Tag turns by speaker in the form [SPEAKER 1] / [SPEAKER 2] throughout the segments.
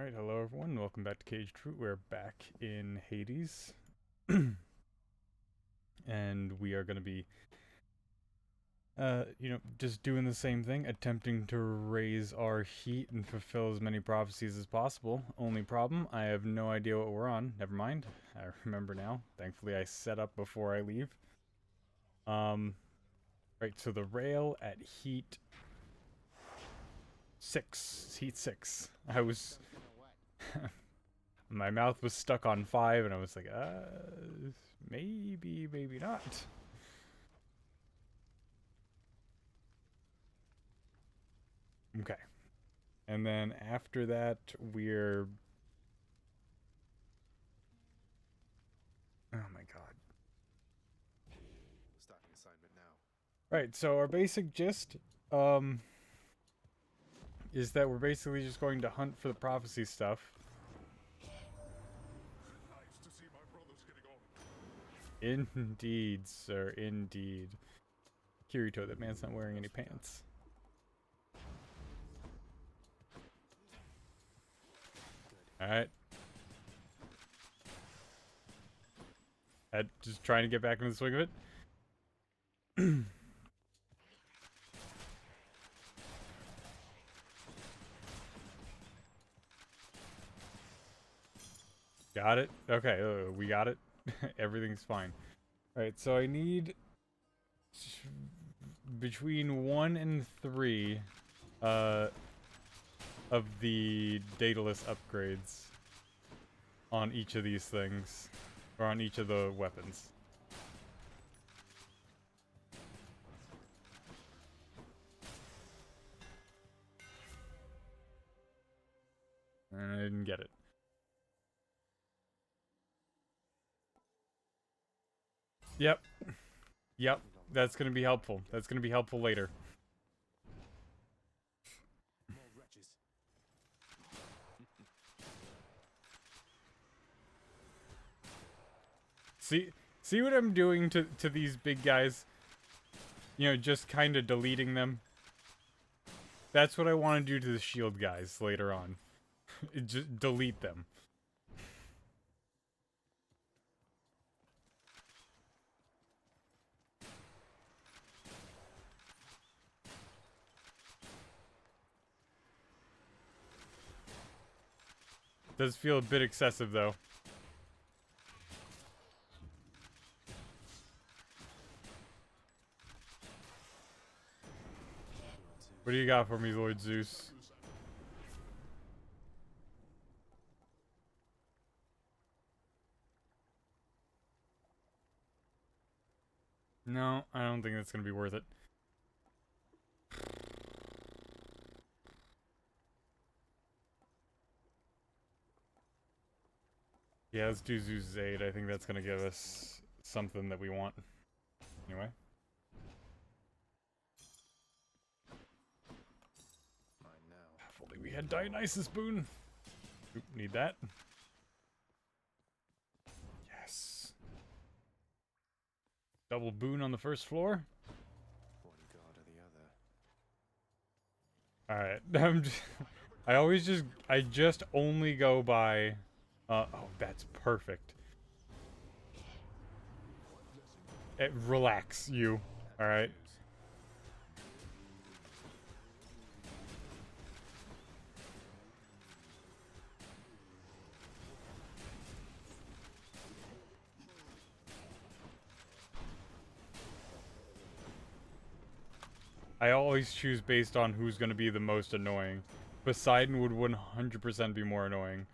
[SPEAKER 1] Alright, hello everyone, welcome back to Caged Fruit. We're back in Hades. And we are going to be, just doing the same thing, attempting to raise our heat and fulfill as many prophecies as possible. Only problem, I have no idea what we're on. Never mind, I remember now. Thankfully I set up before I leave. Right, so the rail at heat 6. Heat 6. I was... My mouth was stuck on 5, and I was like, maybe not. Okay. And then after that, we're... Oh my god.
[SPEAKER 2] Starting assignment now.
[SPEAKER 1] Right, so our basic gist, is that we're basically just going to hunt for the prophecy stuff.
[SPEAKER 2] Nice to see my brothers getting on.
[SPEAKER 1] Indeed, sir, indeed. Kirito, that man's not wearing any pants. Alright. Just trying to get back into the swing of it. Got it? Okay, we got it. Everything's fine. Alright, so I need between 1 and 3 of the Daedalus upgrades on each of these things, or on each of the weapons. And I didn't get it. Yep. Yep. That's gonna be helpful. That's gonna be helpful later.
[SPEAKER 2] More wretches.
[SPEAKER 1] See what I'm doing to these big guys? You know, just kind of deleting them. That's what I want to do to the shield guys later on. Just delete them. Does feel a bit excessive though. What do you got for me, Lord Zeus? No, I don't think that's gonna be worth it. Yeah, let's do Zeus's aid. I think that's gonna give us something that we want. Anyway.
[SPEAKER 2] Mine now.
[SPEAKER 1] If only we had Dionysus boon. Oop, need that. Yes. Double boon on the first floor.
[SPEAKER 2] One god or the other.
[SPEAKER 1] Alright. I just only go by oh, that's perfect. Relax, you. Alright. I always choose based on who's going to be the most annoying. Poseidon would 100% be more annoying.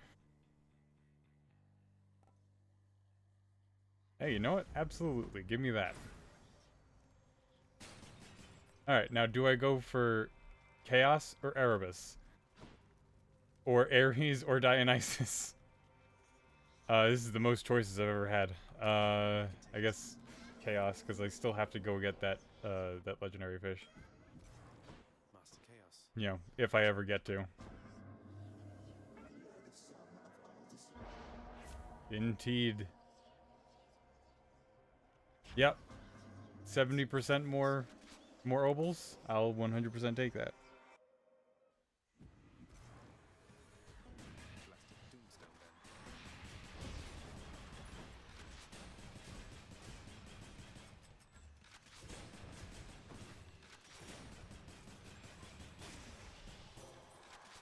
[SPEAKER 1] Hey, you know what? Absolutely. Give me that. Alright, now do I go for Chaos or Erebus? Or Ares or Dionysus? This is the most choices I've ever had. I guess Chaos, because I still have to go get that, that legendary fish.
[SPEAKER 2] Master Chaos.
[SPEAKER 1] You know, if I ever get to. Indeed. Yep. 70% more obols? I'll 100% take that.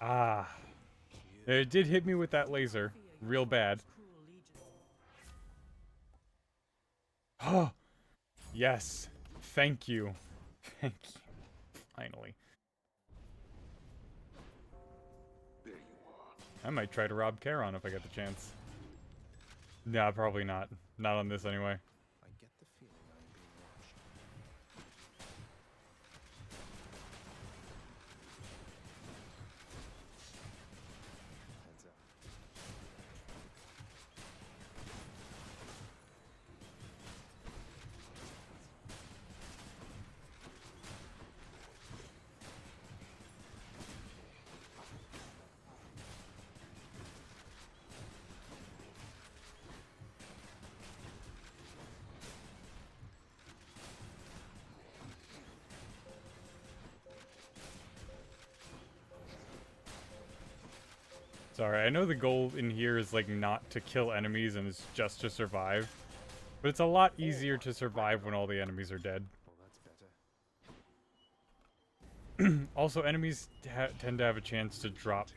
[SPEAKER 1] Ah. It did hit me with that laser. Real bad. Oh. Yes. Thank you. Thank you. Finally.
[SPEAKER 2] There you are.
[SPEAKER 1] I might try to rob Charon if I get the chance. Nah, probably not. Not on this anyway.
[SPEAKER 3] I get the feeling I am being watched. Heads up.
[SPEAKER 1] Sorry, I know the goal in here is like not to kill enemies and it's just to survive. But it's a lot easier to survive when all the enemies are dead.
[SPEAKER 3] Well, that's better.
[SPEAKER 1] Also, enemies tend to have a chance to drop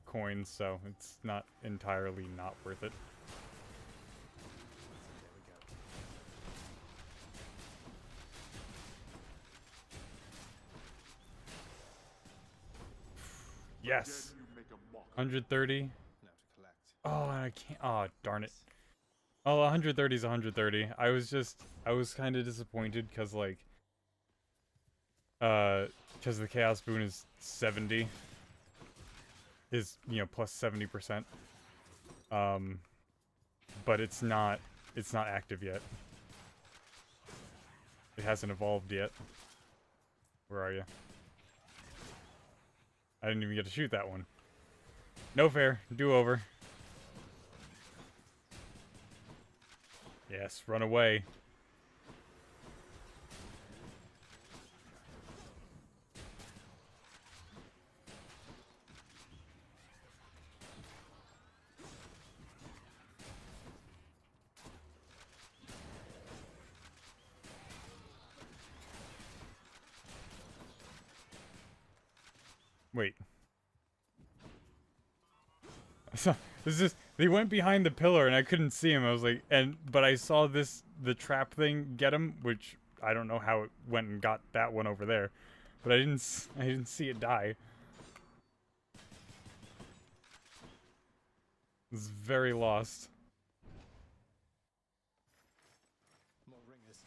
[SPEAKER 1] coins, so it's not entirely not worth it.
[SPEAKER 3] There we go.
[SPEAKER 1] Yes!
[SPEAKER 2] Again, you make a mock.
[SPEAKER 1] 130.
[SPEAKER 3] Now to collect.
[SPEAKER 1] Oh, and I can't. Oh, darn it. Oh, 130 is 130. I was kind of disappointed because, like, because the Chaos Boon is 70. Is, you know, plus 70%. But it's not active yet. It hasn't evolved yet. Where are you? I didn't even get to shoot that one. No fair. Do over. Yes, run away. Wait. So, this is they went behind the pillar and I couldn't see him. I was like, but I saw the trap thing get him, which I don't know how it went and got that one over there, but I didn't see it die. I was very lost.
[SPEAKER 3] More ringers.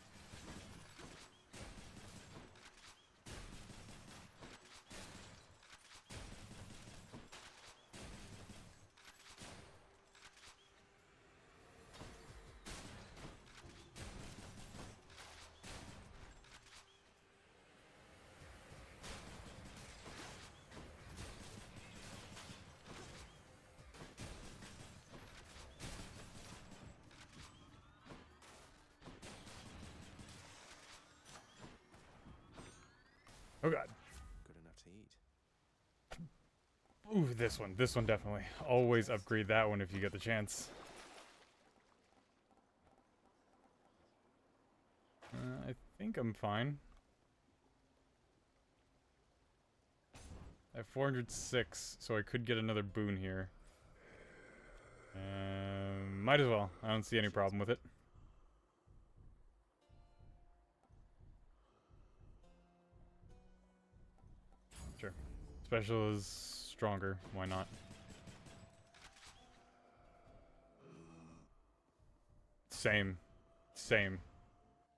[SPEAKER 1] Oh god.
[SPEAKER 3] Good enough to eat.
[SPEAKER 1] Ooh, this one definitely. Always upgrade that one if you get the chance. I think I'm fine. I have 406, so I could get another boon here. Might as well. I don't see any problem with it. Sure. Special is stronger. Why not? Same. Same.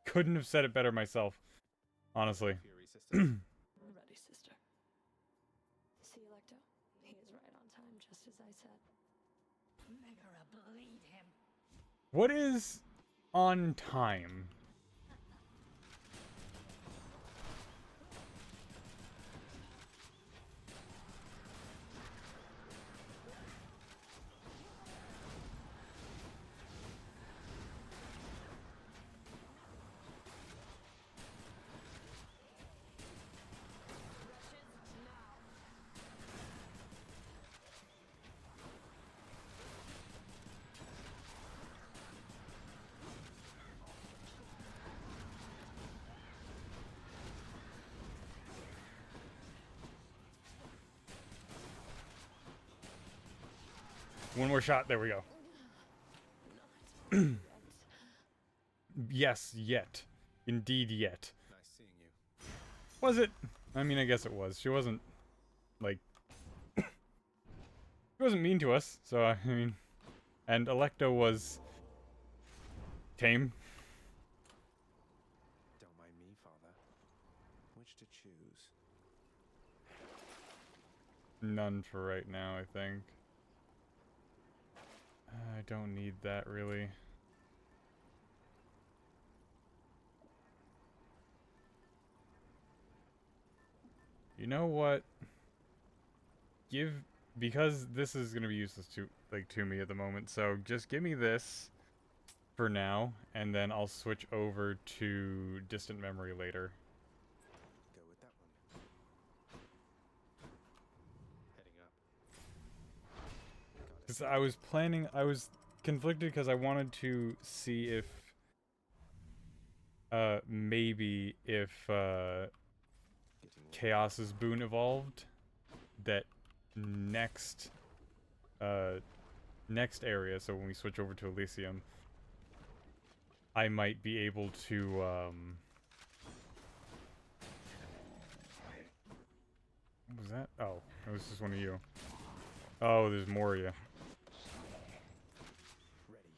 [SPEAKER 1] Couldn't have said it better myself. Honestly.
[SPEAKER 3] Fury sisters.
[SPEAKER 4] Ready, sister. See, Electo? He is right on time, just as I said.
[SPEAKER 5] Megara, bleed him.
[SPEAKER 1] What is on time? One more shot. There we go. Yes, yet. Indeed, yet.
[SPEAKER 3] Nice seeing you.
[SPEAKER 1] Was it? I mean, I guess it was. She wasn't, like... she wasn't mean to us, so, I mean... And Electo was... tame.
[SPEAKER 3] Don't mind me, Father. Which to choose?
[SPEAKER 1] None for right now, I think. I don't need that, really. You know what? Because this is gonna be useless to me at the moment, so just give me this for now, and then I'll switch over to Distant Memory later.
[SPEAKER 3] Go with that one. Heading up.
[SPEAKER 1] Because I was conflicted because I wanted to see if, maybe if,
[SPEAKER 3] Getting
[SPEAKER 1] Chaos's boon evolved, that next area, so when we switch over to Elysium, I might be able to, what was that? Oh, it was just one of you. Oh, there's more of you.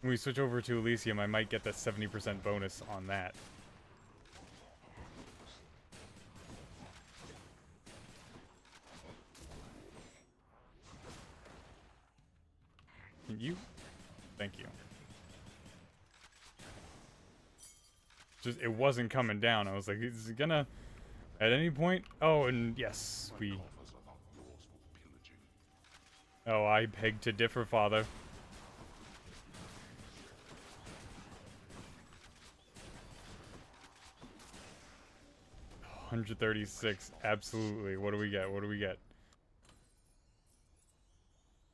[SPEAKER 1] When we switch over to Elysium, I might get that 70% bonus on that. Can you? Thank you. Just, it wasn't coming down. I was like, is it gonna... At any point? Oh, and yes, we...
[SPEAKER 2] Coffers are not yours for pillaging.
[SPEAKER 1] Oh, I beg to differ, Father. $136. Absolutely. What do we get? What do we get?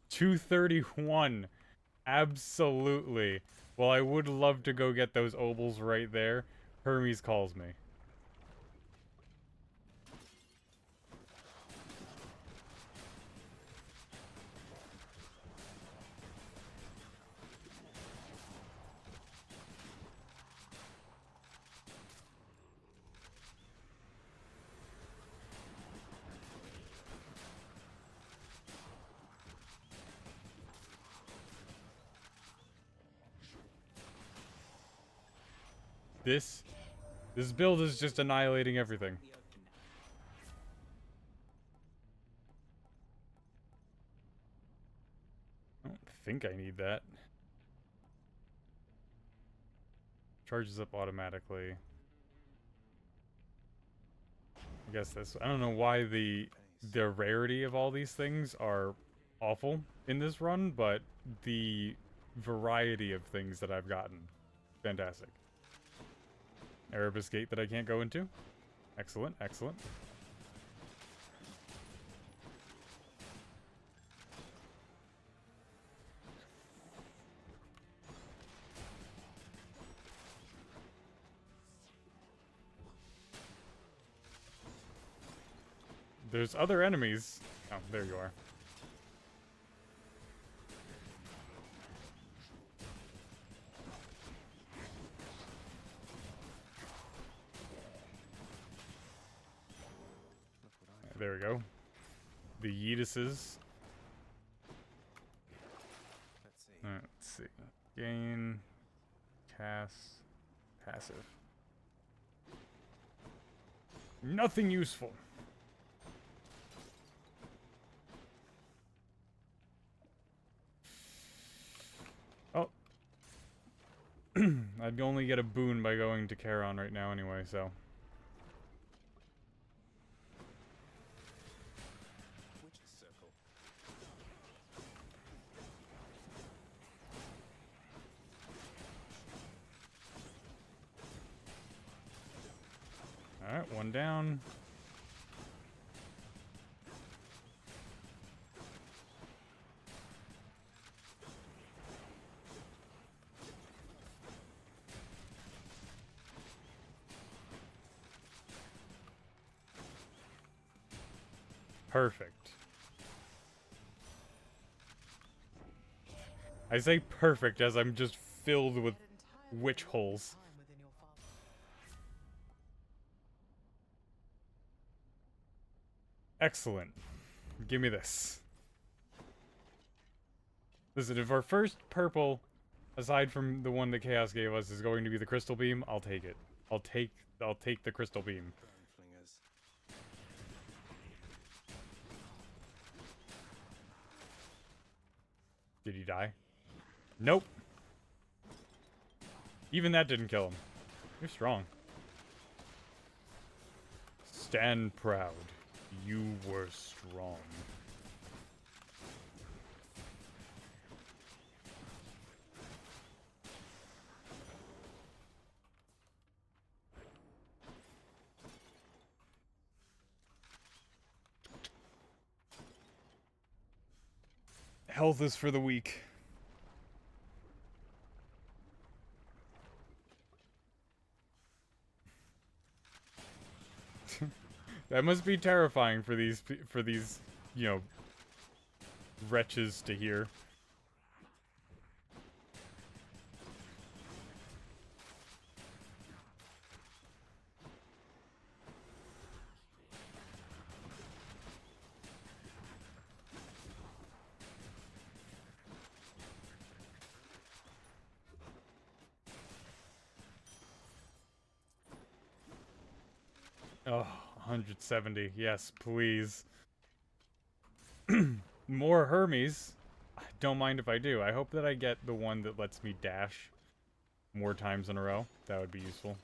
[SPEAKER 1] 231. Absolutely. Well, I would love to go get those obols right there. Hermes calls me. This build is just annihilating everything. I don't think I need that. Charges up automatically. I guess that's... I don't know why the rarity of all these things are awful in this run, but the variety of things that I've gotten, fantastic. Erebus Gate that I can't go into. Excellent, excellent. There's other enemies. Oh, there you are. There we go. The Yeetuses.
[SPEAKER 3] Let's see.
[SPEAKER 1] Let's see. Gain. Cast. Passive. Nothing useful. Oh. I'd only get a boon by going to Charon right now anyway, so.
[SPEAKER 3] Witch's circle.
[SPEAKER 1] Alright, one down. Perfect. I say perfect as I'm just filled with witch holes. Excellent. Give me this. Listen, if our first purple, aside from the one that Chaos gave us, is going to be the crystal beam, I'll take it. I'll take the crystal beam.
[SPEAKER 3] Burn flingers.
[SPEAKER 1] Did he die? Nope. Even that didn't kill him. You're strong. Stand proud. You were strong. Health is for the weak. That must be terrifying for these, you know, wretches to hear. Oh, 170. Yes, please. More Hermes. Don't mind if I do. I hope that I get the one that lets me dash more times in a row. That would be useful.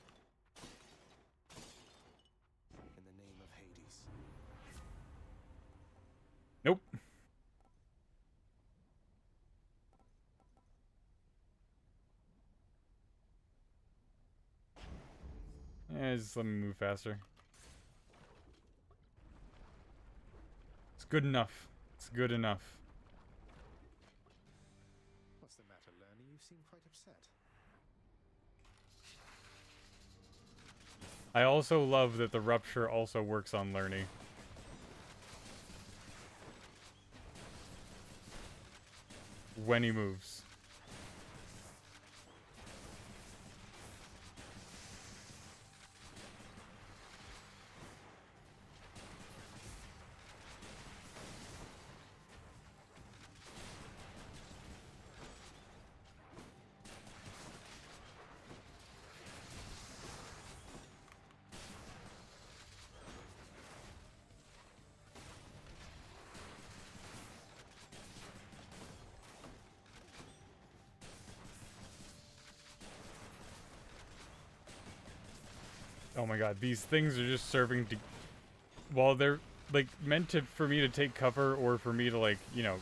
[SPEAKER 3] In the name of Hades.
[SPEAKER 1] Nope. Just let me move faster. It's good enough. It's good enough.
[SPEAKER 3] What's the matter, Lernie? You seem quite upset.
[SPEAKER 1] I also love that the rupture also works on Lernie. When he moves. Oh my god, these things are just serving to... While they're, like, meant to for me to take cover or for me to, like, you know,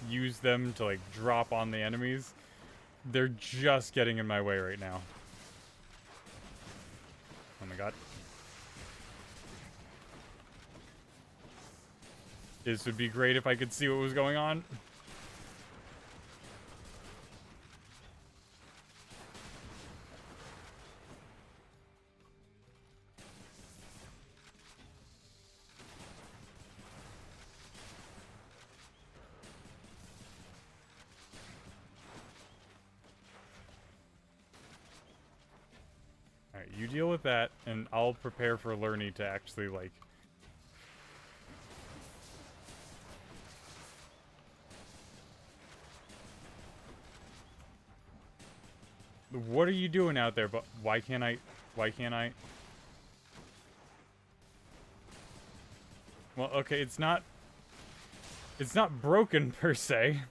[SPEAKER 1] use them to, like, drop on the enemies, they're just getting in my way right now. Oh my god. This would be great if I could see what was going on. Alright, you deal with that, and I'll prepare for Lernie to actually, like... What are you doing out there? But why can't I... Why can't I... Well, okay, it's not... It's not broken, per se.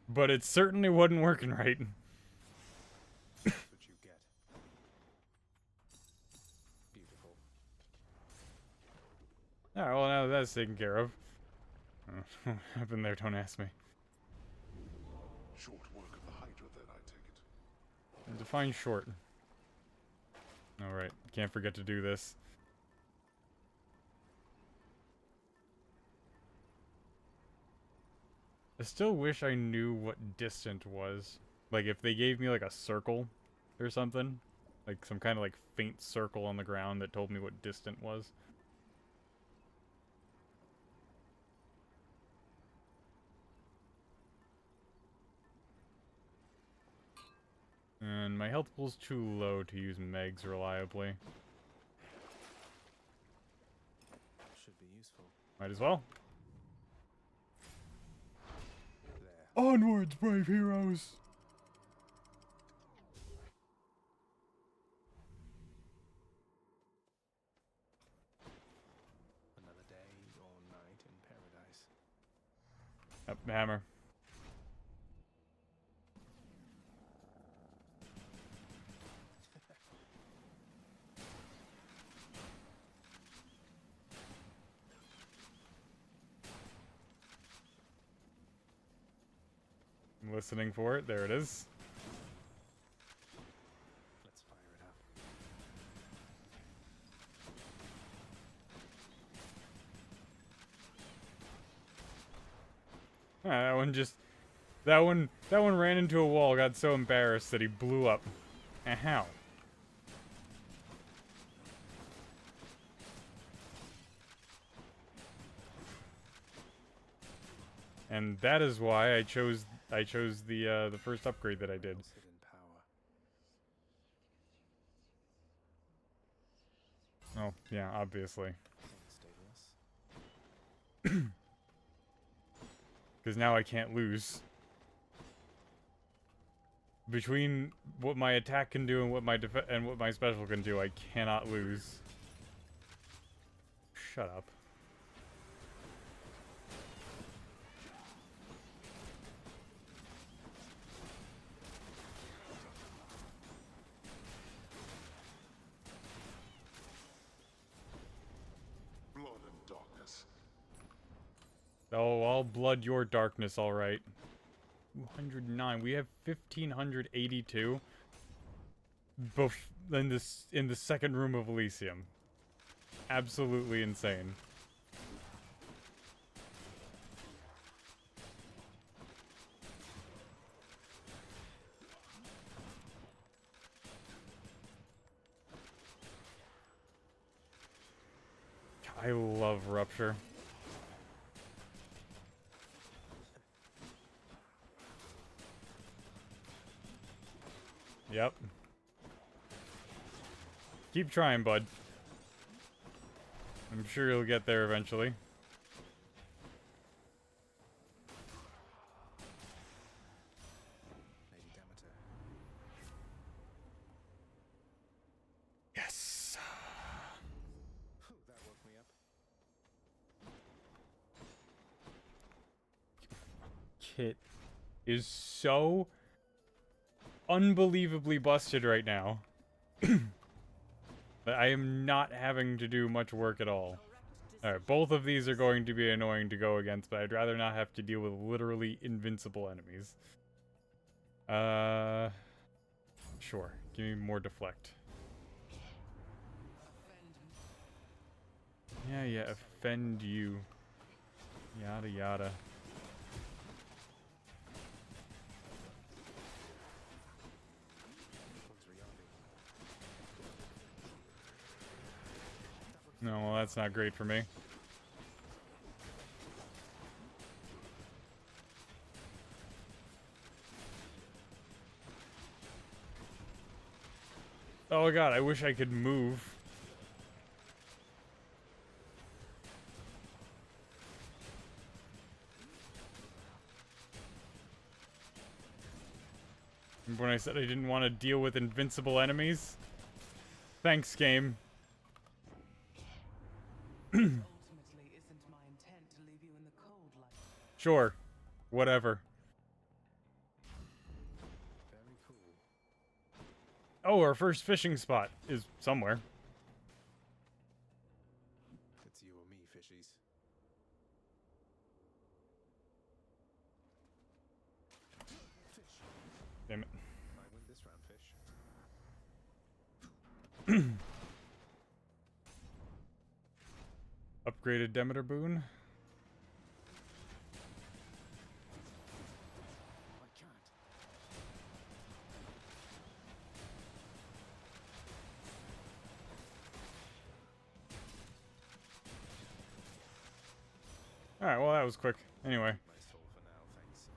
[SPEAKER 1] But it certainly wasn't working right.
[SPEAKER 3] That's what you get. Beautiful.
[SPEAKER 1] Alright, well now that's taken care of. What happened there? Don't ask me.
[SPEAKER 2] Short work of the Hydra, then, I take it.
[SPEAKER 1] Define short. Alright, can't forget to do this. I still wish I knew what distant was. Like, if they gave me, like, a circle or something. Like, some kind of, like, faint circle on the ground that told me what distant was. And my health pool's too low to use Megs reliably.
[SPEAKER 3] Should be useful.
[SPEAKER 1] Might as well.
[SPEAKER 3] There.
[SPEAKER 1] Onwards, brave heroes!
[SPEAKER 3] Another day or night in paradise.
[SPEAKER 1] Yep, hammer. I'm listening for it. There it is.
[SPEAKER 3] Let's fire it up.
[SPEAKER 1] That one just... That one ran into a wall, got so embarrassed that he blew up. How? And that is why I chose the first upgrade that I did.
[SPEAKER 3] Hidden power.
[SPEAKER 1] Oh, yeah, obviously.
[SPEAKER 3] Unstable.
[SPEAKER 1] Because now I can't lose. Between what my attack can do and what my special can do, I cannot lose. Shut up.
[SPEAKER 2] Blood and darkness.
[SPEAKER 1] Oh, I'll blood your darkness, alright. 209. We have 1,582 in the second room of Elysium. Absolutely insane. I love Rupture. Yep. Keep trying, bud. I'm sure you'll get there eventually.
[SPEAKER 3] Lady Demeter.
[SPEAKER 1] Yes.
[SPEAKER 3] Whew, that woke me up.
[SPEAKER 1] Kit is so unbelievably busted right now. But I am not having to do much work at all. Alright, both of these are going to be annoying to go against, but I'd rather not have to deal with literally invincible enemies. Sure. Give me more deflect. Yeah, offend you. Yada yada.
[SPEAKER 3] One's rearming.
[SPEAKER 1] No, well, that's not great for me. Oh god, I wish I could move. Remember when I said I didn't want to deal with invincible enemies? Thanks, game.
[SPEAKER 6] Ultimately, isn't my intent to leave you in the cold like
[SPEAKER 1] Sure. Whatever.
[SPEAKER 3] Very cool.
[SPEAKER 1] Oh, our first fishing spot is somewhere.
[SPEAKER 3] It's you or me, fishies. Fish.
[SPEAKER 1] Damn it.
[SPEAKER 3] I win this round, fish.
[SPEAKER 1] Upgraded Demeter boon.
[SPEAKER 3] I can't.
[SPEAKER 1] Alright, well that was quick. Anyway.
[SPEAKER 3] My soul for now, thanks.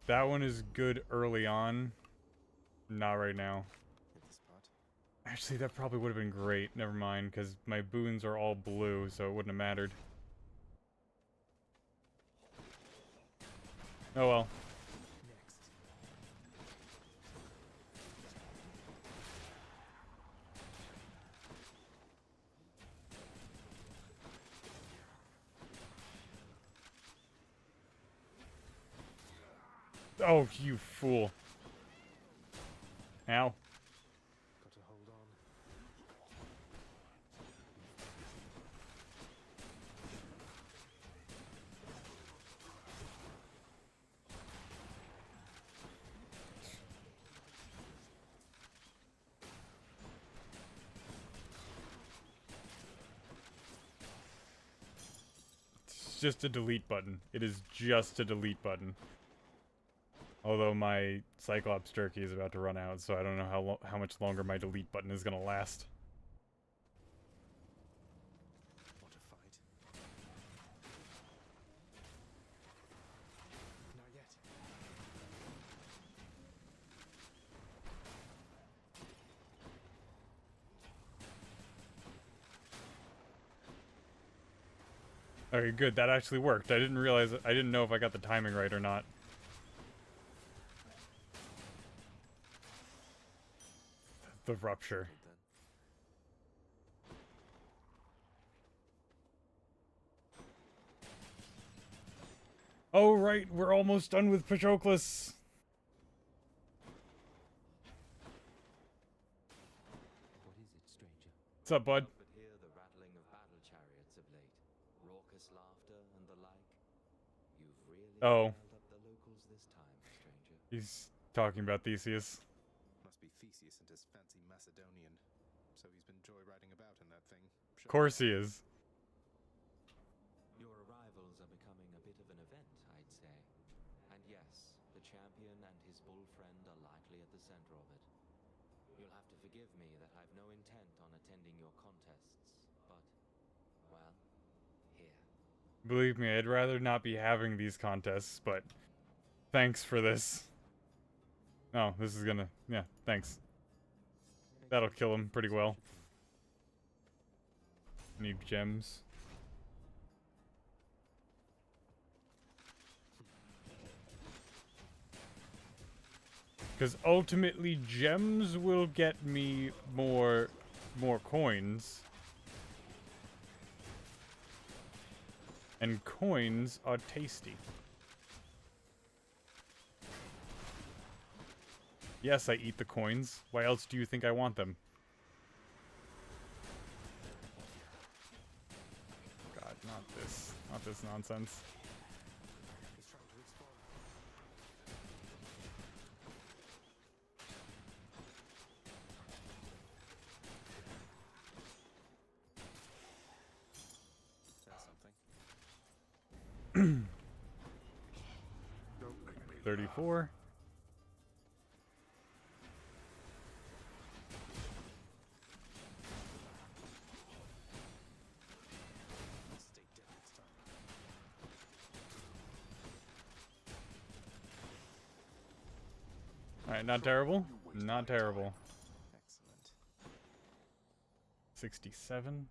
[SPEAKER 1] That one is good early on. Not right now.
[SPEAKER 3] Hit the spot.
[SPEAKER 1] Actually, that probably would have been great. Never mind, because my boons are all blue, so it wouldn't have mattered. Oh well.
[SPEAKER 3] Next.
[SPEAKER 1] Oh, you fool. Ow.
[SPEAKER 3] Got to hold on.
[SPEAKER 1] It's just a delete button. It is just a delete button. Although my Cyclops Turkey is about to run out, so I don't know how much longer my delete button is gonna last.
[SPEAKER 3] Want to fight? Not yet.
[SPEAKER 1] Okay, good. That actually worked. I didn't realize. I didn't know if I got the timing right or not. The rupture.
[SPEAKER 3] Good then.
[SPEAKER 1] Oh right, we're almost done with Patroclus.
[SPEAKER 7] What is it, stranger?
[SPEAKER 1] What's up, bud?
[SPEAKER 7] But hear the rattling of battle chariots of late, raucous laughter and the like. You've really
[SPEAKER 1] Oh.
[SPEAKER 7] riled up the locals this time, stranger.
[SPEAKER 1] He's talking about Theseus.
[SPEAKER 3] Must be Theseus and his fancy Macedonian. So he's been joyriding about in that thing.
[SPEAKER 1] Of course he is.
[SPEAKER 7] Your arrivals are becoming a bit of an event, I'd say. And yes, the champion and his bull friend are likely at the center of it. You'll have to forgive me that I've no intent on attending your contests, but, well, here.
[SPEAKER 1] Believe me, I'd rather not be having these contests, but thanks for this. Oh, this is gonna... Yeah, thanks. That'll kill him pretty well. Need gems. Because ultimately, gems will get me more coins. And coins are tasty. Yes, I eat the coins. Why else do you think I want them? God, not this. Not this nonsense.
[SPEAKER 3] He's trying to explore. That's something.
[SPEAKER 1] 34.
[SPEAKER 3] Stay dead this time.
[SPEAKER 1] Alright, not terrible. Not terrible.
[SPEAKER 3] Excellent.
[SPEAKER 1] 67.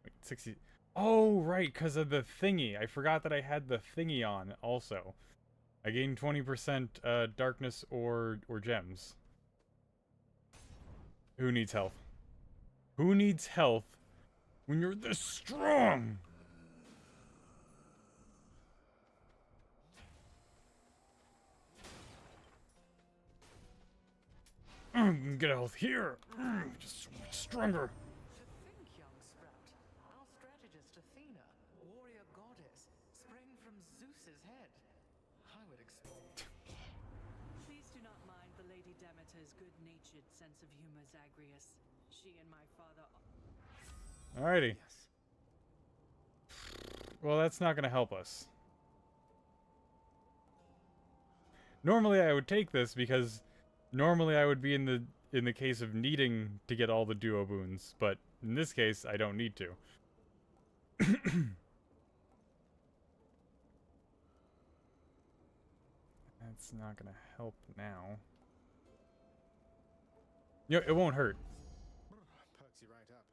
[SPEAKER 1] Wait, 60. Oh, right, because of the thingy. I forgot that I had the thingy on also. I gained 20% darkness or gems. Who needs health? Who needs health when you're this strong? Get health here. Just so much stronger.
[SPEAKER 6] To think, young sprout, our strategist Athena, warrior goddess, sprang from Zeus's head. I would expect.
[SPEAKER 5] Please do not mind the Lady Demeter's good-natured sense of humor, Zagreus. She and my father...
[SPEAKER 1] Alrighty.
[SPEAKER 3] Yes.
[SPEAKER 1] Well, that's not gonna help us. Normally I would take this because normally I would be in the case of needing to get all the duo boons, but in this case I don't need to. It's not gonna help now. You know, it won't hurt.
[SPEAKER 3] Perks you right up.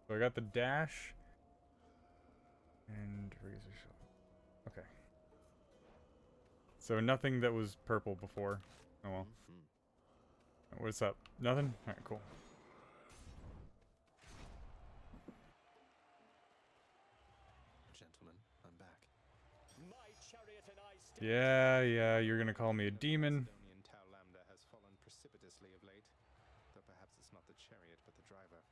[SPEAKER 1] So I got the dash and razor shell. Okay. So nothing that was purple before. Oh well. What's up? Nothing? Alright, cool.
[SPEAKER 3] Gentlemen, I'm back.
[SPEAKER 1] Yeah, you're gonna call me a demon.
[SPEAKER 3] Macedonian Tau Lambda has fallen precipitously of late, though perhaps it's not the chariot but the driver.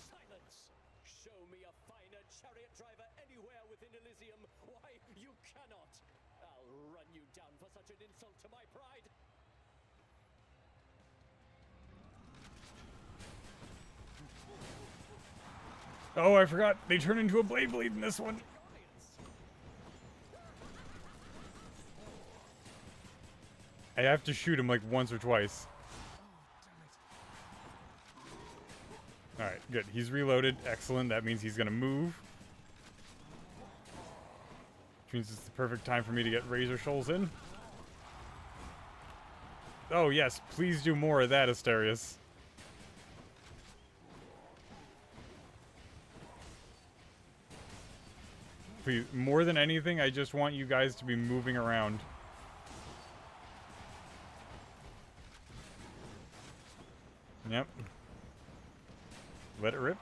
[SPEAKER 8] Silence! Show me a finer chariot driver anywhere within Elysium. Why, you cannot! I'll run you down for such an insult to my pride.
[SPEAKER 1] Oh, I forgot. They turn into a Blade in this one. I have to shoot him like once or twice. Alright, good. He's reloaded. Excellent. That means he's gonna move. Which means it's the perfect time for me to get Razor Shoals in. Oh, yes. Please do more of that, Asterius. Please, more than anything, I just want you guys to be moving around. Yep. Let it rip.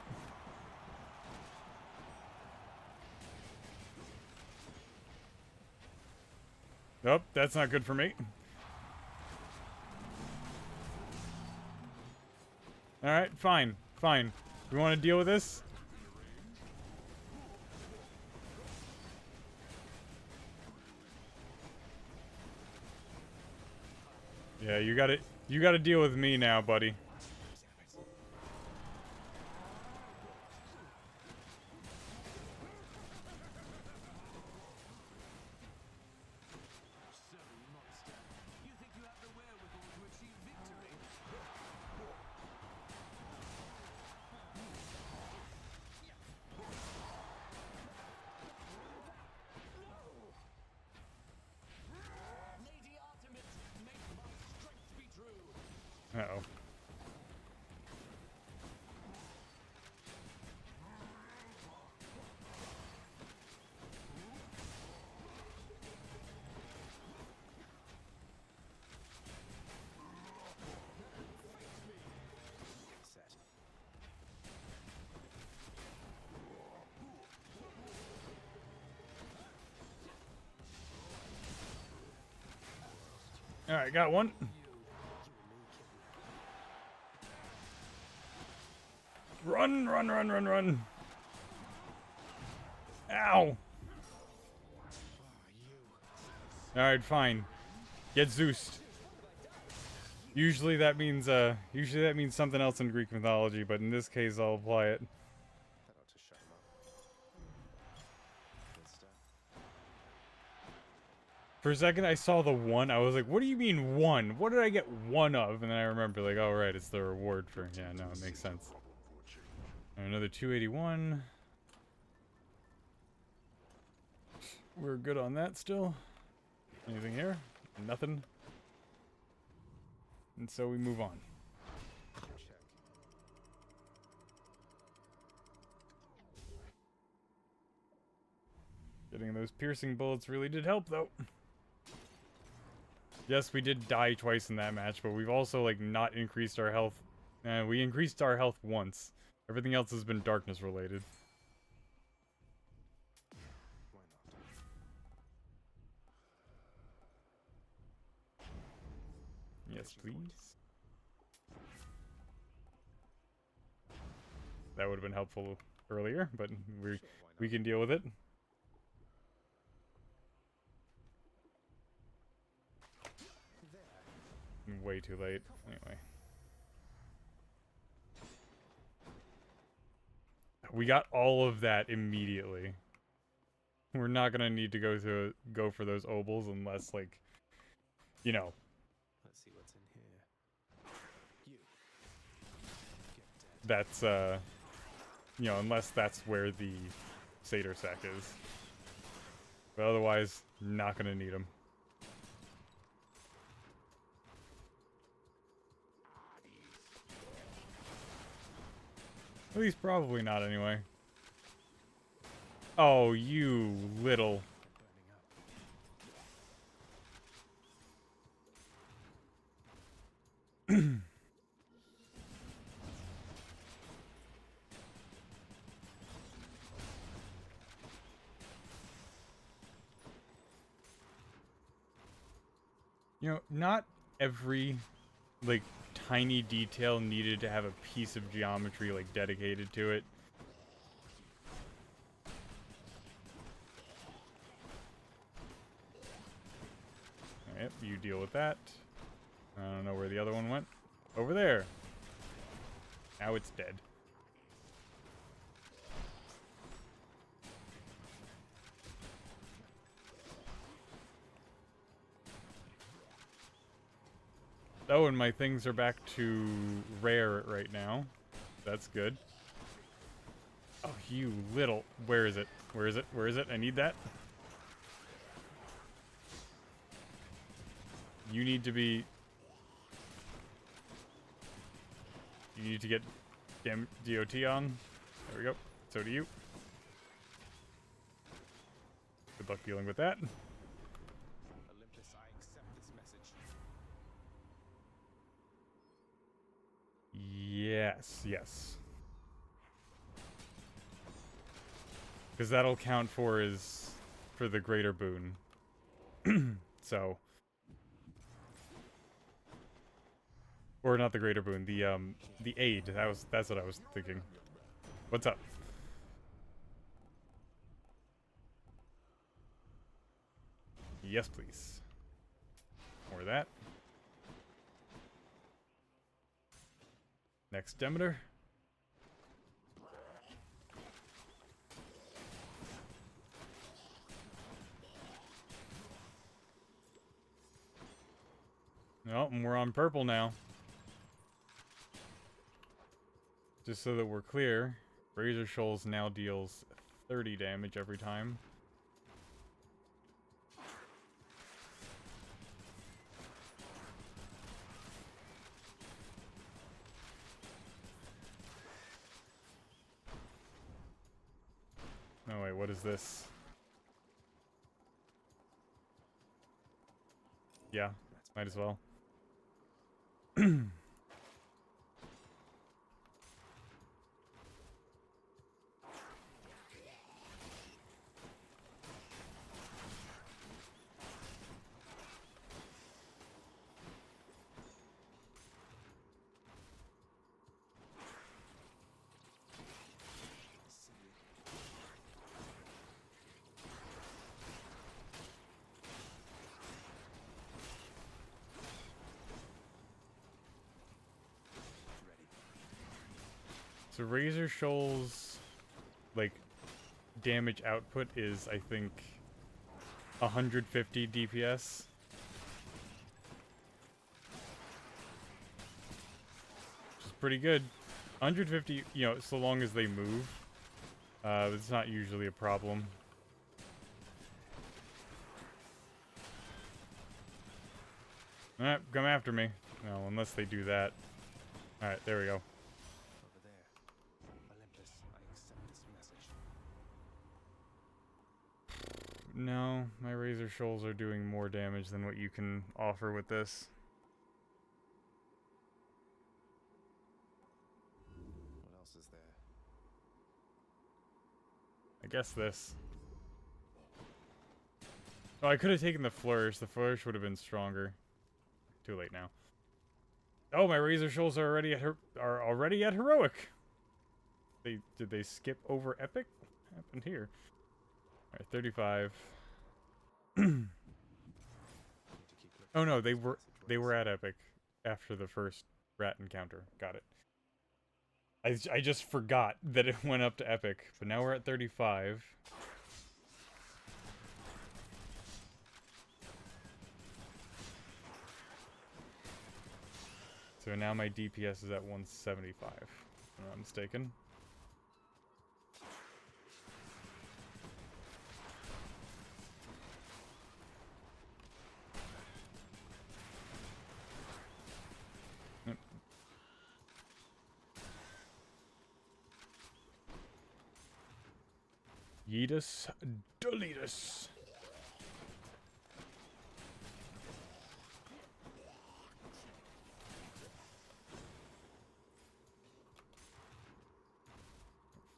[SPEAKER 1] Nope, that's not good for me. Alright, fine. Fine. We want to deal with this? Yeah, you gotta deal with me now, buddy.
[SPEAKER 8] You think you have the wherewithal to achieve victory? Lady Artemis, make my strength be true.
[SPEAKER 1] Uh-oh.
[SPEAKER 3] Set.
[SPEAKER 1] Alright, got one. Run, run, run, run, run. Ow. Alright, fine. Get Zeused. Usually that means something else in Greek mythology, but in this case I'll apply it.
[SPEAKER 3] That ought to shut him up. Good stuff.
[SPEAKER 1] For a second I saw the one, I was like, what do you mean one? What did I get one of? And then I remember like, oh right, it's the reward for, yeah, no, it makes sense. Another 281. We're good on that still. Anything here? Nothing. And so we move on.
[SPEAKER 3] Check.
[SPEAKER 1] Getting those piercing bullets really did help though. Yes, we did die twice in that match, but we've also like not increased our health. We increased our health once. Everything else has been darkness related.
[SPEAKER 3] Why not?
[SPEAKER 1] Yes, please. That would have been helpful earlier, but we can deal with it. Way too late. Anyway. We got all of that immediately. We're not gonna need to go for those obols unless, like, you know.
[SPEAKER 3] Let's see what's in here. You. Get dead.
[SPEAKER 1] That's you know, unless that's where the Satyr sack is. But otherwise, not gonna need them. At least probably not anyway. Oh, you little... You know, not every, like, tiny detail needed to have a piece of geometry, like, dedicated to it. Yep, you deal with that. I don't know where the other one went. Over there. Now it's dead. Oh, and my things are back to rare right now. That's good. Oh, you little... Where is it? Where is it? Where is it? I need that. You need to be... You need to get DOT on. There we go. So do you. Good luck dealing with that.
[SPEAKER 3] Olympus, I accept this message.
[SPEAKER 1] Yes, yes. Because that'll count for the greater boon. So... Or not the greater boon, the aid. That's what I was thinking. What's up? Yes, please. More of that. Next Demeter. Oh, and we're on purple now. Just so that we're clear, Razor Shoals now deals 30 damage every time. No, wait, what is this? Yeah, might as well. So Razor Shoals, like, damage output is, I think, 150 DPS. Which is pretty good. 150, you know, so long as they move. It's not usually a problem. Alright, come after me. No, unless they do that. Alright, there we go.
[SPEAKER 3] Over there. Olympus, I accept this message.
[SPEAKER 1] No, my Razor Shoals are doing more damage than what you can offer with this.
[SPEAKER 3] What else is there?
[SPEAKER 1] I guess this. Oh, I could have taken the Flourish. The Flourish would have been stronger. Too late now. Oh, my Razor Shoals are already at Heroic. Did they skip over Epic? What happened here? All right, 35. Oh no, they were at Epic after the first rat encounter. Got it. I just forgot that it went up to Epic, but now we're at 35. So now my DPS is at 175, if I'm not mistaken. Yeetus, deletus.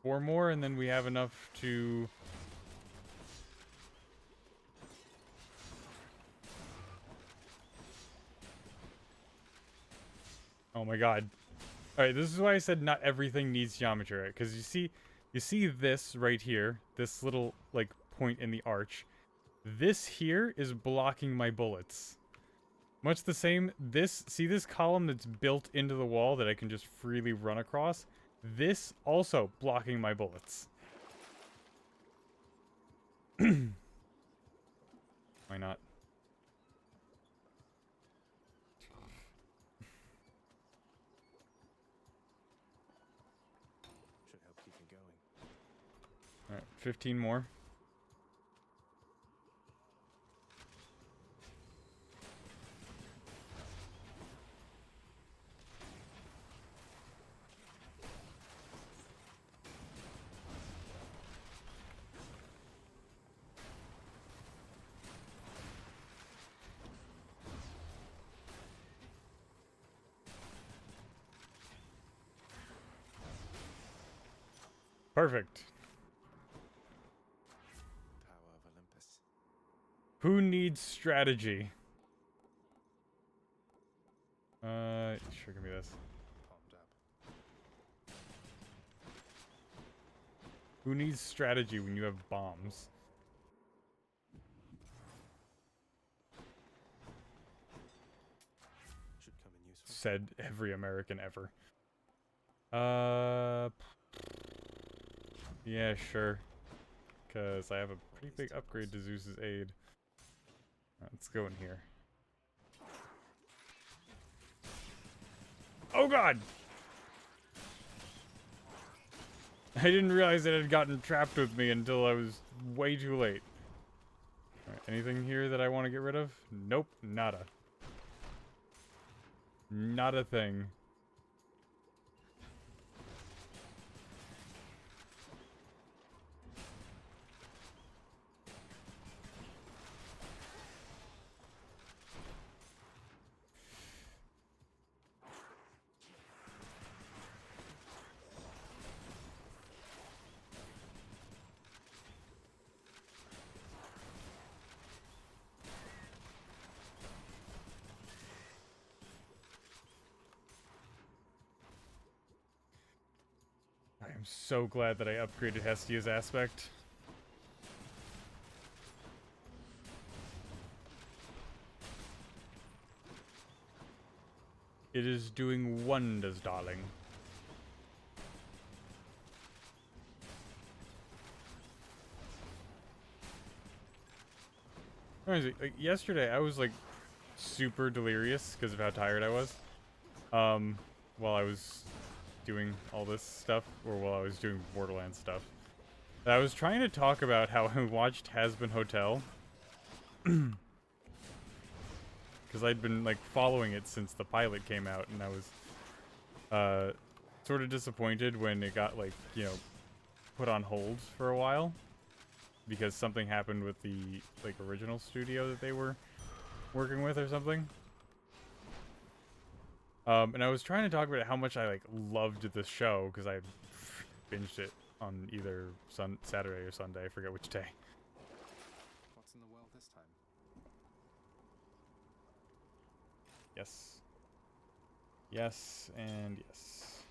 [SPEAKER 1] Four more, and then we have enough to... Oh my god. Alright, this is why I said not everything needs geometry, right? Because you see this right here, this little, like, point in the arch. This here is blocking my bullets. Much the same, see this column that's built into the wall that I can just freely run across? This also blocking my bullets. Why not?
[SPEAKER 3] Should help keep me going.
[SPEAKER 1] Alright, 15 more. Perfect.
[SPEAKER 3] Power of Olympus.
[SPEAKER 1] Who needs strategy? Sure, give me this.
[SPEAKER 3] Palmed up.
[SPEAKER 1] Who needs strategy when you have bombs?
[SPEAKER 3] Should come in useful.
[SPEAKER 1] Said every American ever. Yeah, sure. Because I have a pretty big upgrade to Zeus's aid. Let's go in here. Oh god! I didn't realize it had gotten trapped with me until I was way too late. Alright, anything here that I want to get rid of? Nope, nada. Not a thing. I am so glad that I upgraded Hestia's aspect. It is doing wonders, darling. Honestly, like, yesterday I was like super delirious because of how tired I was. While I was doing all this stuff, or while I was doing Borderlands stuff. I was trying to talk about how I watched Hazbin Hotel. Because I'd been, like, following it since the pilot came out, and I was, sort of disappointed when it got, like, you know, put on hold for a while. Because something happened with the, like, original studio that they were working with or something. And I was trying to talk about how much I, like, loved this show, because I binged it on either Saturday or Sunday, I forget which day.
[SPEAKER 3] What's in the well this time?
[SPEAKER 1] Yes. Yes, and yes.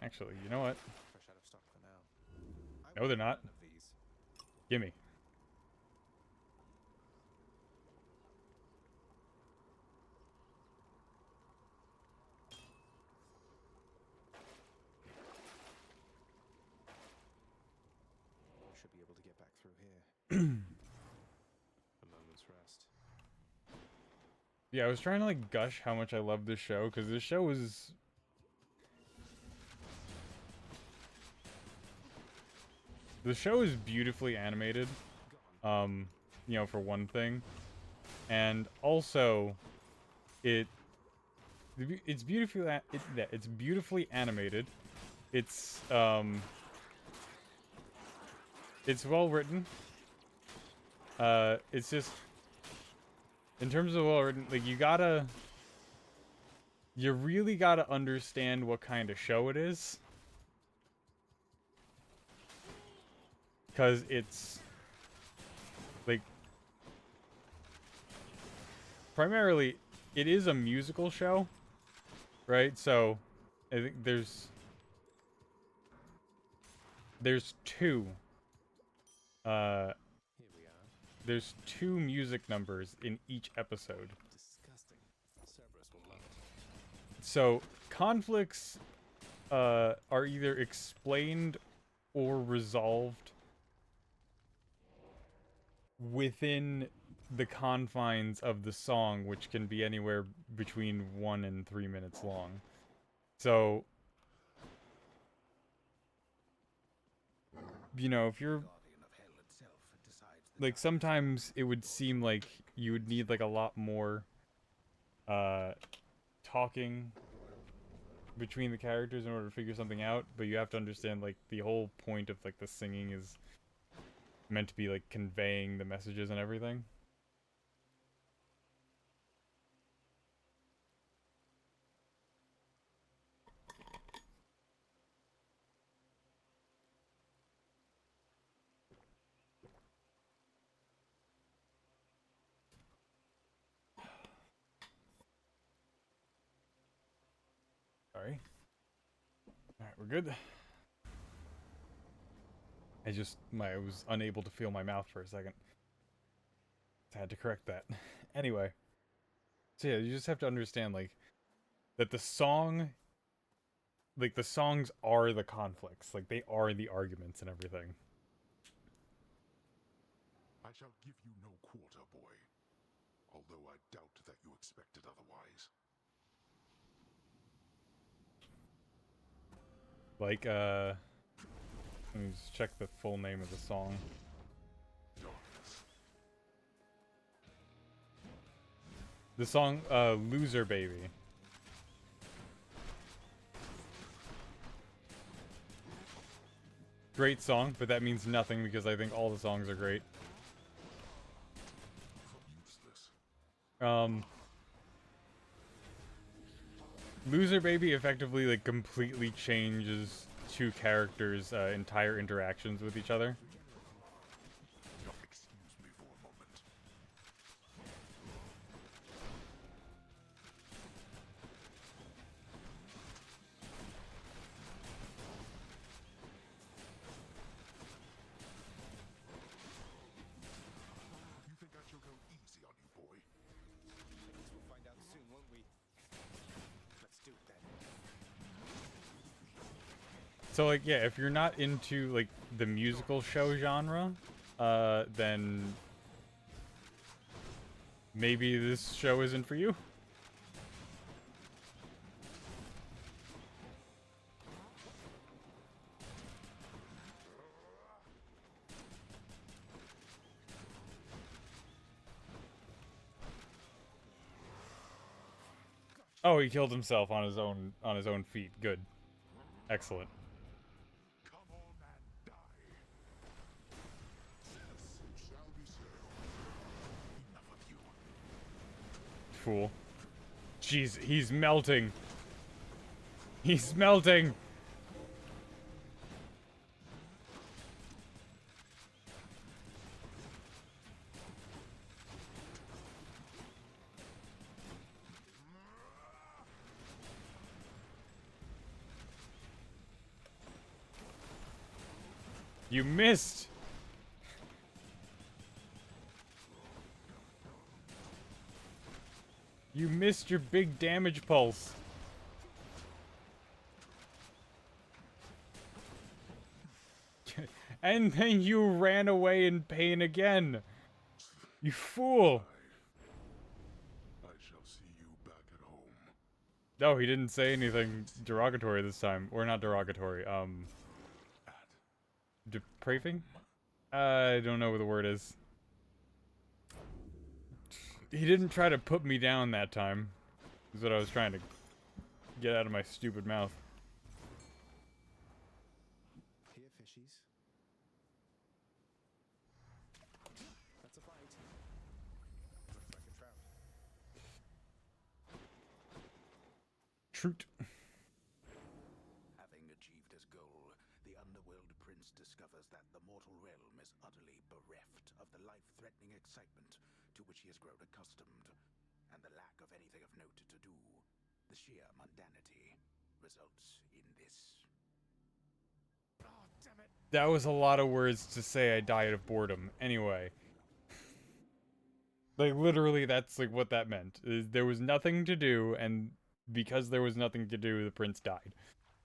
[SPEAKER 1] Actually, you know what?
[SPEAKER 3] Fresh out of stock for now.
[SPEAKER 1] No, they're not.
[SPEAKER 3] One of these.
[SPEAKER 1] Gimme.
[SPEAKER 3] Should be able to get back through here. A moment's rest.
[SPEAKER 1] Yeah, I was trying to, like, gush how much I love this show, because this show is... The show is beautifully animated, you know, for one thing. And also, it's beautifully animated, It's well written. It's just, in terms of well written, like you really gotta understand what kind of show it is. Because it's, like, primarily, it is a musical show, right? So, I think there's two.
[SPEAKER 3] Here we are.
[SPEAKER 1] There's 2 music numbers in each episode.
[SPEAKER 3] Disgusting. Cerberus will love it.
[SPEAKER 1] So, conflicts are either explained or resolved within the confines of the song, which can be anywhere between 1 and 3 minutes long. So, you know, if you're like, sometimes it would seem like you would need like a lot more talking between the characters in order to figure something out, but you have to understand, like, the whole point of like the singing is meant to be like conveying the messages and everything. Sorry. Alright, we're good. I was unable to feel my mouth for a second. Had to correct that. Anyway. So yeah, you just have to understand, like, that the song, like, the songs are the conflicts. Like, they are the arguments and everything.
[SPEAKER 2] I shall give you no quarter, boy. Although I doubt that you expected otherwise.
[SPEAKER 1] Like, let me just check the full name of the song.
[SPEAKER 2] Darkness.
[SPEAKER 1] The song, Loser Baby. Great song, but that means nothing because I think all the songs are great.
[SPEAKER 2] Useless.
[SPEAKER 1] Loser Baby effectively, like, completely changes 2 characters' entire interactions with each other.
[SPEAKER 2] Excuse me for a moment. You think I shall go easy on you, boy?
[SPEAKER 3] Guess we'll find out soon, won't we? Let's do it then.
[SPEAKER 1] So, like, yeah, if you're not into, like, the musical show genre, then maybe this show isn't for you. Oh, he killed himself on his own feet. Good. Excellent.
[SPEAKER 2] Come on and die. Yes, it shall be so. Enough of you.
[SPEAKER 1] Fool. Jeez, he's melting. He's melting. You missed. You missed your big damage pulse. And then you ran away in pain again. You fool.
[SPEAKER 2] I shall see you back at home.
[SPEAKER 1] No, he didn't say anything derogatory this time. Or not derogatory, depraving? I don't know what the word is. He didn't try to put me down that time. Is what I was trying to get out of my stupid mouth.
[SPEAKER 3] fishies. That's a fight. Looks like a trout.
[SPEAKER 1] Troot.
[SPEAKER 9] Having achieved his goal, the Underworld Prince discovers that the mortal realm is utterly bereft of the life-threatening excitement to which he has grown accustomed, and the lack of anything of note to do, the sheer mundanity, results in this.
[SPEAKER 3] Oh, damn it!
[SPEAKER 1] That was a lot of words to say I died of boredom. Anyway. Like, literally, that's, like, what that meant. There was nothing to do, and because there was nothing to do, the prince died.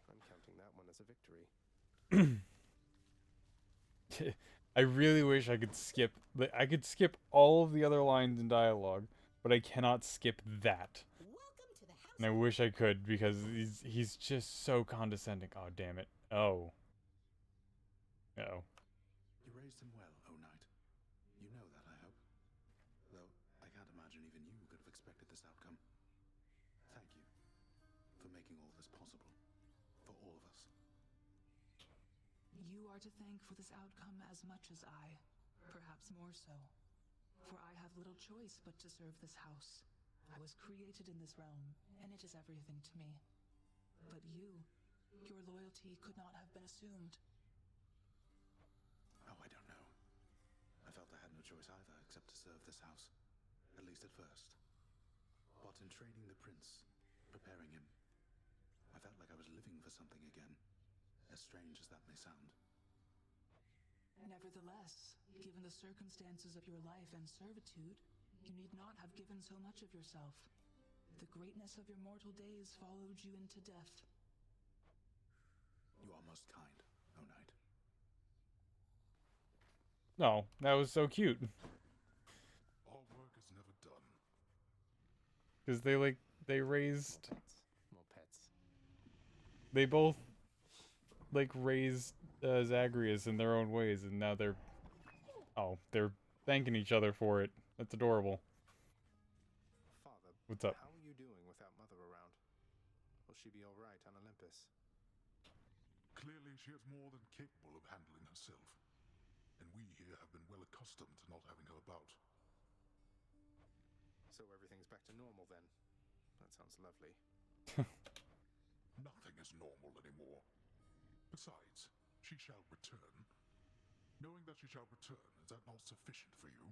[SPEAKER 3] I'm counting that one as a victory.
[SPEAKER 1] I really wish I could skip... I could skip all of the other lines in dialogue, but I cannot skip that. And I wish I could, because he's just so condescending. Oh, damn it. Oh. Uh-oh.
[SPEAKER 9] You raised him well, O Knight. You know that, I hope. Though, I can't imagine even you could have expected this outcome. Thank you for making all this possible. For all of us.
[SPEAKER 6] You are to thank for this outcome as much as I, perhaps more so. For I have little choice but to serve this house. I was created in this realm, and it is everything to me. But you, your loyalty could not have been assumed.
[SPEAKER 9] Oh, I don't know. I felt I had no choice either except to serve this house. At least at first. But in training the prince, preparing him, I felt like I was living for something again. As strange as that may sound.
[SPEAKER 6] Nevertheless, given the circumstances of your life and servitude, you need not have given so much of yourself. The greatness of your mortal days followed you into death.
[SPEAKER 9] You are most kind, O Knight.
[SPEAKER 1] No, that was so cute.
[SPEAKER 2] Our work is never done.
[SPEAKER 1] Because they raised...
[SPEAKER 3] More pets.
[SPEAKER 1] They both, like, raised Zagreus in their own ways, and now they're... Oh, they're thanking each other for it. That's adorable.
[SPEAKER 3] Father,
[SPEAKER 1] What's up?
[SPEAKER 3] how are you doing without Mother around? Will she be alright on Olympus?
[SPEAKER 2] Clearly, she is more than capable of handling herself. And we here have been well accustomed to not having her about.
[SPEAKER 3] So everything's back to normal then? That sounds lovely.
[SPEAKER 2] Nothing is normal anymore. Besides, she shall return. Knowing that she shall return, is that not sufficient for you?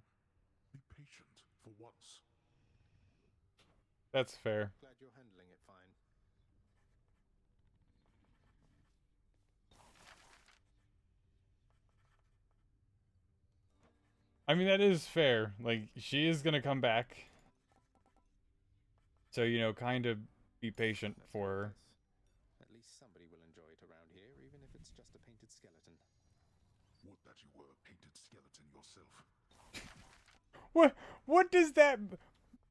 [SPEAKER 2] Be patient for once.
[SPEAKER 1] That's fair.
[SPEAKER 3] Glad you're handling it fine.
[SPEAKER 1] I mean, that is fair. Like, she is gonna come back. So, you know, kind of be patient
[SPEAKER 3] That's
[SPEAKER 1] for her.
[SPEAKER 3] nice. At least somebody will enjoy it around here, even if it's just a painted skeleton.
[SPEAKER 2] Would that you were a painted skeleton yourself.
[SPEAKER 1] What does that...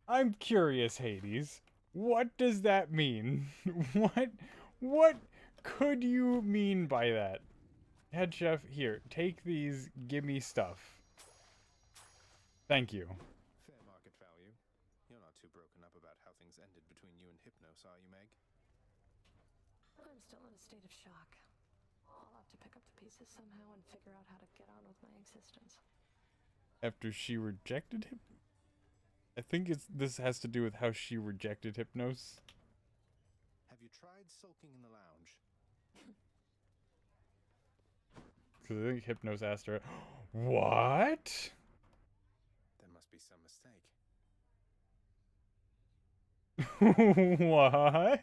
[SPEAKER 1] I'm curious, Hades. What does that mean? What could you mean by that? Head chef, here, take these, give me stuff. Thank you.
[SPEAKER 3] Fair market value. You're not too broken up about how things ended between you and Hypnos, are you, Meg?
[SPEAKER 4] I'm still in a state of shock. I'll have to pick up the pieces somehow and figure out how to get on with my existence.
[SPEAKER 1] After she rejected him? I think this has to do with how she rejected Hypnos.
[SPEAKER 3] Have you tried sulking in the lounge?
[SPEAKER 1] Because I think Hypnos asked her, what?
[SPEAKER 3] There must be some mistake.
[SPEAKER 1] What?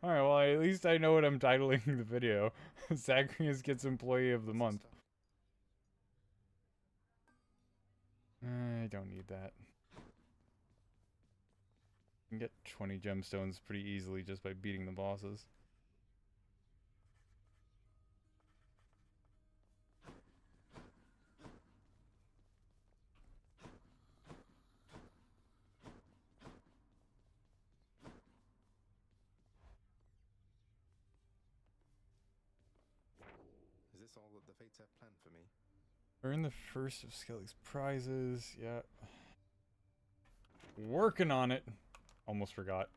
[SPEAKER 1] Alright, well, at least I know what I'm titling the video. Zagreus gets Employee of the Month. I don't need that. You can get 20 gemstones pretty easily just by beating the bosses.
[SPEAKER 3] Is this all that the Fates have planned for me?
[SPEAKER 1] Earn the first of Skelly's prizes. Yeah. Working on it. Almost forgot.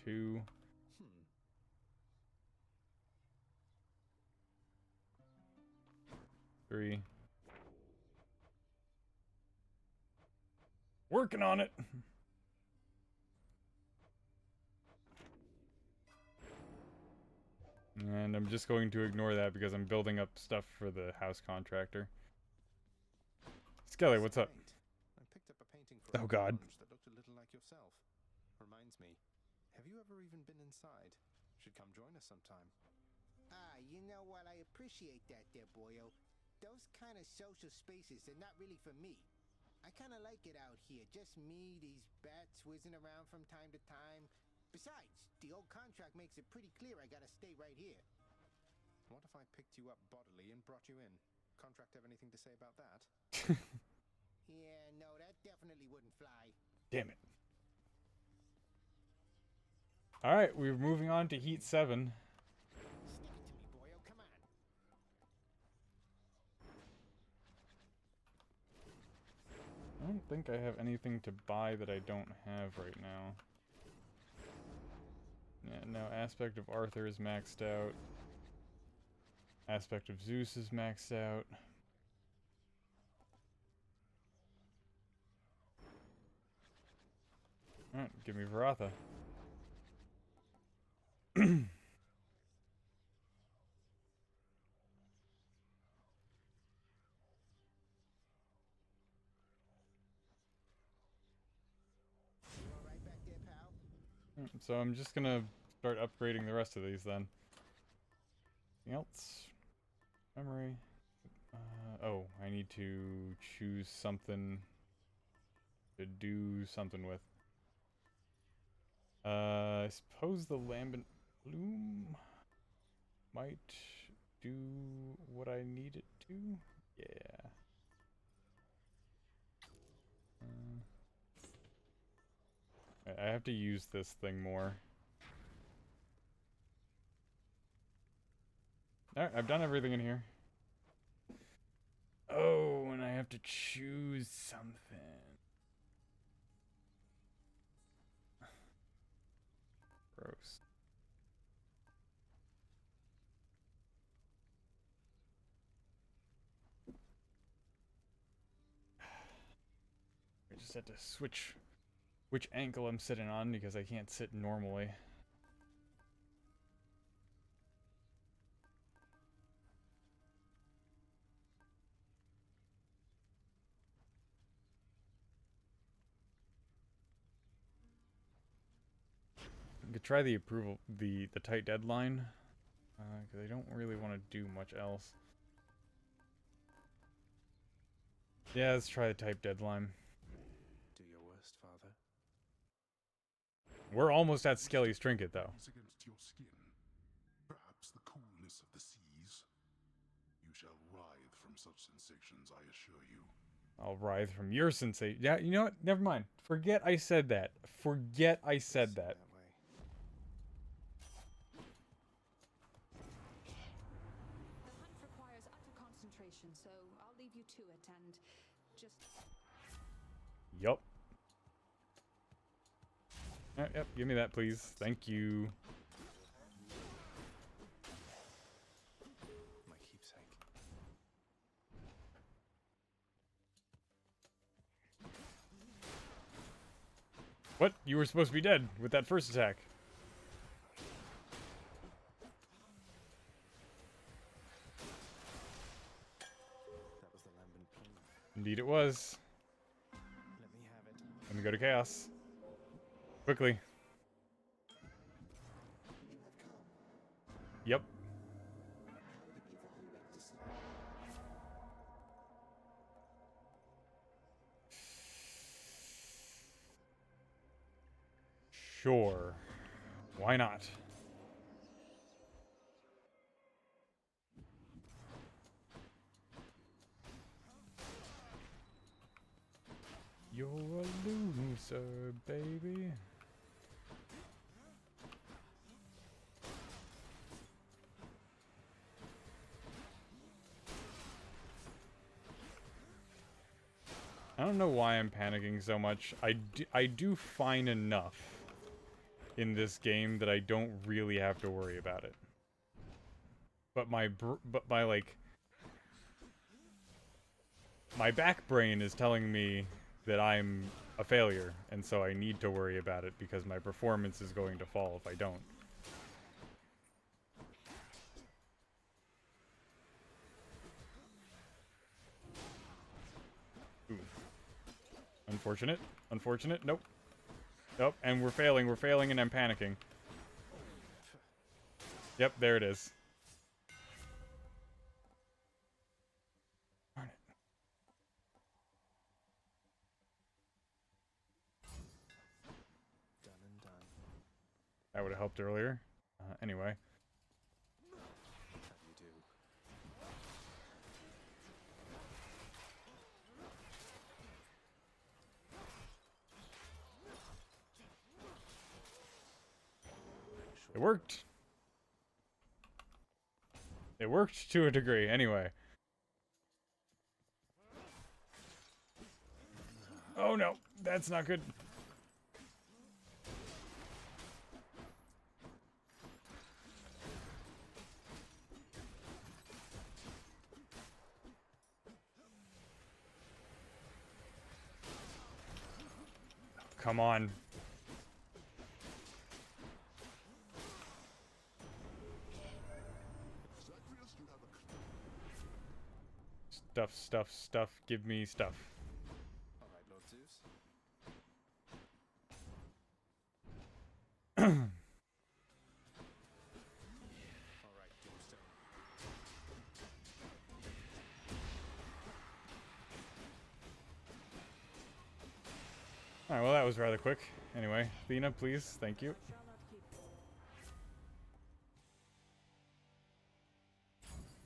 [SPEAKER 1] 2.
[SPEAKER 3] Hmm.
[SPEAKER 1] 3. Working on it. And I'm just going to ignore that because I'm building up stuff for the house contractor. Skelly, what's up?
[SPEAKER 3] Great. I picked up a painting from
[SPEAKER 1] Oh, God.
[SPEAKER 3] Orange that looked a little like yourself. Reminds me, have you ever even been inside? Should come join us sometime.
[SPEAKER 10] Ah, you know what? I appreciate that there, boyo. Those kind of social spaces are not really for me. I kind of like it out here. Just me, these bats whizzing around from time to time. Besides, the old contract makes it pretty clear I gotta stay right here.
[SPEAKER 3] What if I picked you up bodily and brought you in? Contract have anything to say about that?
[SPEAKER 10] Yeah, no, that definitely wouldn't fly.
[SPEAKER 1] Damn it. Alright, we're moving on to Heat 7.
[SPEAKER 10] Stick it to me, boyo. Come on.
[SPEAKER 1] I don't think I have anything to buy that I don't have right now. Yeah, no, Aspect of Arthur is maxed out. Aspect of Zeus is maxed out. Alright, give me Varatha.
[SPEAKER 10] You all right back there, pal?
[SPEAKER 1] So I'm just gonna start upgrading the rest of these then. Anything else? Memory. Oh, I need to choose something to do something with. I suppose the Lambent Bloom might do what I need it to. Yeah. I have to use this thing more. Alright, I've done everything in here. Oh, and I have to choose something. Gross. I just had to switch which ankle I'm sitting on because I can't sit normally. I could try the approval, the tight deadline, because I don't really want to do much else. Yeah, let's try the type deadline.
[SPEAKER 3] Do your worst, father.
[SPEAKER 1] We're almost at Skelly's trinket, though.
[SPEAKER 2] Is against your skin. Perhaps the coolness of the seas. You shall writhe from such sensations, I assure you.
[SPEAKER 1] I'll writhe from your sensation. Yeah, you know what? Never mind. Forget I said that. Forget I said that.
[SPEAKER 3] way.
[SPEAKER 6] The hunt requires utter concentration, so I'll leave you to it and just...
[SPEAKER 1] Yup. Yep, give me that, please. Thank you.
[SPEAKER 3] My keepsake.
[SPEAKER 1] What? You were supposed to be dead with that first attack.
[SPEAKER 3] That was the lambent plume.
[SPEAKER 1] Indeed it was.
[SPEAKER 3] Let me have it.
[SPEAKER 1] Let me go to Chaos. Quickly. Yep. Sure. Why not? You're a loser, baby. I don't know why I'm panicking so much. I do fine enough. in this game that I don't really have to worry about it. But my like my back brain is telling me that I'm a failure, and so I need to worry about it because my performance is going to fall if I don't. Ooh. Unfortunate. Unfortunate. Nope. Nope. And we're failing, and I'm panicking. Yep, there it is. Darn it.
[SPEAKER 3] Done and done.
[SPEAKER 1] That would have helped earlier. Anyway.
[SPEAKER 3] How do you do?
[SPEAKER 1] It worked. It worked to a degree. Anyway. Oh no, that's not good. Come on. Stuff, stuff, stuff. Give me stuff.
[SPEAKER 3] All right, Lord Zeus. All right, Doomstone.
[SPEAKER 1] Alright, well that was rather quick. Anyway, Lena, please. Thank you.
[SPEAKER 5] Shall not keep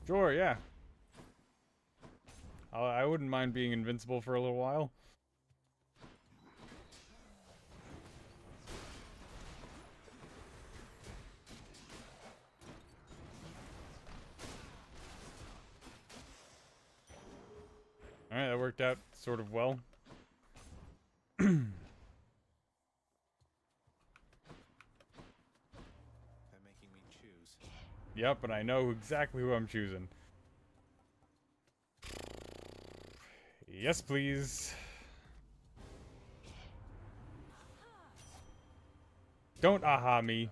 [SPEAKER 1] Sure, yeah. I wouldn't mind being invincible for a little while. Alright, that worked out sort of well.
[SPEAKER 3] They're making me choose.
[SPEAKER 1] Yep, and I know exactly who I'm choosing. Yes, please. Don't aha me.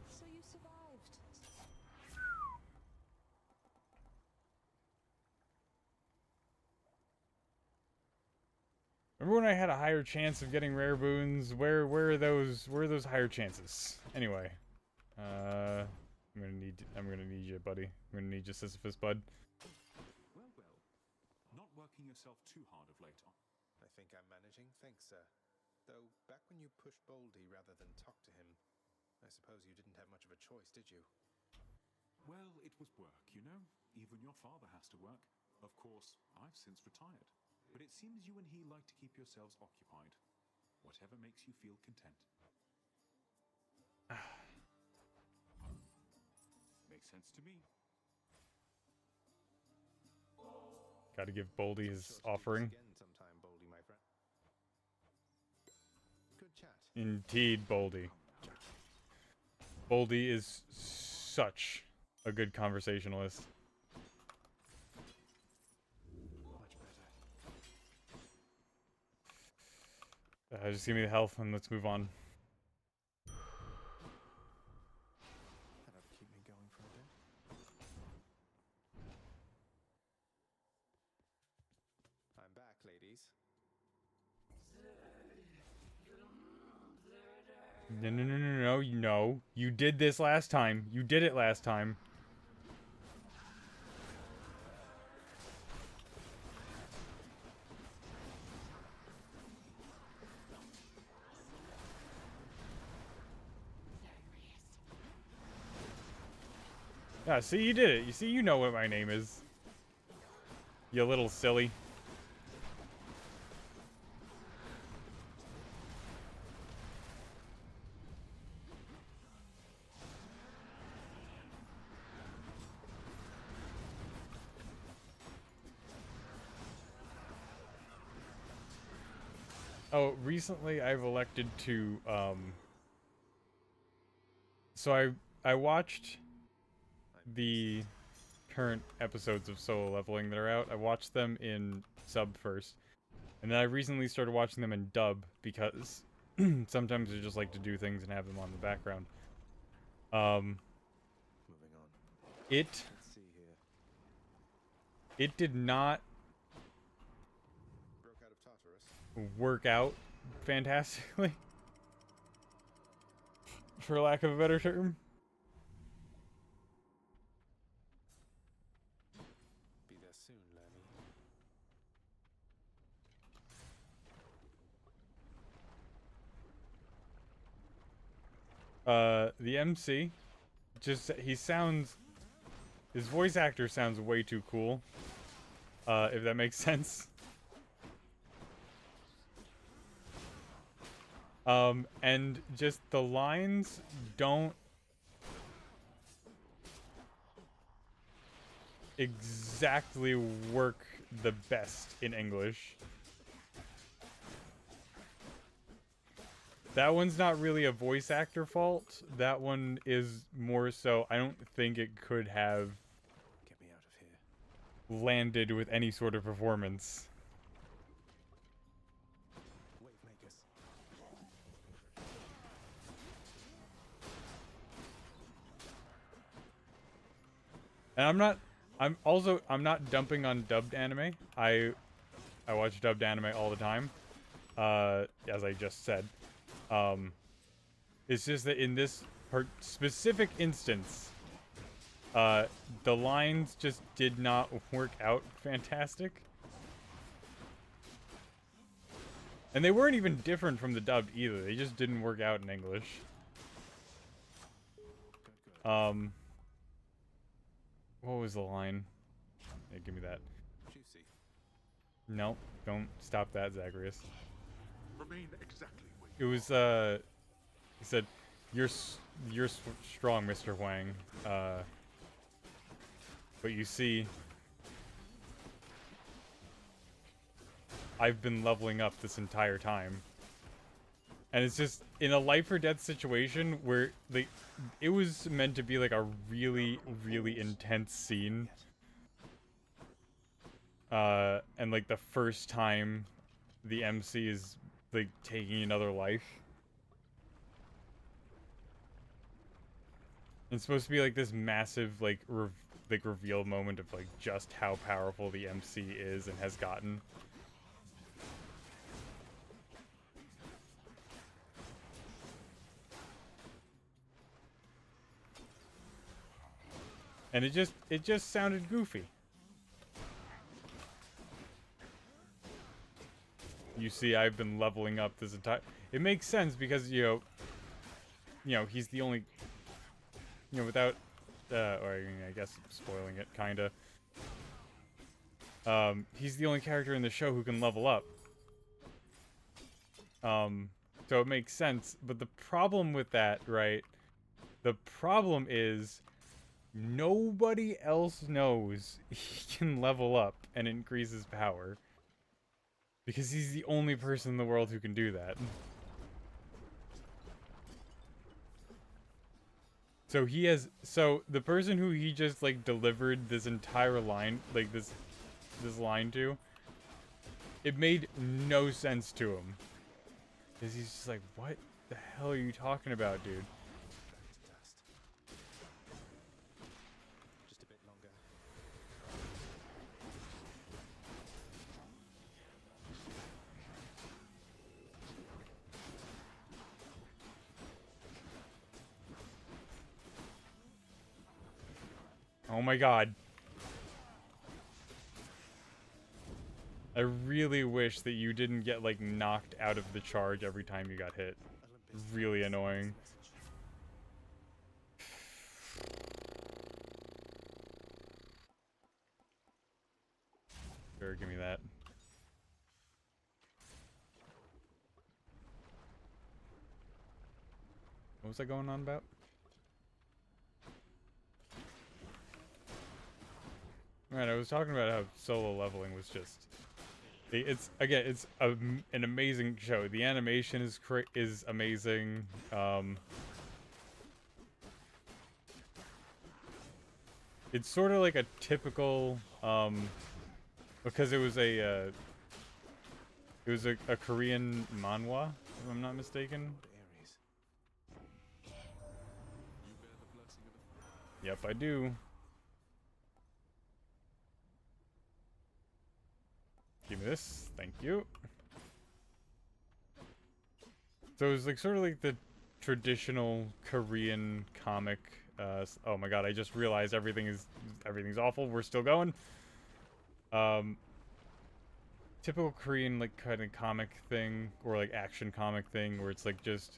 [SPEAKER 4] So you survived.
[SPEAKER 1] Remember when I had a higher chance of getting rare boons? Where are those higher chances? Anyway. I'm gonna need you, buddy. I'm gonna need you, Sisyphus, bud.
[SPEAKER 2] Well, well. Not working yourself too hard of late, huh?
[SPEAKER 3] I think I'm managing, thanks, sir. Though, back when you pushed Boldy rather than talk to him, I suppose you didn't have much of a choice, did you?
[SPEAKER 2] Well, it was work, you know? Even your father has to work. Of course, I've since retired. But it seems you and he like to keep yourselves occupied. Whatever makes you feel content. Makes sense to me.
[SPEAKER 1] Gotta give Boldy his
[SPEAKER 3] Sure to do this
[SPEAKER 1] offering.
[SPEAKER 3] again sometime, Boldy, my friend. Good chat.
[SPEAKER 1] Indeed, Boldy. Boldy is such a good conversationalist.
[SPEAKER 3] Much better.
[SPEAKER 1] Just give me the health and let's move on.
[SPEAKER 3] That ought to keep me going for a bit. I'm back, ladies.
[SPEAKER 1] No, no, no, no, no, no. You did this last time. You did it last time. Yeah, see, you did it. You see, you know what my name is. You little silly. Oh, recently I've elected to, so I watched the current episodes of Solo Leveling that are out. I watched them in sub first, and then I recently started watching them in dub because sometimes I just like to do things and have them on the background.
[SPEAKER 3] Moving on.
[SPEAKER 1] It
[SPEAKER 3] Let's see here.
[SPEAKER 1] did not
[SPEAKER 3] Broke out of Tartarus.
[SPEAKER 1] work out fantastically, for lack of a better term.
[SPEAKER 3] Be there soon, Lemmy.
[SPEAKER 1] The MC, just, his voice actor sounds way too cool, if that makes sense. And just the lines don't exactly work the best in English. That one's not really a voice actor fault. That one is more so, I don't think it could have
[SPEAKER 3] Get me out of here.
[SPEAKER 1] landed with any sort of performance.
[SPEAKER 3] Wave makers.
[SPEAKER 1] And I'm not dumping on dubbed anime. I watch dubbed anime all the time. As I just said. It's just that in this specific instance, the lines just did not work out fantastic. And they weren't even different from the dubbed either. They just didn't work out in English. What was the line? Yeah, give me that.
[SPEAKER 3] Juicy.
[SPEAKER 1] No, don't stop that, Zagreus.
[SPEAKER 9] Remain exactly where
[SPEAKER 1] It was, he said, you're strong, Mr. Huang, but you see, I've been leveling up this entire time. And it's just, in a life or death situation where, like, it was meant to be, like, a really, really intense scene. And, like, the first time the MC is, like, taking another life. It's supposed to be, like, this massive, like, reveal moment of, like, just how powerful the MC is and has gotten. And it just sounded goofy. You see, I've been leveling up this entire... It makes sense because, you know, he's the only... You know, without... or I guess spoiling it, kinda. He's the only character in the show who can level up. So it makes sense. But the problem with that, right? The problem is... Nobody else knows he can level up and increase his power. Because he's the only person in the world who can do that. So he has... So, the person who he just, like, delivered this entire line... Like, this line to... It made no sense to him. Because he's just like, what the hell are you talking about, dude?
[SPEAKER 3] Just a bit longer.
[SPEAKER 1] Oh my god. I really wish that you didn't get, like, knocked out of the charge every time you got hit. Really annoying. Sure, give me that. What was I going on about? Right, I was talking about how solo leveling was just It's again, it's an amazing show. The animation is amazing. It's sort of like a typical because it was a Korean manhwa, if I'm not mistaken. Yep, I do. Give me this. Thank you. So it's like sort of like the traditional Korean comic. Oh my god! I just realized everything's awful. We're still going. Typical Korean like kind of comic thing or like action comic thing where it's like just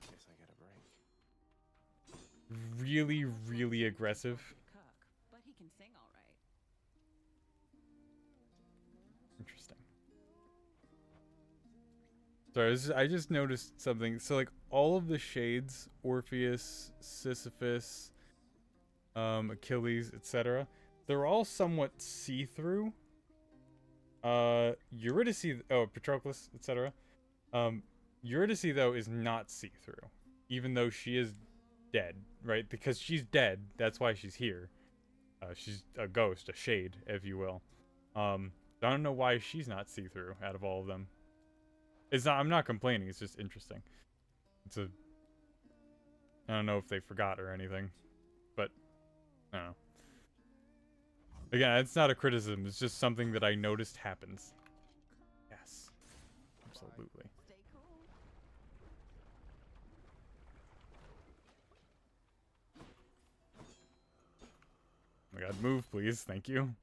[SPEAKER 1] really, really aggressive.
[SPEAKER 5] But he can sing all right.
[SPEAKER 1] Interesting. Sorry, I just noticed something. So, like, all of the shades, Orpheus, Sisyphus, Achilles, etc., they're all somewhat see-through. Eurydice, Patroclus, etc. Eurydice, though, is not see-through, even though she is dead, right? Because she's dead, that's why she's here. She's a ghost, a shade, if you will. I don't know why she's not see-through out of all of them. I'm not complaining, it's just interesting. I don't know if they forgot or anything, but I don't know. Again, it's not a criticism, it's just something that I noticed happens. Yes, absolutely.
[SPEAKER 5] Stay cool.
[SPEAKER 1] Oh my god, move please, thank you.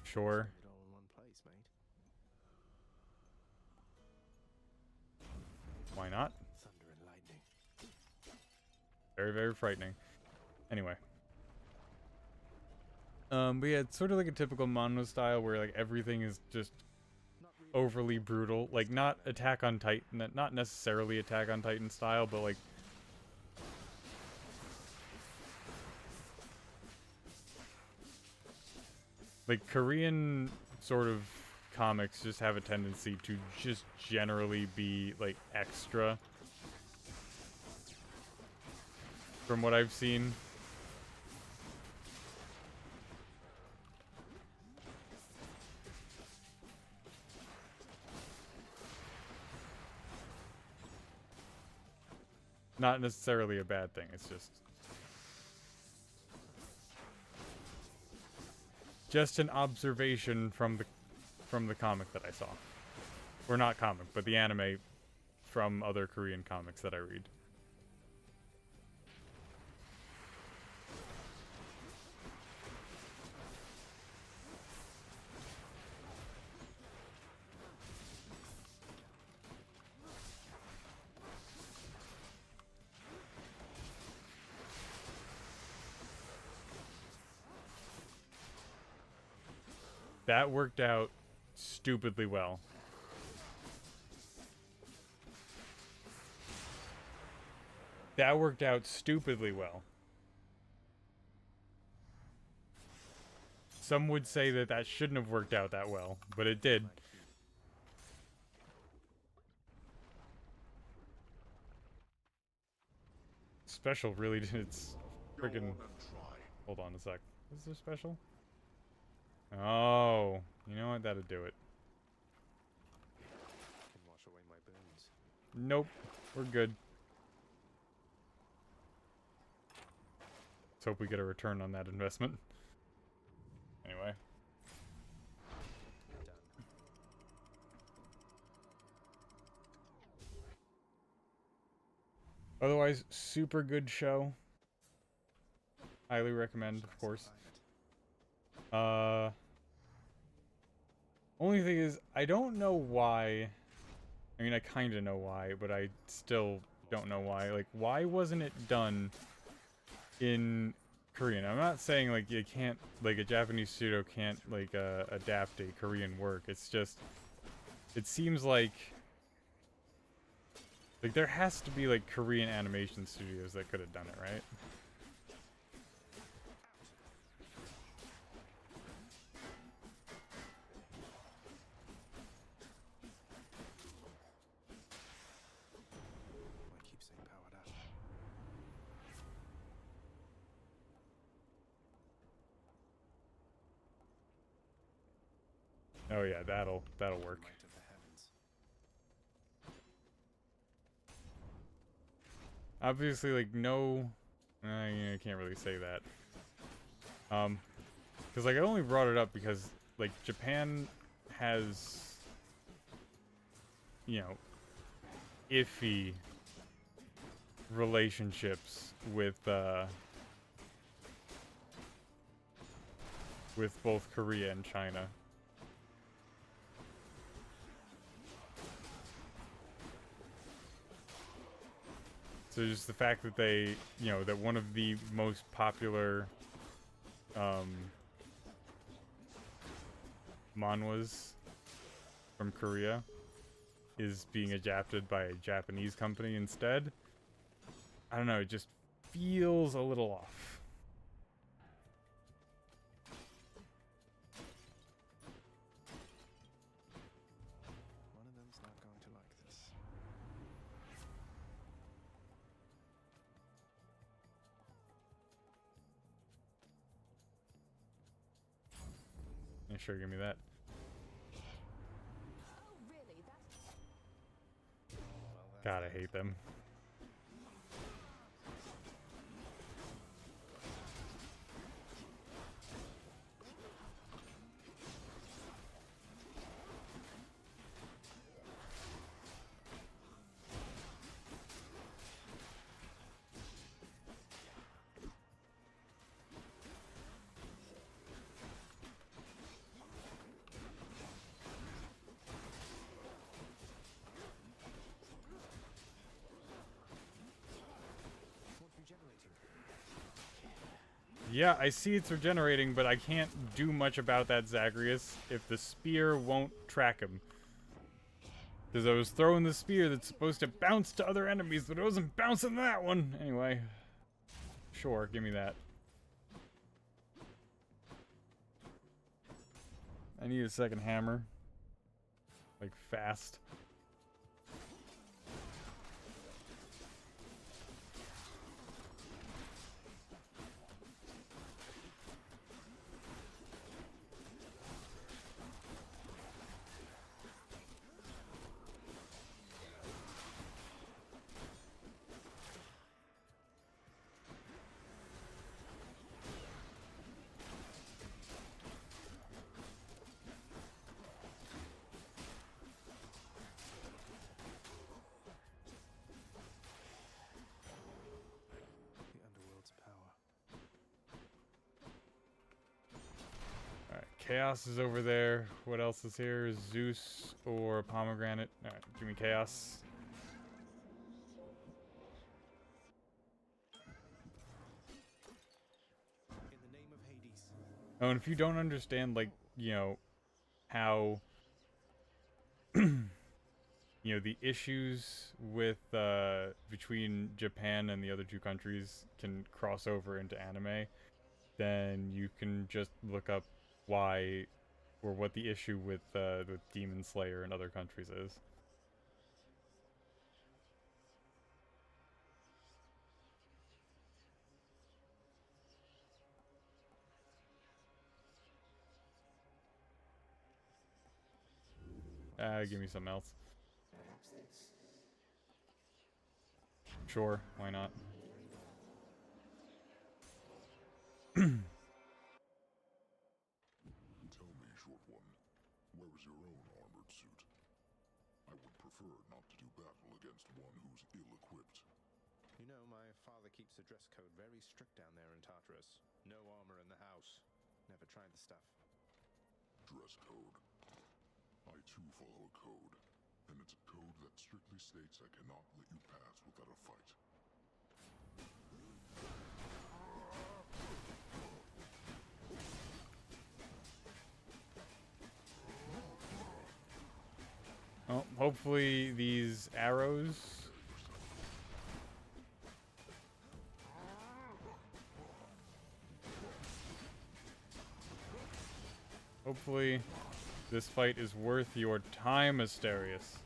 [SPEAKER 1] Sure.
[SPEAKER 3] All in one place, mate.
[SPEAKER 1] Why not?
[SPEAKER 3] Thunder and lightning.
[SPEAKER 1] Very, very frightening. Anyway. But yeah, it's sort of like a typical manga style where like everything is just overly brutal. Like not Attack on Titan, not necessarily Attack on Titan style, but like Korean sort of comics just have a tendency to just generally be like extra. From what I've seen. Not necessarily a bad thing, it's just an observation from the comic that I saw. Or not comic, but the anime from other Korean comics that I read. That worked out stupidly well. That worked out stupidly well. Some would say that that shouldn't have worked out that well, but it did. Special really did its freaking... Hold on a sec. Is there special? Oh, you know what? That'll do it.
[SPEAKER 3] Can wash away my burns.
[SPEAKER 1] Nope, we're good. Let's hope we get a return on that investment. Anyway. Otherwise, super good show. Highly recommend, of course. Only thing is, I don't know why. I mean, I kind of know why, but I still don't know why. Like, why wasn't it done in Korean? I'm not saying, like, you can't, like, a Japanese studio can't, like, adapt a Korean work. It's just, it seems like there has to be, like, Korean animation studios that could have done it, right? Oh yeah, that'll work.
[SPEAKER 3] Light of the heavens.
[SPEAKER 1] Obviously, like, no... yeah, I can't really say that. Because, like, I only brought it up because, like, Japan has, you know, iffy relationships with both Korea and China. So just the fact that they, you know, that one of the most popular manhwas from Korea is being adapted by a Japanese company instead. I don't know, it just feels a little off.
[SPEAKER 3] One of them's not going to like this.
[SPEAKER 1] Yeah, sure, give me that.
[SPEAKER 4] Oh, really? That's...
[SPEAKER 3] Well, that's
[SPEAKER 1] God, I hate them.
[SPEAKER 3] what's regenerating.
[SPEAKER 1] Yeah, I see it's regenerating, but I can't do much about that Zagreus if the spear won't track him. Because I was throwing the spear that's supposed to bounce to other enemies, but it wasn't bouncing that one. Anyway. Sure, give me that. I need a second hammer. Like, fast.
[SPEAKER 3] The underworld's power.
[SPEAKER 1] Alright, Chaos is over there. What else is here? Zeus or Pomegranate? Alright, give me Chaos.
[SPEAKER 3] In the name of Hades.
[SPEAKER 1] Oh, and if you don't understand, like, you know, how, you know, the issues with, between Japan and the other two countries can cross over into anime, then you can just look up why, or what the issue with Demon Slayer in other countries is. Give me something else. Sure, why not?
[SPEAKER 11] Tell me, Short One, where is your own armored suit? I would prefer not to do battle against one who's ill-equipped.
[SPEAKER 3] You know, my father keeps the dress code very strict down there in Tartarus. No armor in the house. Never tried the stuff.
[SPEAKER 11] Dress code. I too follow a code, and it's a code that strictly states I cannot let you pass without a fight.
[SPEAKER 1] Well, hopefully these arrows... Hopefully this fight is worth your time, Asterius.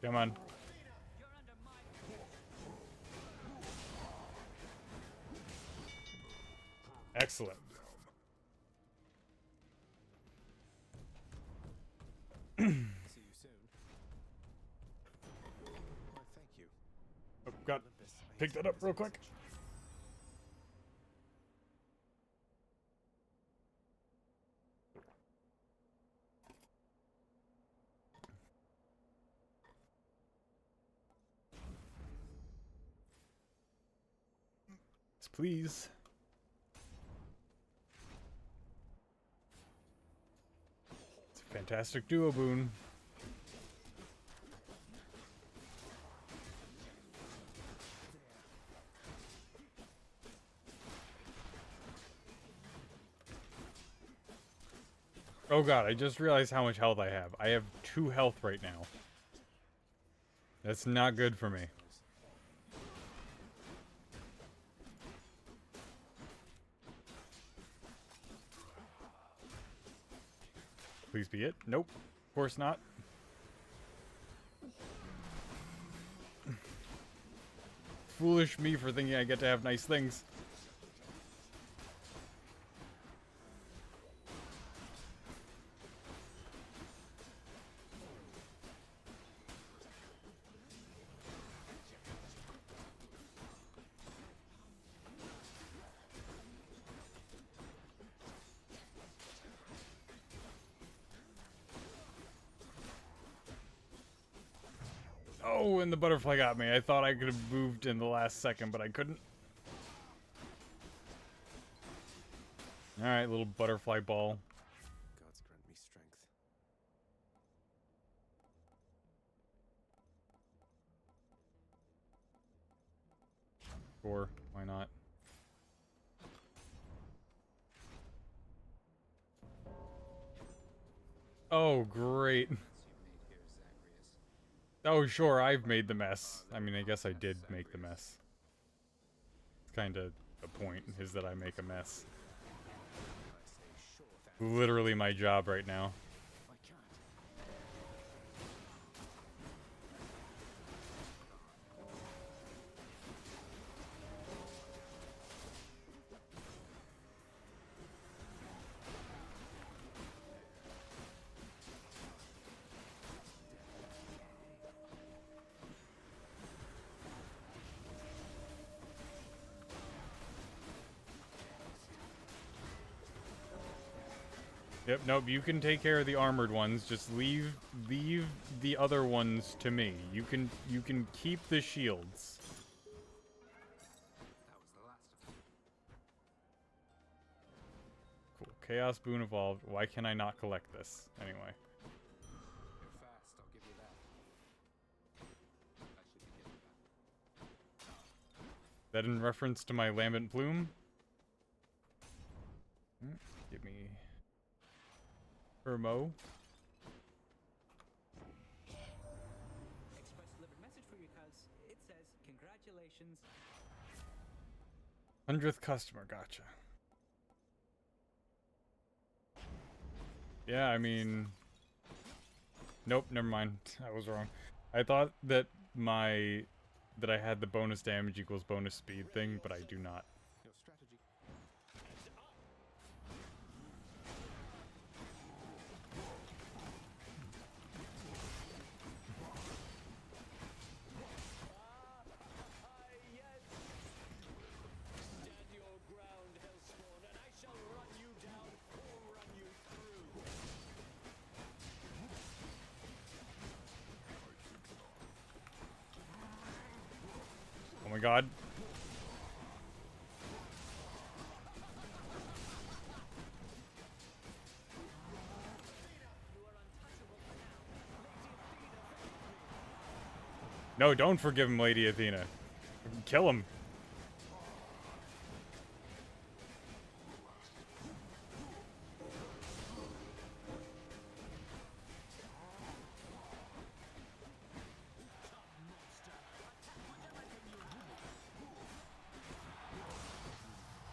[SPEAKER 1] Come on. Excellent.
[SPEAKER 3] See you soon. Why, thank you.
[SPEAKER 1] Oh, God.
[SPEAKER 3] Olympus, I
[SPEAKER 1] Pick that up
[SPEAKER 3] accept
[SPEAKER 1] real
[SPEAKER 3] this
[SPEAKER 1] quick.
[SPEAKER 3] message.
[SPEAKER 1] Yes, please. It's a fantastic duo boon. Oh god, I just realized how much health I have. I have 2 health right now. That's not good for me. Please be it. Nope. Of course not. Foolish me for thinking I get to have nice things. Oh, and the butterfly got me. I thought I could have moved in the last second, but I couldn't. Alright, little butterfly ball.
[SPEAKER 3] Gods grant me strength.
[SPEAKER 1] Sure, why not? Oh, great. Oh, sure, I've made the mess. I mean, I guess I did make the mess. It's kind of the point, is that I make a mess. Literally my job right now. Yep, nope, you can take care of the armored ones. Just leave the other ones to me. You can keep the shields. Cool. Chaos Boon evolved. Why can I not collect this? Anyway.
[SPEAKER 3] You're fast, I'll give you that. I should be getting that.
[SPEAKER 1] That in reference to my lambent plume? Give me Hermo.
[SPEAKER 12] Express delivered message for you, cuz. It says, congratulations.
[SPEAKER 1] 100th customer, gotcha. Yeah, I mean... Nope, never mind. I was wrong. I thought that that I had the bonus damage equals bonus speed thing, but I do not.
[SPEAKER 3] Your strategy.
[SPEAKER 8] Stand your ground, Hellspawn, and I shall run you down or run you through.
[SPEAKER 1] Oh my god. No, don't forgive him, Lady Athena. Kill him.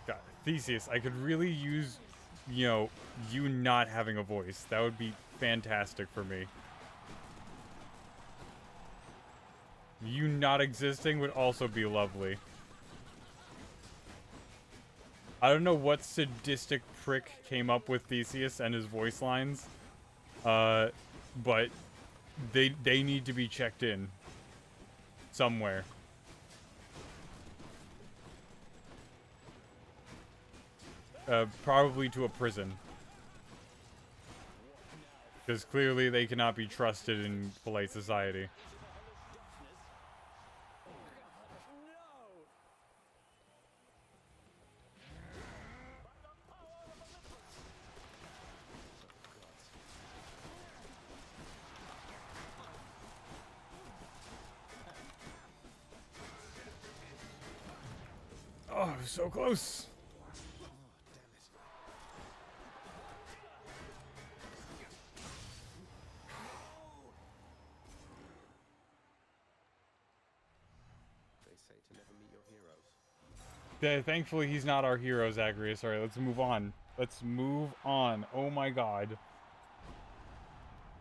[SPEAKER 1] God, Theseus, I could really use, you know, you not having a voice. That would be fantastic for me. You not existing would also be lovely. I don't know what sadistic prick came up with Theseus and his voice lines. But they need to be checked in somewhere. Probably to a prison. Because clearly they cannot be trusted in polite society. Oh, so close. Thankfully, he's not our hero, Zagreus. Alright, let's move on. Let's move on. Oh my god.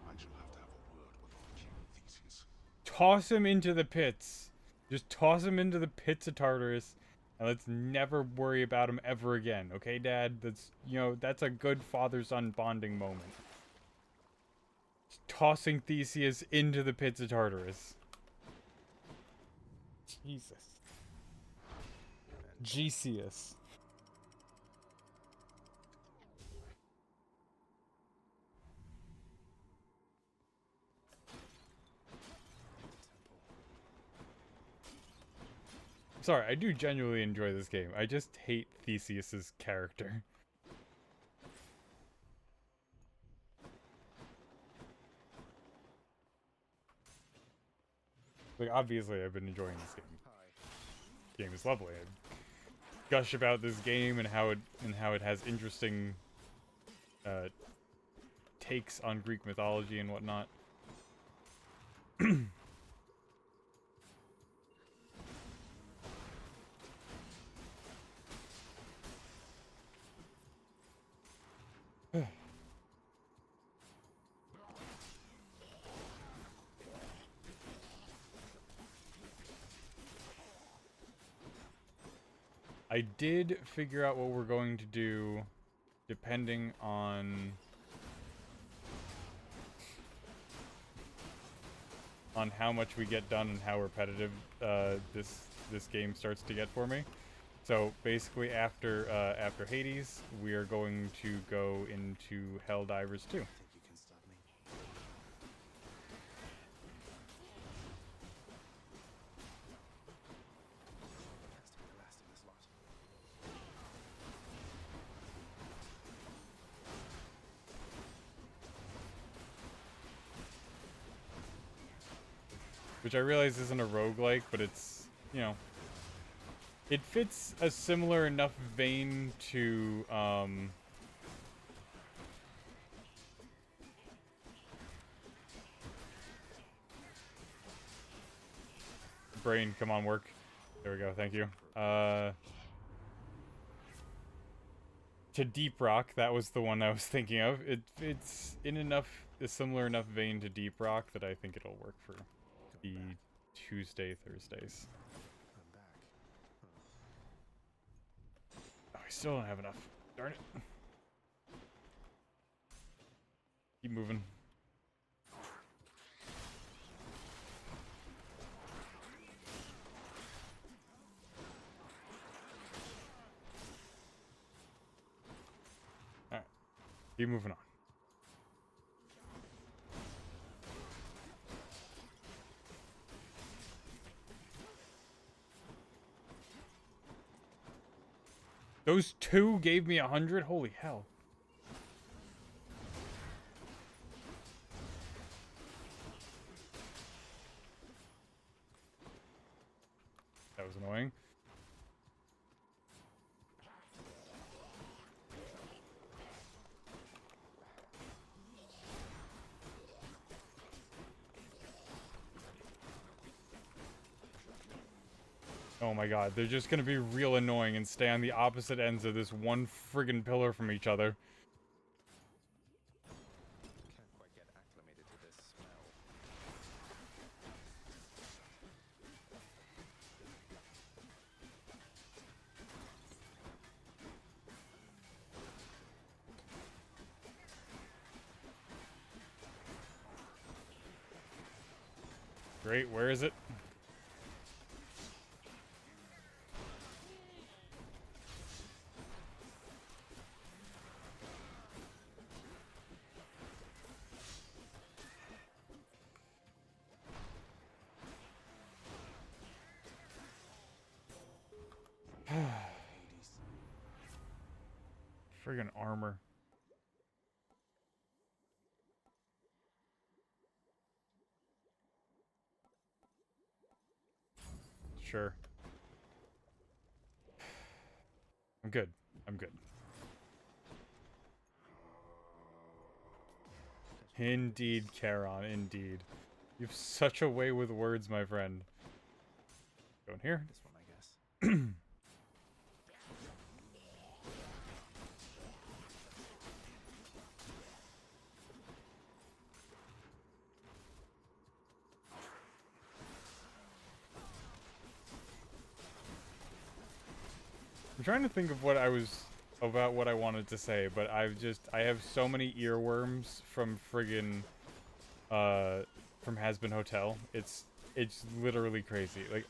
[SPEAKER 11] I shall have to have a word with our king, Theseus.
[SPEAKER 1] Toss him into the pits. Just toss him into the pits of Tartarus. And let's never worry about him ever again. Okay, Dad? That's, you know, that's a good father-son bonding moment. Just tossing Theseus into the pits of Tartarus. Jesus. Gesius. Sorry, I do genuinely enjoy this game. I just hate Theseus's character. Like, obviously, I've been enjoying this game. This game is lovely. I gush about this game and how it has interesting takes on Greek mythology and whatnot. I did figure out what we're going to do depending on how much we get done and how repetitive this game starts to get for me. So basically after Hades, we are going to go into Helldivers 2. Which I realize isn't a roguelike, but it's, you know, it fits a similar enough vein to, brain, come on, work. There we go, thank you. To Deep Rock, that was the one I was thinking of. It's in a similar enough vein to Deep Rock that I think it'll work for the Thursdays. Oh, I still don't have enough. Darn it. Keep moving. Alright. Keep moving on. Those two gave me 100? Holy hell. That was annoying. Oh my god, they're just gonna be real annoying and stay on the opposite ends of this one friggin' pillar from each other.
[SPEAKER 3] Can't quite get acclimated to this smell.
[SPEAKER 1] Great, where is it? Friggin' armor. Sure. I'm good. I'm good. Indeed, Charon, indeed. You have such a way with words, my friend. Going here.
[SPEAKER 3] This one, I guess.
[SPEAKER 1] I'm trying to think of what I wanted to say, but I have so many earworms from friggin' from Hazbin Hotel. It's literally crazy. Like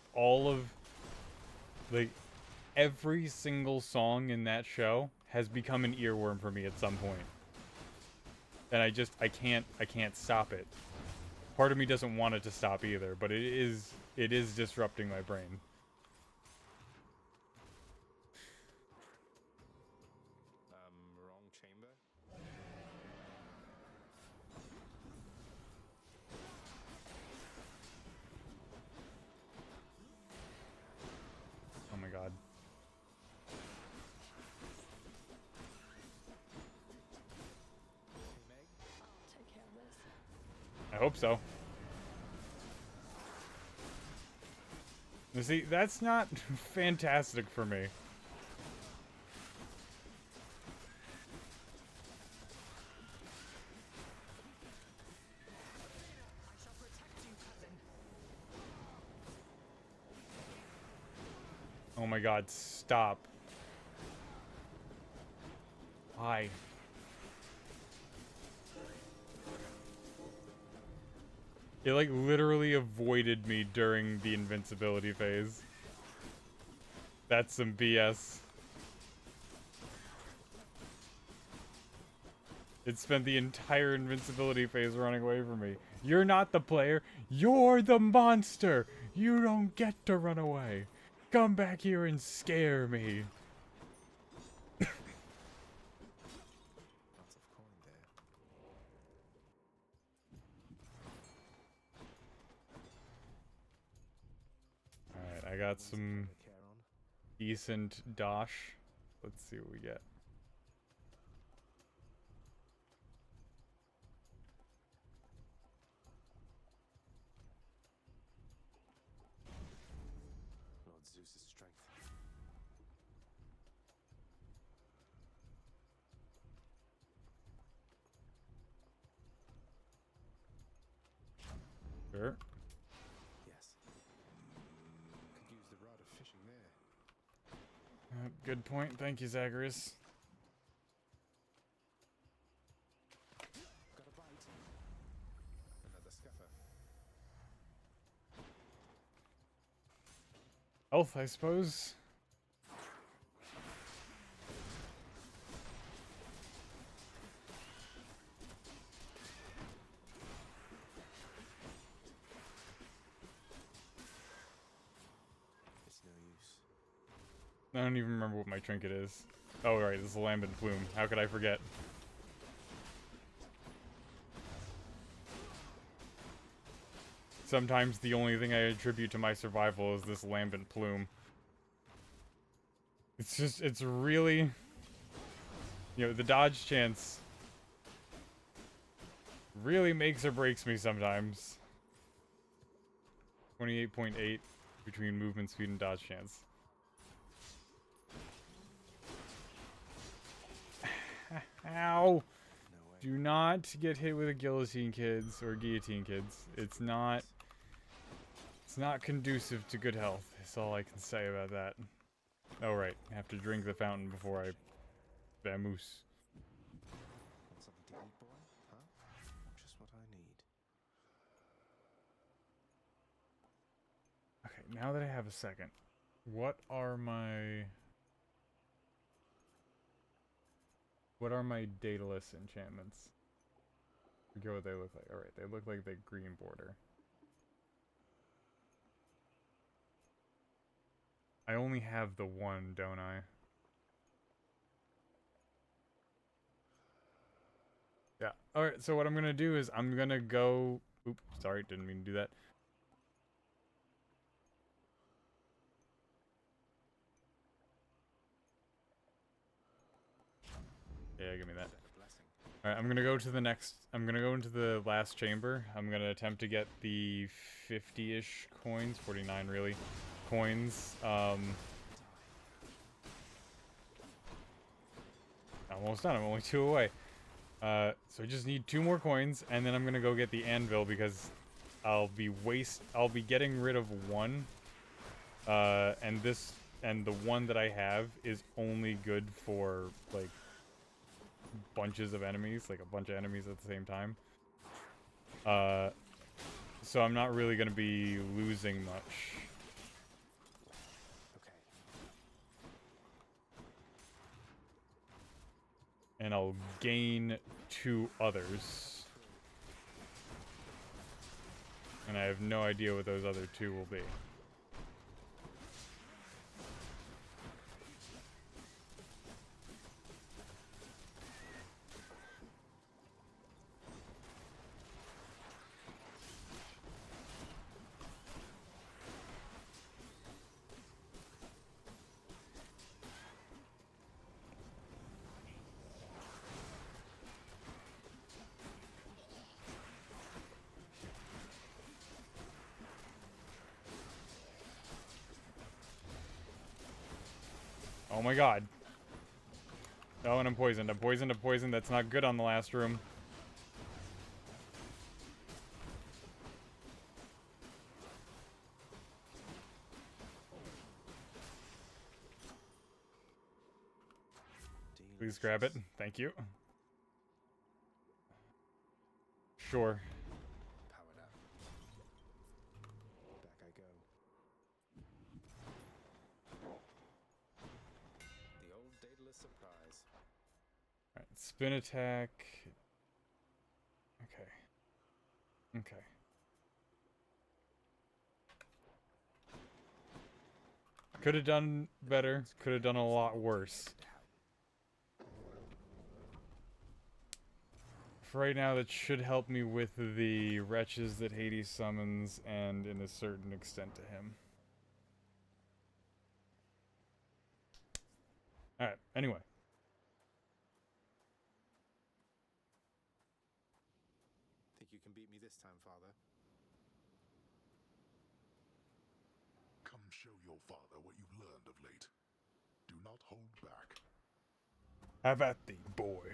[SPEAKER 1] every single song in that show has become an earworm for me at some point. And I can't stop it. Part of me doesn't want it to stop either, but it is disrupting my brain.
[SPEAKER 3] Wrong chamber.
[SPEAKER 1] Oh my god.
[SPEAKER 4] I'll take care of this.
[SPEAKER 1] I hope so. You see, that's not fantastic for me. Oh my god, stop. Why? It like literally avoided me during the invincibility phase. That's some BS. It spent the entire invincibility phase running away from me. You're not the player, you're the monster! You don't get to run away. Come back here and scare me.
[SPEAKER 3] Lots of coin there.
[SPEAKER 1] Alright, I got some decent dosh. Let's see what we get.
[SPEAKER 3] Lord Zeus's strength.
[SPEAKER 1] Sure.
[SPEAKER 3] Yes. Could use the rod of fishing there.
[SPEAKER 1] Good point. Thank you, Zagreus.
[SPEAKER 3] Got a bite. Another scuffer.
[SPEAKER 1] Health, I suppose.
[SPEAKER 3] It's no use.
[SPEAKER 1] I don't even remember what my trinket is. Oh, right, this is a lambent plume. How could I forget? Sometimes the only thing I attribute to my survival is this lambent plume. It's really... You know, the dodge chance really makes or breaks me sometimes. 28.8 between movement speed and dodge chance. Ow! Do not get hit with a guillotine, kids, or guillotine, kids. It's not conducive to good health. That's all I can say about that. Oh right, I have to drink the fountain before I vamoose.
[SPEAKER 3] Want something to eat, boy? Huh? Just what I need.
[SPEAKER 1] now that I have a second, what are my Daedalus enchantments? Forget what they look like. Alright, they look like the green border. I only have the one, don't I? Yeah. Alright, so what I'm gonna do is I'm gonna go... Oops, sorry, didn't mean to do that. Yeah, give me that. Alright, I'm gonna go to the next... I'm gonna go into the last chamber. I'm gonna attempt to get the 50-ish coins, 49 really, coins. Almost done, I'm only 2 away. So I just need 2 more coins, and then I'm gonna go get the anvil because I'll be getting rid of 1. And the one that I have is only good for, like, bunches of enemies, like a bunch of enemies at the same time. So I'm not really gonna be losing much. And I'll gain 2 others. And I have no idea what those other 2 will be. Oh my god. Oh, and I'm poisoned. I'm poisoned. I'm poisoned. That's not good on the last room. Please grab it. Thank you. Sure.
[SPEAKER 3] Powered up. Back I go. The old Daedalus surprise.
[SPEAKER 1] Alright, spin attack. Okay. Okay. Could have done better. Could have done a lot worse. For right now, that should help me with the wretches that Hades summons, and in a certain extent to him. Alright, anyway.
[SPEAKER 3] Think you can beat me this time, Father?
[SPEAKER 11] Come show your father what you've learned of late. Do not hold back.
[SPEAKER 1] Have at thee, boy.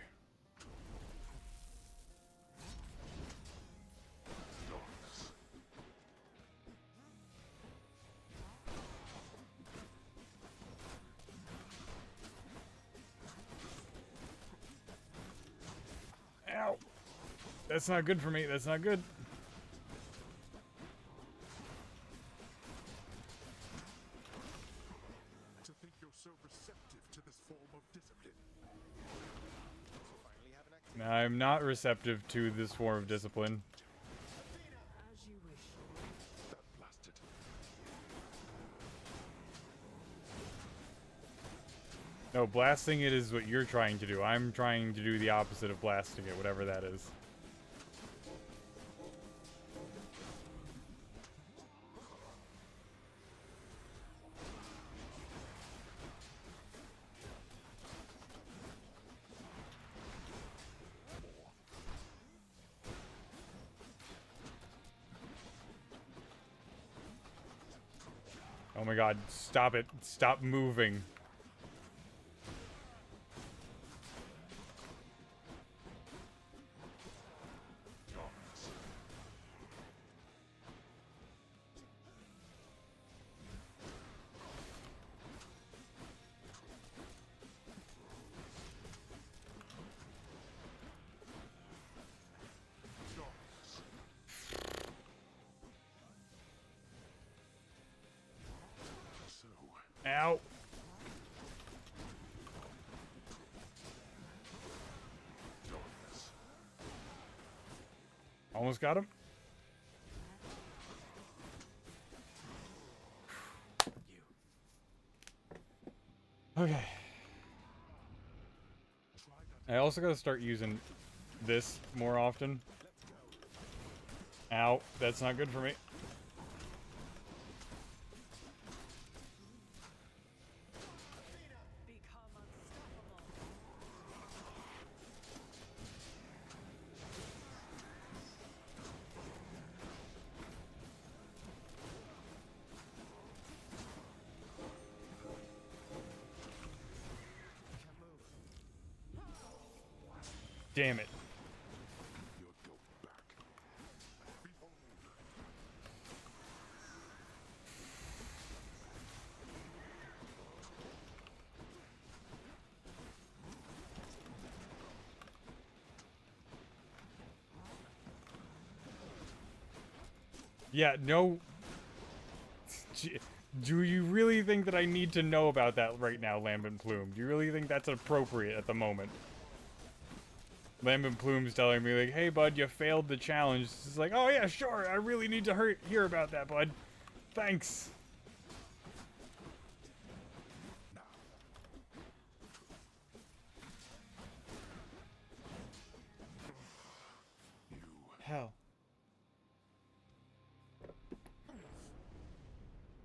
[SPEAKER 1] Ow! That's not good for me. That's not good.
[SPEAKER 11] To think you're so receptive to this form of discipline.
[SPEAKER 3] Finally have an activity.
[SPEAKER 1] I'm not receptive to this form of discipline.
[SPEAKER 5] As you wish.
[SPEAKER 11] That blasted.
[SPEAKER 1] No, blasting it is what you're trying to do. I'm trying to do the opposite of blasting it, whatever that is. Oh my god, stop it. Stop moving. Almost got him. Okay. I also gotta start using this more often. Ow, that's not good for me. Damn it. Yeah, no. Do you really think that I need to know about that right now, Lambent Plume? Do you really think that's appropriate at the moment? Lambent Plume's telling me, like, hey, bud, you failed the challenge. It's like, oh, yeah, sure. I really need to hear about that, bud. Thanks. Hell.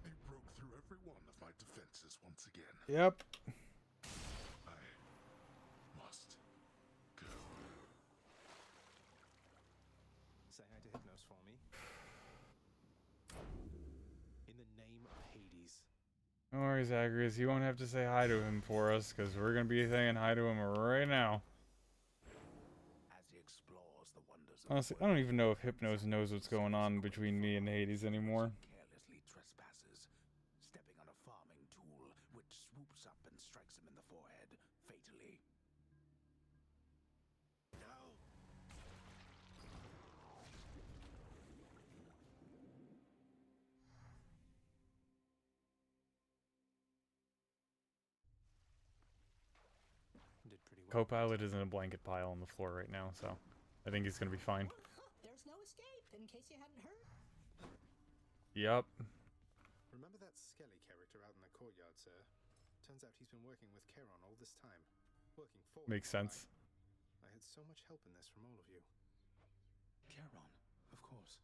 [SPEAKER 11] They broke through every one of my defenses once again.
[SPEAKER 1] Yep.
[SPEAKER 3] Say hi to Hypnos for me. In the name of Hades.
[SPEAKER 1] No worries, Zagreus. You won't have to say hi to him for us, because we're going to be saying hi to him right now. Honestly, I don't even know if Hypnos knows what's going on between me and Hades anymore.
[SPEAKER 9] Carelessly trespasses, stepping on a farming tool which swoops up and strikes him in the forehead, fatally. No.
[SPEAKER 3] Did pretty well.
[SPEAKER 1] Copilot is in a blanket pile on the floor right now, so I think he's going to be fine.
[SPEAKER 13] There's no escape, in case you hadn't heard.
[SPEAKER 1] Yep.
[SPEAKER 3] Remember that Skelly character out in the courtyard, sir? Turns out he's been working with Charon all this time. Working for him,
[SPEAKER 1] Makes sense.
[SPEAKER 3] I had so much help in this from all of you.
[SPEAKER 9] Charon, of course.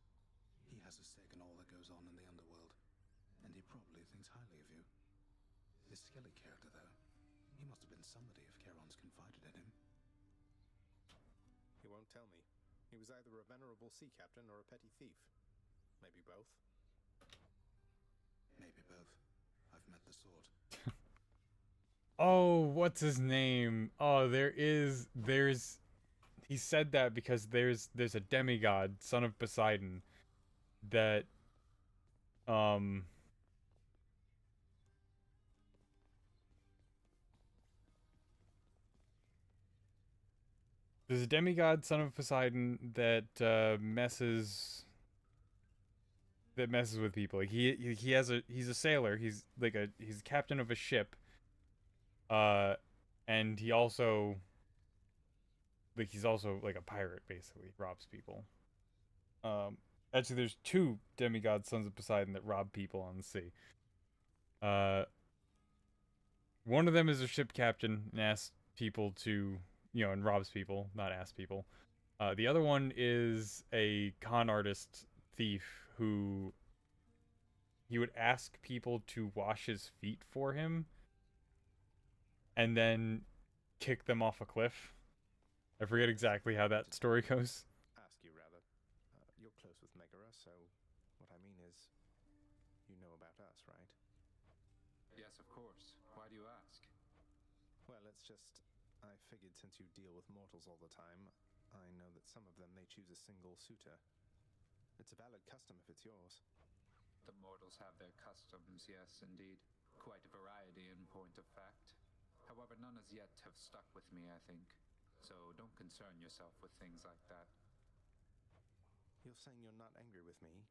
[SPEAKER 9] He has a stake in all that goes on in the underworld, and he probably thinks highly of you. This Skelly character, though, he must have been somebody if Charon's confided in him.
[SPEAKER 3] He won't tell me. He was either a venerable sea captain or a petty thief. Maybe both.
[SPEAKER 9] Maybe both. I've met the sort.
[SPEAKER 1] Oh, what's his name? Oh, he said that because there's a demigod, son of Poseidon, that there's a demigod, son of Poseidon, that messes with people. Like he's a sailor. He's captain of a ship. And he's also like a pirate, basically. Robs people. Actually, there's two demigod sons of Poseidon that rob people on the sea. One of them is a ship captain and asks people to, and robs people, not ask people. The other one is a con artist thief who he would ask people to wash his feet for him and then kick them off a cliff. I forget exactly how that story goes.
[SPEAKER 3] Ask you, rather. You're close with Megara, so what I mean is, you know about us, right?
[SPEAKER 14] Yes, of course. Why do you ask?
[SPEAKER 3] Well, it's just, I figured since you deal with mortals all the time, I know that some of them may choose a single suitor. It's a valid custom if it's yours.
[SPEAKER 14] The mortals have their customs, yes, indeed. Quite a variety in point of fact. However, none as yet have stuck with me, I think. So don't concern yourself with things like that.
[SPEAKER 3] You're saying you're not angry with me?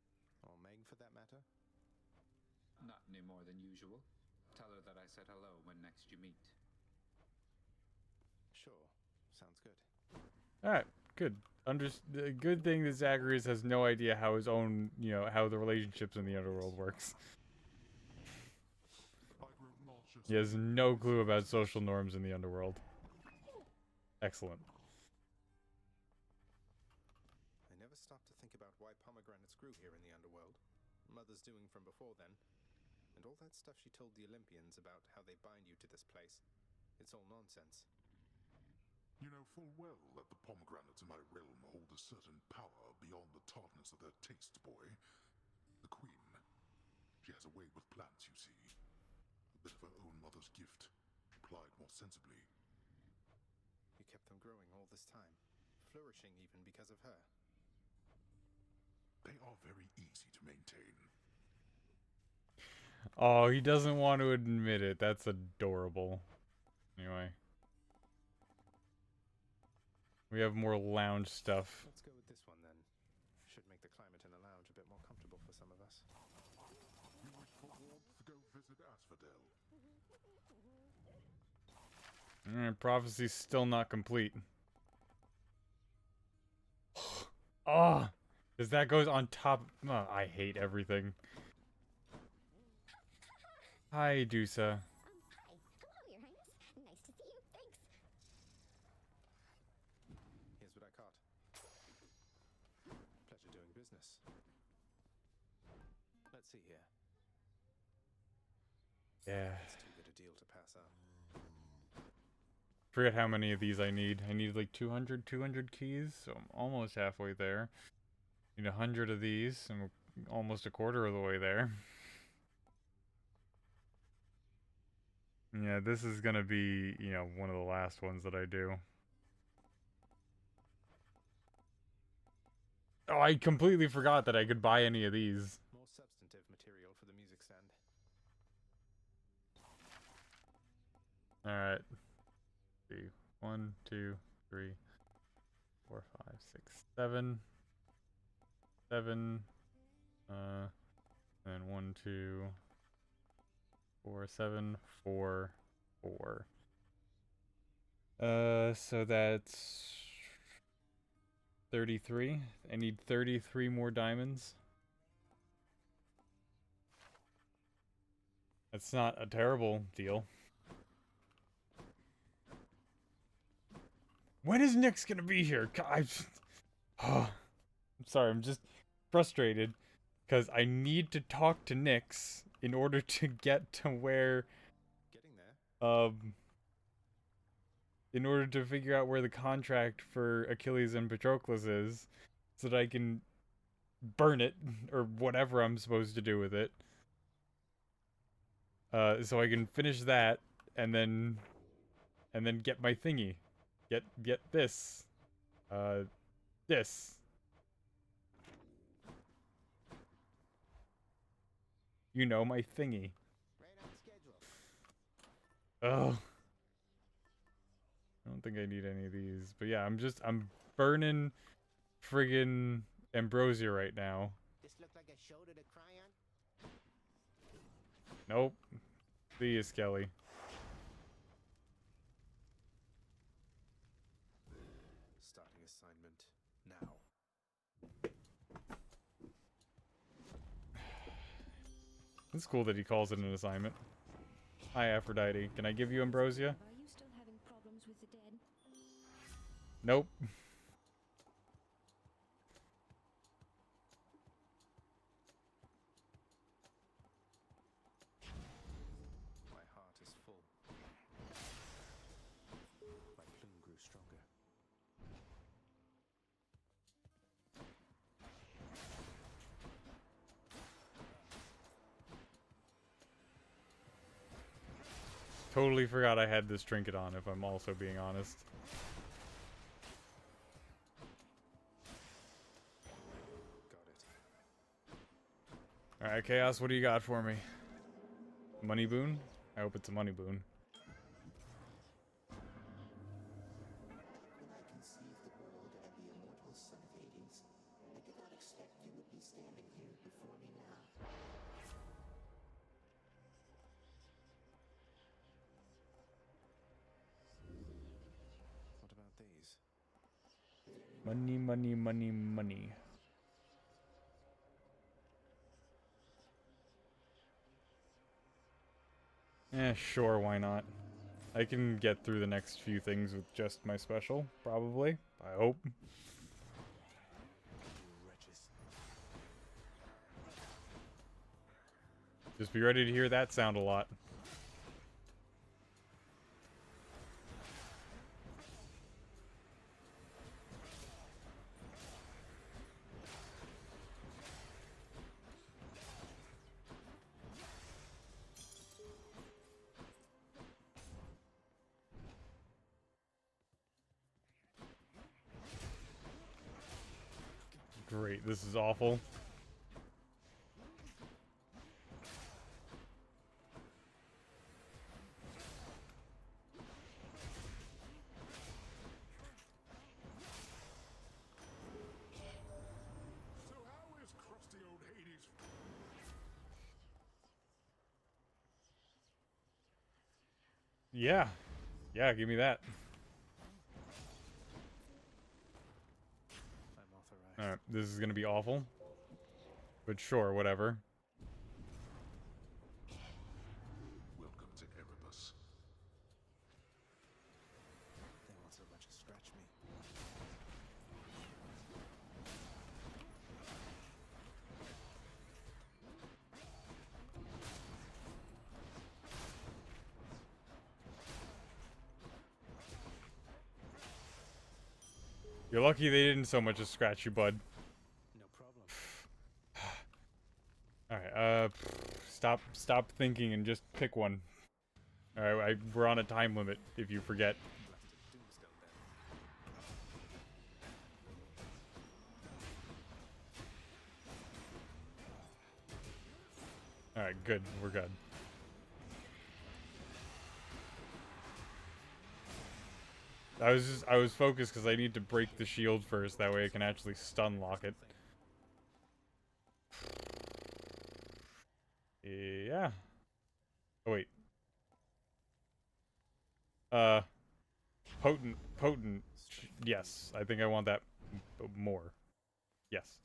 [SPEAKER 3] Or Meg, for that matter?
[SPEAKER 14] Not any more than usual. Tell her that I said hello when next you meet.
[SPEAKER 3] Sure. Sounds good.
[SPEAKER 1] Alright, good. The good thing that Zagreus has no idea how his own, how the relationships in the underworld works. He has no clue about social norms in the underworld. Excellent.
[SPEAKER 3] I never stopped to think about why pomegranates grew here in the underworld. Mother's doing from before then. And all that stuff she told the Olympians about how they bind you to this place. It's all nonsense.
[SPEAKER 11] You know full well that the pomegranates in my realm hold a certain power beyond the tartness of their taste, boy. The queen, she has a way with plants, you see. A bit of her own mother's gift, applied more sensibly.
[SPEAKER 3] You kept them growing all this time, flourishing even because of her.
[SPEAKER 11] They are very easy to maintain.
[SPEAKER 1] Oh, he doesn't want to admit it. That's adorable. Anyway. We have more lounge stuff.
[SPEAKER 3] Let's go with this one then. Should make the climate in the lounge a bit more comfortable for some of us.
[SPEAKER 11] You wish for warmth? Go visit Asphodel.
[SPEAKER 1] Alright, prophecy's still not complete. Oh! Because that goes on top. Oh, I hate everything. Hi, Dusa.
[SPEAKER 15] Hi. Hello, Your Highness. Nice to see you. Thanks.
[SPEAKER 3] Here's what I caught. Pleasure doing business. Let's see here.
[SPEAKER 1] Yeah.
[SPEAKER 3] It's too good a deal to pass up.
[SPEAKER 1] Forget how many of these I need. I need like 200 keys, so I'm almost halfway there. Need 100 of these, and we're almost a quarter of the way there. Yeah, this is gonna be, one of the last ones that I do. Oh, I completely forgot that I could buy any of these.
[SPEAKER 3] More substantive material for the music stand.
[SPEAKER 1] Alright. See. 1, 2, 3, 4, 5, 6, 7. 7. And 1, 2, 4, 7, 4, 4. So that's 33. I need 33 more diamonds. That's not a terrible deal. When is Nyx gonna be here? I'm sorry, I'm just frustrated because I need to talk to Nyx in order to get to where in order to figure out where the contract for Achilles and Patroclus is so that I can burn it or whatever I'm supposed to do with it. So I can finish that and then get my thingy. Get this. This. You know, my thingy. Oh. I don't think I need any of these. But yeah, I'm burning friggin' Ambrosia right now.
[SPEAKER 10] This look like a shoulder to cry on?
[SPEAKER 1] Nope. See you, Skelly.
[SPEAKER 3] Starting assignment now.
[SPEAKER 1] It's cool that he calls it an assignment. Hi, Aphrodite. Can I give you Ambrosia?
[SPEAKER 15] Are you still having problems with the dead?
[SPEAKER 1] Nope.
[SPEAKER 3] My heart is full. My plume grew stronger.
[SPEAKER 1] Totally forgot I had this trinket on, if I'm also being honest. Alright, Chaos, what do you got for me? Money boon? I hope it's a money boon.
[SPEAKER 3] What about these?
[SPEAKER 1] Money, money, money, money. Sure, why not? I can get through the next few things with just my special, probably. I hope. Just be ready to hear that sound a lot. Great, this is awful.
[SPEAKER 11] So how is crusty old Hades?
[SPEAKER 1] Yeah. Yeah, give me that.
[SPEAKER 3] I'm authorized.
[SPEAKER 1] Alright, this is gonna be awful. But sure, whatever.
[SPEAKER 11] Welcome to Erebus.
[SPEAKER 3] They won't so much as scratch me.
[SPEAKER 1] You're lucky they didn't so much as scratch you, bud.
[SPEAKER 3] No problem.
[SPEAKER 1] Alright, stop thinking and just pick one. Alright, we're on a time limit, if you forget.
[SPEAKER 3] Blasted tombstone then.
[SPEAKER 1] Alright, good. We're good. I was focused because I need to break the shield first, that way I can actually stun lock it. Yeah. Oh wait. Potent. Yes, I think I want that more. Yes.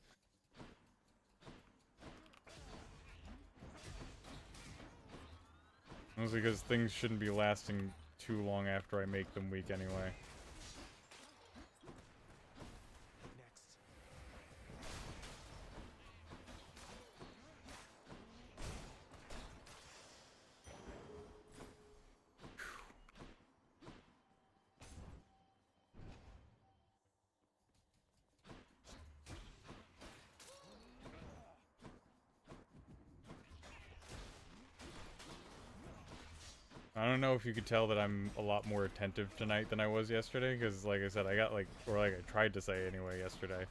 [SPEAKER 1] Mostly because things shouldn't be lasting too long after I make them weak anyway. I don't know if you could tell that I'm a lot more attentive tonight than I was yesterday, because like I said, I got like, or like I tried to say anyway yesterday,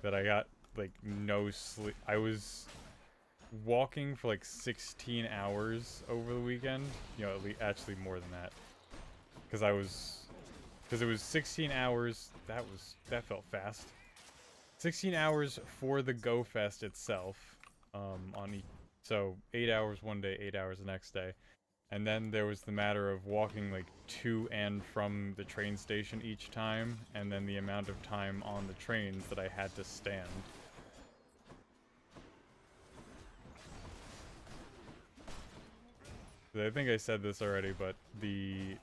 [SPEAKER 1] that I got like no sleep. I was walking for like 16 hours over the weekend, you know, actually more than that, because it was 16 hours, that felt fast. 16 hours for the Go Fest itself, so 8 hours one day, 8 hours the next day. And then there was the matter of walking like to and from the train station each time, and then the amount of time on the trains that I had to stand. I think I said this already, but I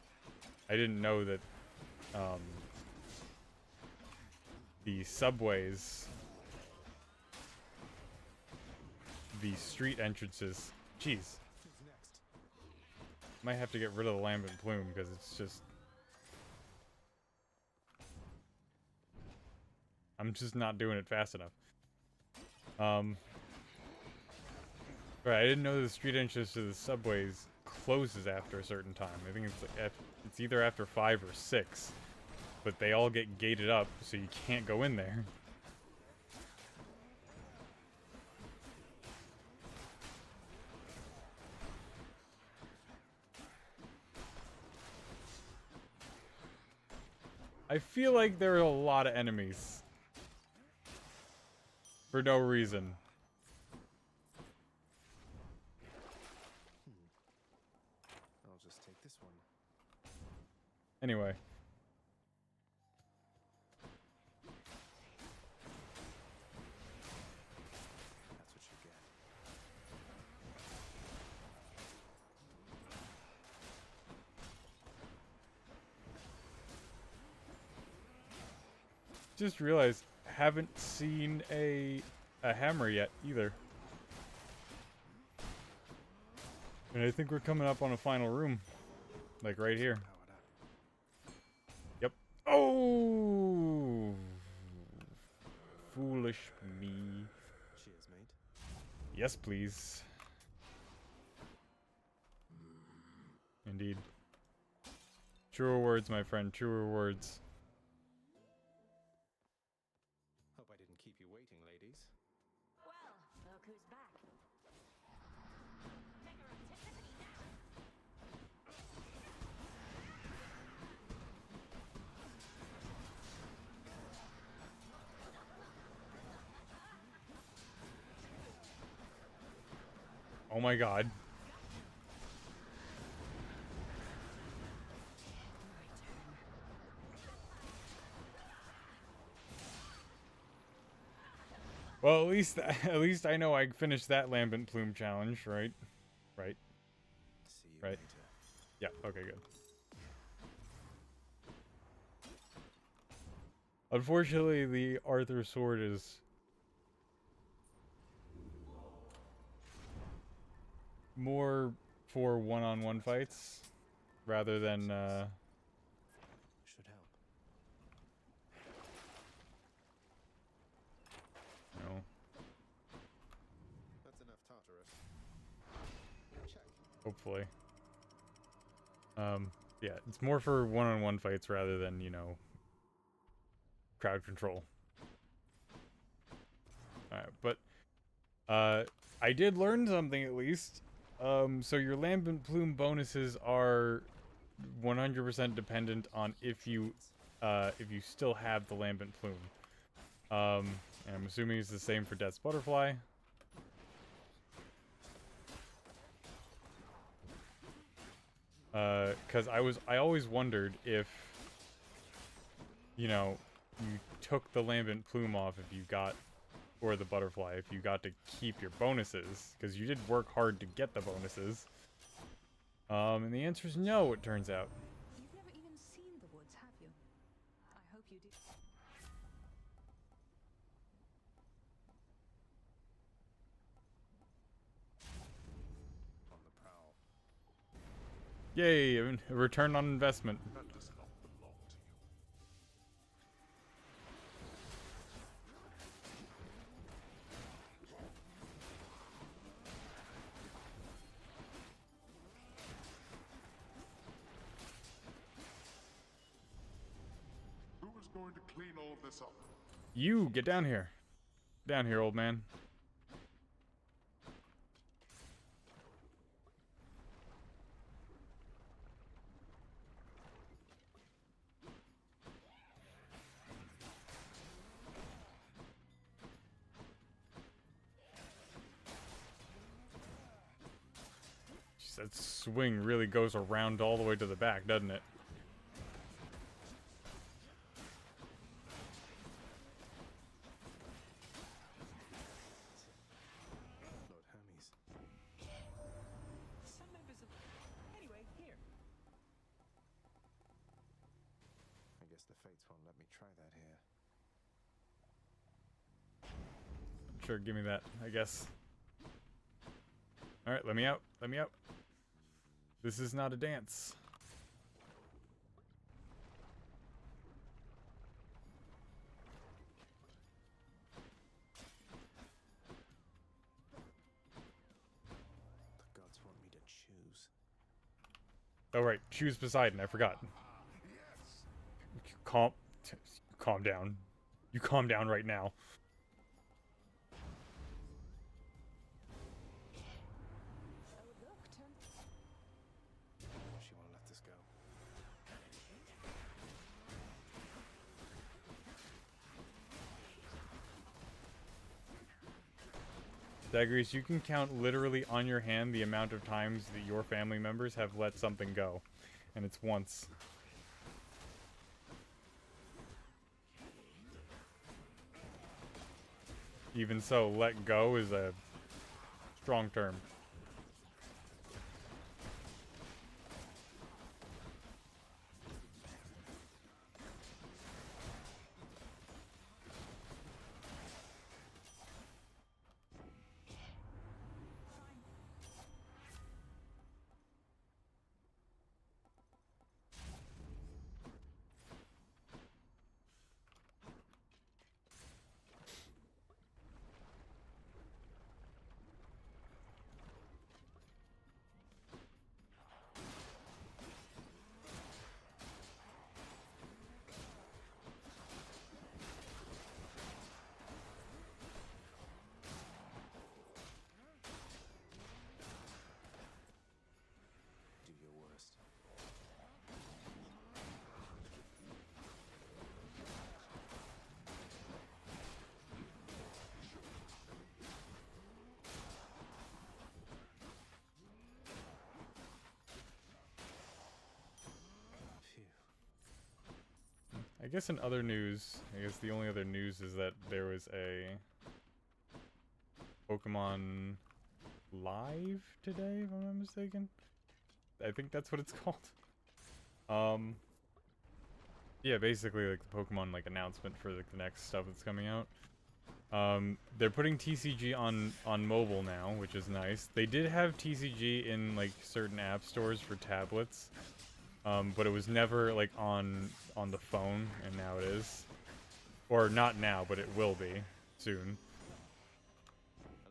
[SPEAKER 1] didn't know that the subways, the street entrances, jeez. Might have to get rid of the lambent plume because it's just... I'm just not doing it fast enough. Right, I didn't know the street entrance to the subways closes after a certain time. I think it's like it's either after 5 or 6. But they all get gated up, so you can't go in there. I feel like there are a lot of enemies. For no reason.
[SPEAKER 3] I'll just take this one.
[SPEAKER 1] Anyway. just realized haven't seen a hammer yet either. And I think we're coming up on a final room. Like right here. Yep. Oh! Foolish me.
[SPEAKER 3] Cheers, mate.
[SPEAKER 1] Yes, please. Indeed. Truer words, my friend. Truer words.
[SPEAKER 3] Hope I didn't keep you waiting, ladies.
[SPEAKER 15] Well, look who's back.
[SPEAKER 1] Oh my god. Well, at least I know I finished that lambent plume challenge, right? Right.
[SPEAKER 3] See you
[SPEAKER 1] Right.
[SPEAKER 3] later.
[SPEAKER 1] Yeah, okay, good. Unfortunately, the Arthur sword is more for one-on-one fights rather than
[SPEAKER 3] Should help.
[SPEAKER 1] you know,
[SPEAKER 3] That's enough Tartarus. Check.
[SPEAKER 1] hopefully. Yeah, it's more for one-on-one fights rather than, you know, crowd control. Alright, but I did learn something at least. So your lambent plume bonuses are 100% dependent on if you still have the lambent plume. And I'm assuming it's the same for Death's Butterfly. Because I always wondered if, you know, you took the lambent plume off if you got, or the butterfly, if you got to keep your bonuses, because you did work hard to get the bonuses. And the answer is no, it turns out.
[SPEAKER 6] You've never even seen the woods, have you? I hope you do.
[SPEAKER 3] On the prowl.
[SPEAKER 1] Yay, a return on investment.
[SPEAKER 11] That does not belong to you. Who is going to clean all of this up?
[SPEAKER 1] You, get down here. Down here, old man. Jeez, that swing really goes around all the way to the back, doesn't it?
[SPEAKER 3] Lord Hermes.
[SPEAKER 12] Some members of. Anyway, here.
[SPEAKER 3] I guess the fates won't let me try that here.
[SPEAKER 1] Sure, give me that, I guess. Alright, let me out. Let me out. This is not a dance.
[SPEAKER 3] The gods want me to choose.
[SPEAKER 1] Oh right, choose Poseidon, I forgot. Calm down. You calm down right now.
[SPEAKER 3] She won't let this go.
[SPEAKER 1] Zagreus, you can count literally on your hand the amount of times that your family members have let something go. And it's once. Even so, let go is a strong term. I guess in other news, I guess the only other news is that there was a Pokemon Live today, if I'm not mistaken. I think that's what it's called. Yeah, basically like the Pokemon like announcement for like the next stuff that's coming out. They're putting TCG on mobile now, which is nice. They did have TCG in like certain app stores for tablets, but it was never like on the phone, and now it is. Or not now, but it will be soon.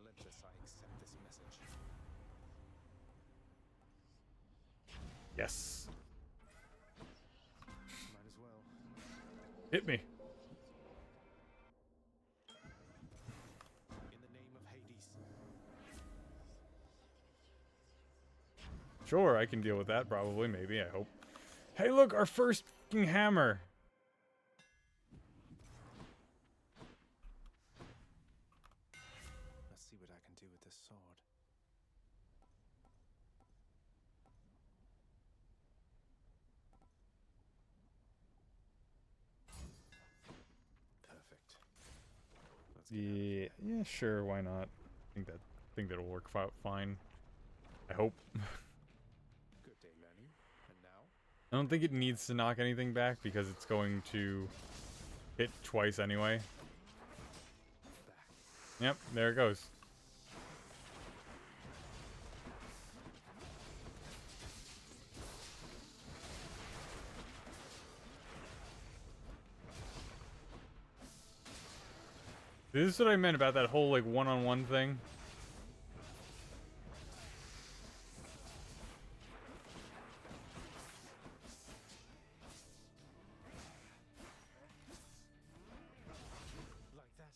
[SPEAKER 3] Olympus, I accept this message.
[SPEAKER 1] Yes.
[SPEAKER 3] Might as well.
[SPEAKER 1] Hit me.
[SPEAKER 3] In the name of Hades.
[SPEAKER 1] Sure, I can deal with that, probably, maybe, I hope. Hey, look, our first fucking hammer!
[SPEAKER 3] Let's see what I can do with this sword. Perfect. Let's get
[SPEAKER 1] Yeah, sure, why not? Think that'll work out fine. I hope.
[SPEAKER 3] Good day, Lenny. And now?
[SPEAKER 1] I don't think it needs to knock anything back because it's going to hit twice anyway. Yep, there it goes. This is what I meant about that whole like one-on-one thing.
[SPEAKER 3] Like that.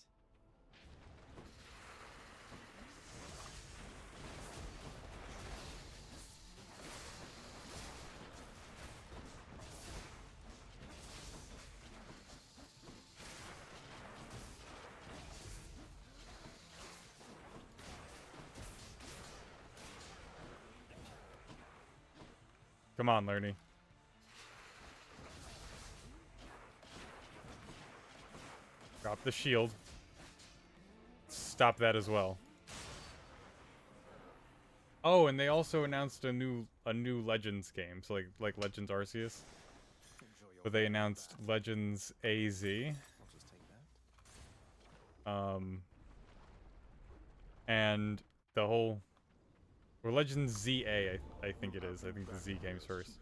[SPEAKER 1] Come on, Lerny. Drop the shield. Stop that as well. Oh, and they also announced a new Legends game, so like Legends Arceus. But they announced Legends AZ.
[SPEAKER 3] I'll just take that.
[SPEAKER 1] And the whole or Legends ZA, I think it is. I think the Z game's first.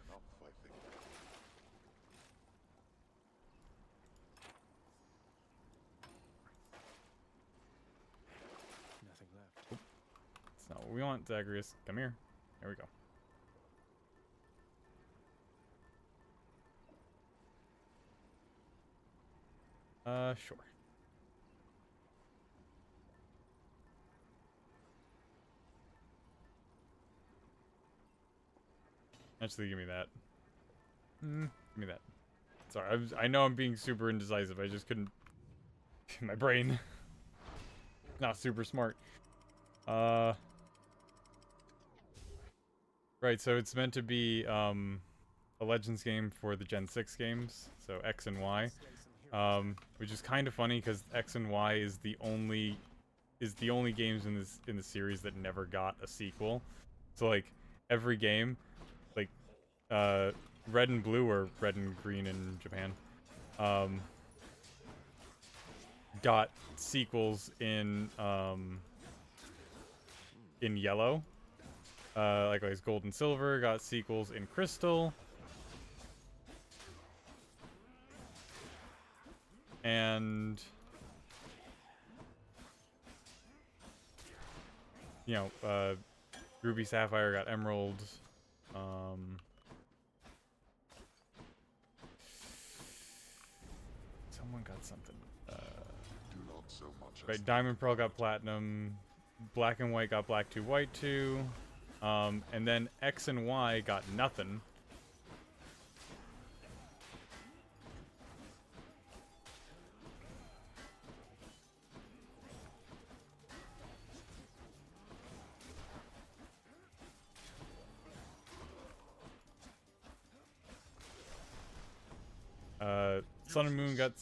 [SPEAKER 3] Nothing left.
[SPEAKER 1] That's not what we want, Zagreus. Come here. There we go. Sure. Actually, give me that. Give me that. Sorry, I know I'm being super indecisive. I just couldn't. My brain. Not super smart. Right, so it's meant to be a Legends game for the Gen 6 games, so X and Y. Which is kind of funny because X and Y is the only games in the series that never got a sequel. So like every game, like Red and Blue or Red and Green in Japan, got sequels in Yellow. Likewise, Gold and Silver got sequels in Crystal. And you know, Ruby Sapphire got Emerald. Someone got something. Right, Diamond Pearl got Platinum. Black and White got Black 2, White 2. And then X and Y got nothing. Sun and Moon got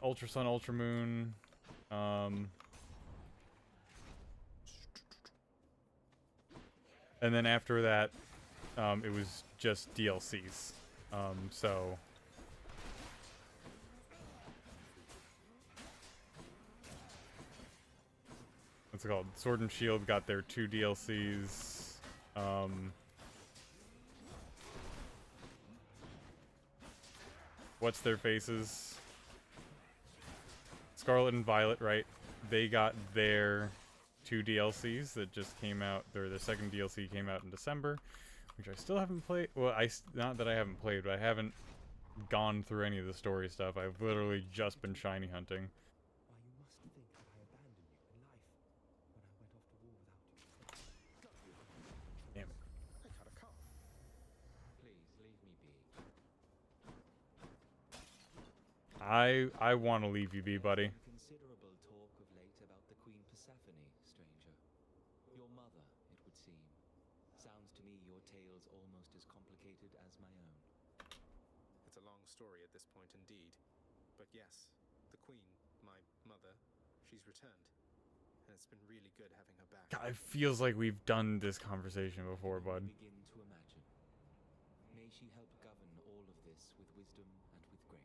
[SPEAKER 1] Ultra Sun, Ultra Moon. And then after that, it was just DLCs. So what's it called? Sword and Shield got their 2 DLCs. What's their faces? Scarlet and Violet, right? They got their 2 DLCs that just came out. The second DLC came out in December, which I still haven't played. Well, not that I haven't played, but I haven't gone through any of the story stuff. I've literally just been shiny hunting. Damn it.
[SPEAKER 7] Please leave me be.
[SPEAKER 1] I want to leave you be, buddy.
[SPEAKER 7] Considerable talk of late about the Queen Persephone, stranger. Your mother, it would seem. Sounds to me your tale's almost as complicated as my own.
[SPEAKER 3] It's a long story at this point indeed. But yes, the Queen, my mother, she's returned. And it's been really good having her back.
[SPEAKER 1] God, it feels like we've done this conversation before, bud.
[SPEAKER 7] Begin to imagine. May she help govern all of this with wisdom and with grace.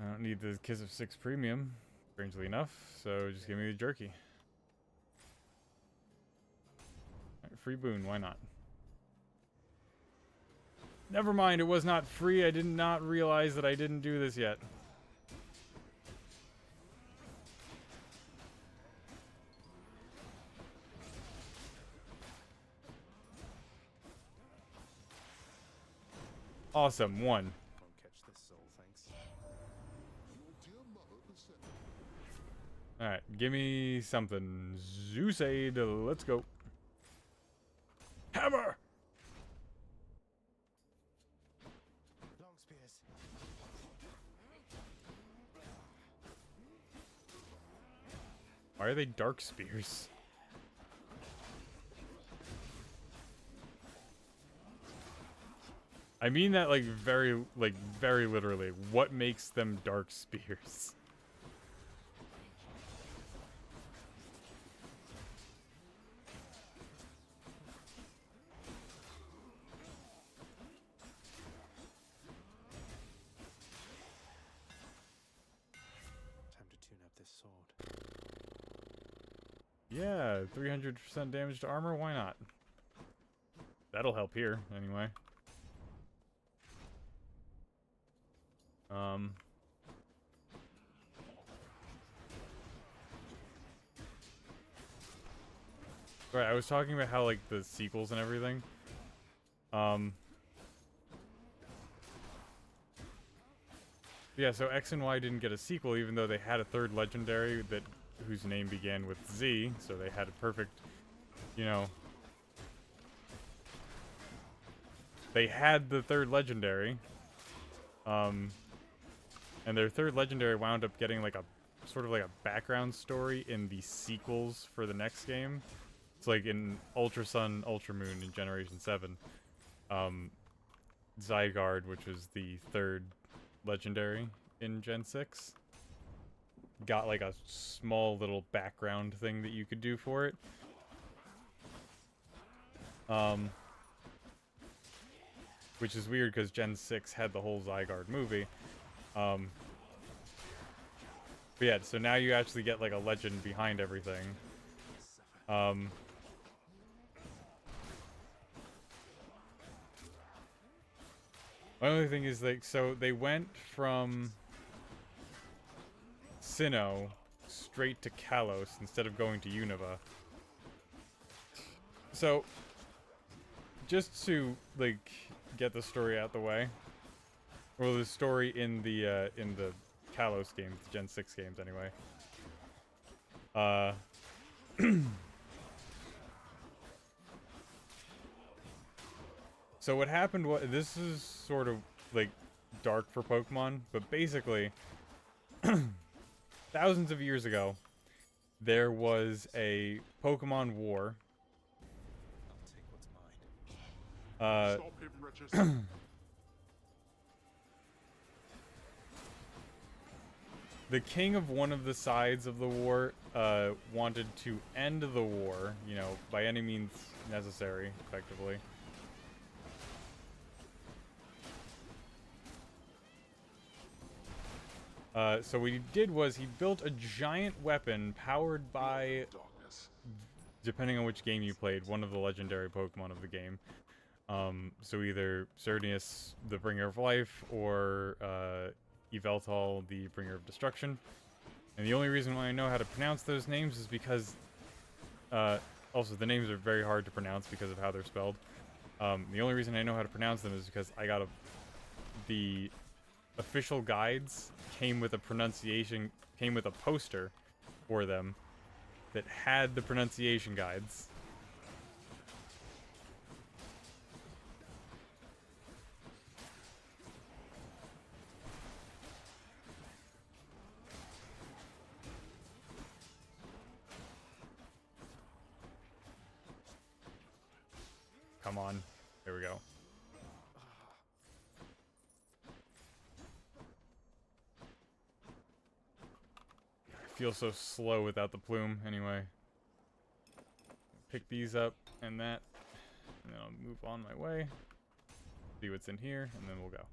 [SPEAKER 1] I don't need the Kiss of 6 Premium, strangely enough, so just give me the jerky. Alright, free boon, why not? Never mind, it was not free. I did not realize that I didn't do this yet. Awesome, 1.
[SPEAKER 3] Won't catch this soul, thanks.
[SPEAKER 1] Alright, give me something. Zeusade, let's go. Hammer!
[SPEAKER 3] Long spears.
[SPEAKER 1] Why are they dark spears? I mean that very literally. What makes them dark spears?
[SPEAKER 3] Time to tune up this sword.
[SPEAKER 1] Yeah, 300% damage to armor, why not? That'll help here, anyway. Right, I was talking about how, the sequels and everything. Yeah, so X and Y didn't get a sequel, even though they had a third legendary whose name began with Z, so they had a perfect, they had the third legendary. And their third legendary wound up getting sort of a background story in the sequels for the next game. It's like in Ultra Sun, Ultra Moon in Generation 7. Zygarde, which was the third legendary in Gen 6, got a small little background thing that you could do for it. Which is weird because Gen 6 had the whole Zygarde movie. But yeah, so now you actually get a legend behind everything. My only thing is so they went from Sinnoh straight to Kalos instead of going to Unova. So just to get the story out the way, or the story in the Kalos games, the Gen 6 games anyway. So what happened was, this is sort of dark for Pokemon, but basically thousands of years ago there was a Pokemon war.
[SPEAKER 11] Stop him, Regis.
[SPEAKER 1] the king of one of the sides of the war wanted to end the war, you know, by any means necessary, effectively. So what he did was he built a giant weapon powered by, depending on which game you played, one of the legendary Pokemon of the game. So either Xerneas, the Bringer of Life, or Yveltal, the Bringer of Destruction. And the only reason why I know how to pronounce those names is because, also the names are very hard to pronounce because of how they're spelled. The only reason I know how to pronounce them is because I got the official guides came with a poster for them that had the pronunciation guides. Come on. There we go. I feel so slow without the plume. Anyway. Pick these up and that. And then I'll move on my way. See what's in here, and then we'll go.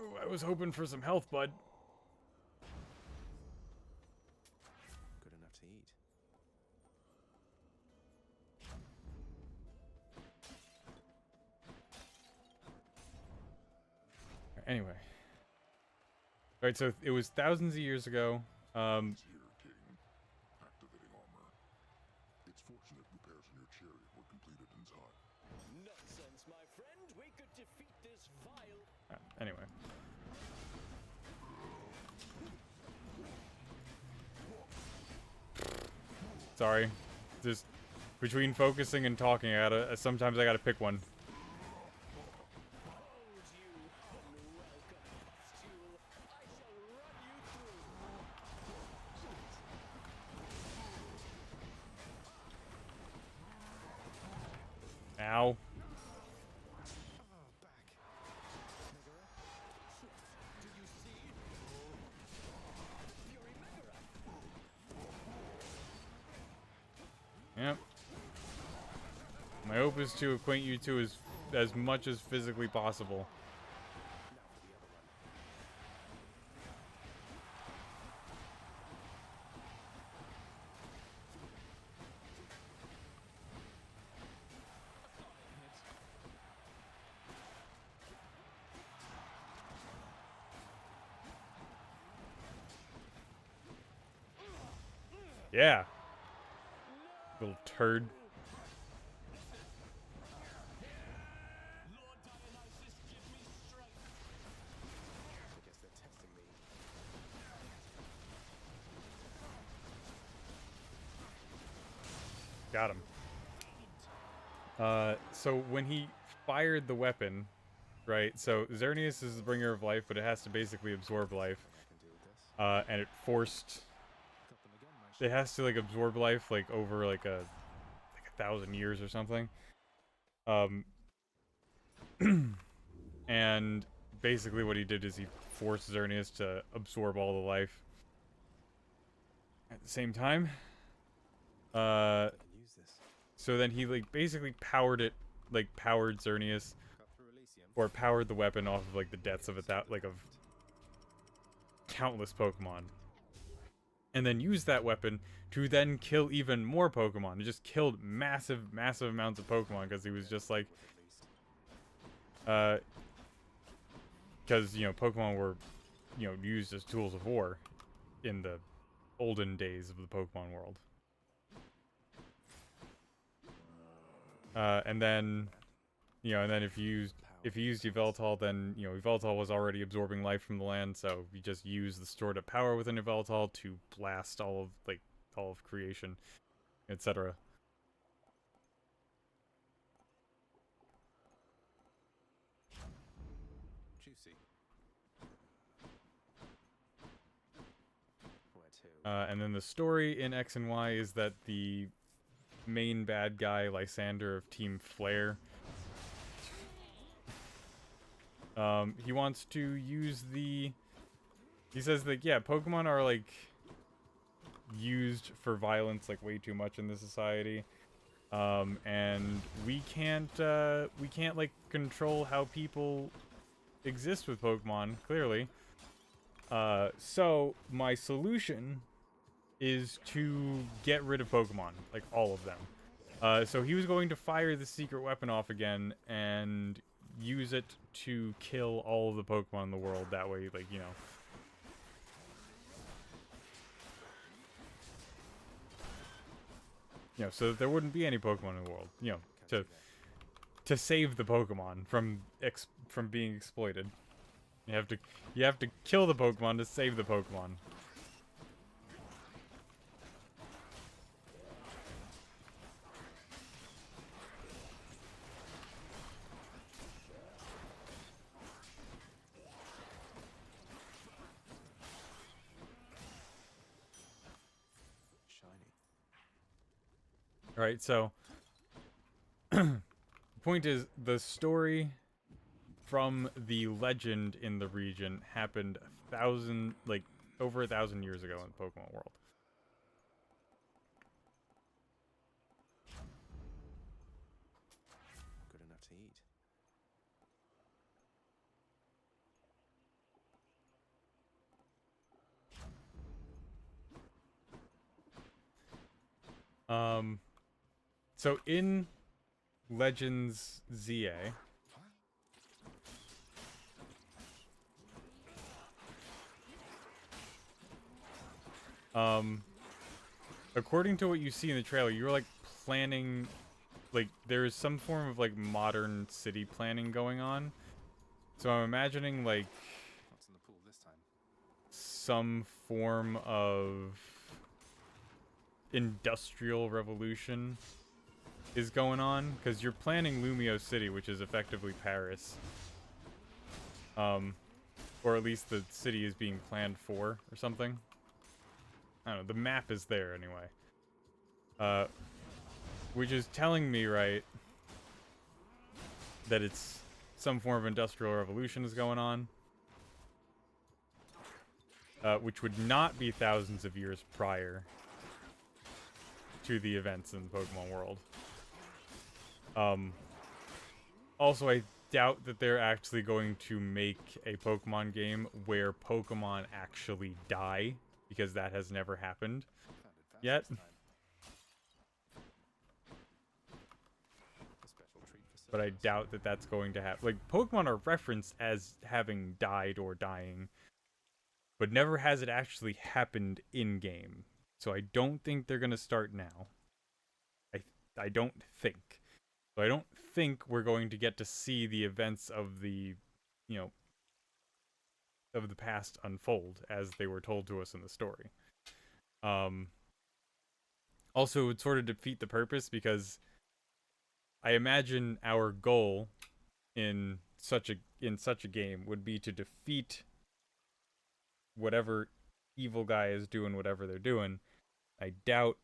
[SPEAKER 1] Ooh, I was hoping for some health, bud.
[SPEAKER 3] Good enough to eat.
[SPEAKER 1] Anyway. Alright, so it was thousands of years ago.
[SPEAKER 11] Here, King. Activating armor. It's fortunate repairs in your chariot were completed in time.
[SPEAKER 8] Nonsense, my friend. We could defeat this vile.
[SPEAKER 1] Anyway. Sorry. Just between focusing and talking, sometimes I gotta pick one. Ow. Yep. My hope is to acquaint you two as much as physically possible. Yeah. Little turd. Got him. So when he fired the weapon, right? So Xerneas is the bringer of life, but it has to basically absorb life. And it forced... It has to, like, absorb life, like, over, like, 1,000 years or something. And basically what he did is he forced Xerneas to absorb all the life. At the same time. So then he, like, basically powered it, like, powered Xerneas. Or powered the weapon off of, like, the deaths of of countless Pokemon. And then used that weapon to then kill even more Pokemon. He just killed massive amounts of Pokemon because he was just like... Because, you know, Pokemon were, you know, used as tools of war in the olden days of the Pokemon world. And then, you know, and then if you used Yveltal, then, you know, Yveltal was already absorbing life from the land, so you just use the stored up power within Yveltal to blast all of creation, etc.
[SPEAKER 3] Juicy.
[SPEAKER 1] And then the story in X and Y is that the main bad guy, Lysander of Team Flare, He wants to use the... He says that, yeah, Pokemon are, like, used for violence, like, way too much in this society. And we can't, like, control how people exist with Pokemon, clearly. So, my solution is to get rid of Pokemon, like, all of them. So he was going to fire the secret weapon off again and use it to kill all of the Pokemon in the world. That way, like, you know... so that there wouldn't be any Pokemon in the world, to save the Pokemon from being exploited. You have to kill the Pokemon to save the Pokemon. Alright, so the point is, the story from the legend in the region happened over 1,000 years ago in the Pokemon world.
[SPEAKER 3] Good enough to eat.
[SPEAKER 1] So in Legends ZA, according to what you see in the trailer, you're like planning, like there's some form of like modern city planning going on. So I'm imagining like
[SPEAKER 3] What's in the pool this time?
[SPEAKER 1] some form of industrial revolution is going on, because you're planning Lumio City, which is effectively Paris. Or at least the city is being planned for, or something. I don't know, the map is there anyway. Which is telling me, right, that it's some form of industrial revolution is going on. Which would not be thousands of years prior to the events in the Pokemon world. Also, I doubt that they're actually going to make a Pokemon game where Pokemon actually die, because that has never happened yet. But I doubt that that's going to happen. Like, Pokemon are referenced as having died or dying, but never has it actually happened in-game. So I don't think they're going to start now. I don't think. So I don't think we're going to get to see the events of the, of the past unfold as they were told to us in the story. Also, it would sort of defeat the purpose, because I imagine our goal in such a game would be to defeat whatever evil guy is doing whatever they're doing. I doubt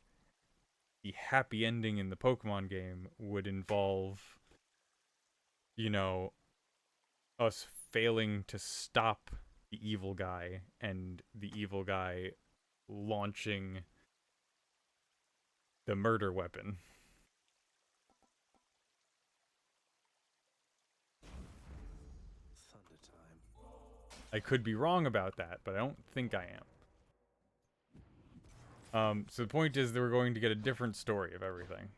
[SPEAKER 1] the happy ending in the Pokemon game would involve, us failing to stop the evil guy and the evil guy launching the murder weapon.
[SPEAKER 3] Thunder time.
[SPEAKER 1] I could be wrong about that, but I don't think I am. So the point is that we're going to get a different story of everything.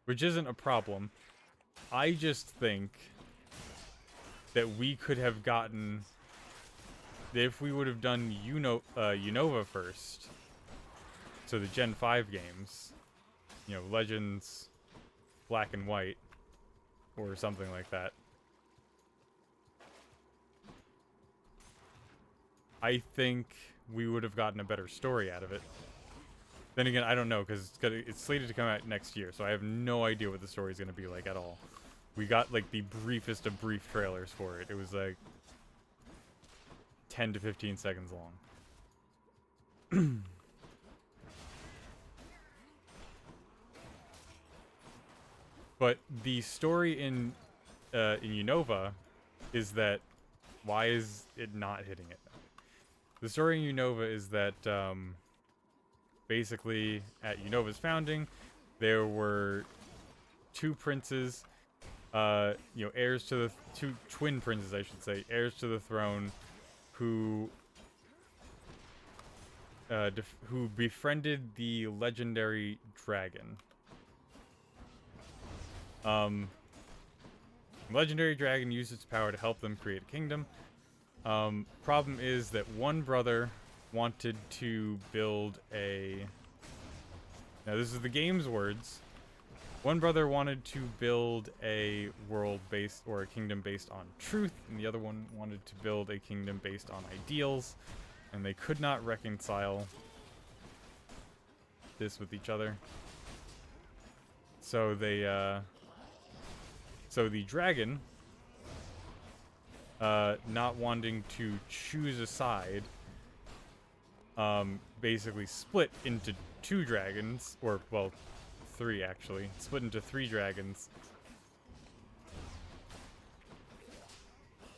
[SPEAKER 1] Which isn't a problem. I just think that we could have gotten... If we would have done Unova first, so the Gen 5 games, Legends Black and White, or something like that, I think we would have gotten a better story out of it. Then again, I don't know, because it's slated to come out next year, so I have no idea what the story is going to be like at all. We got, like, the briefest of brief trailers for it. It was, like, 10 to 15 seconds long. But the story in in Unova is that why is it not hitting it? The story in Unova is that basically at Unova's founding, there were two princes, heirs to the two twin princes, I should say, heirs to the throne, who befriended the legendary dragon. Legendary dragon used its power to help them create a kingdom. Problem is that one brother wanted to build a... Now this is the game's words. One brother wanted to build a world based, or a kingdom based on truth, and the other one wanted to build a kingdom based on ideals, and they could not reconcile this with each other. So they, so the dragon, not wanting to choose a side, basically split into two dragons, or, well, three actually, split into three dragons,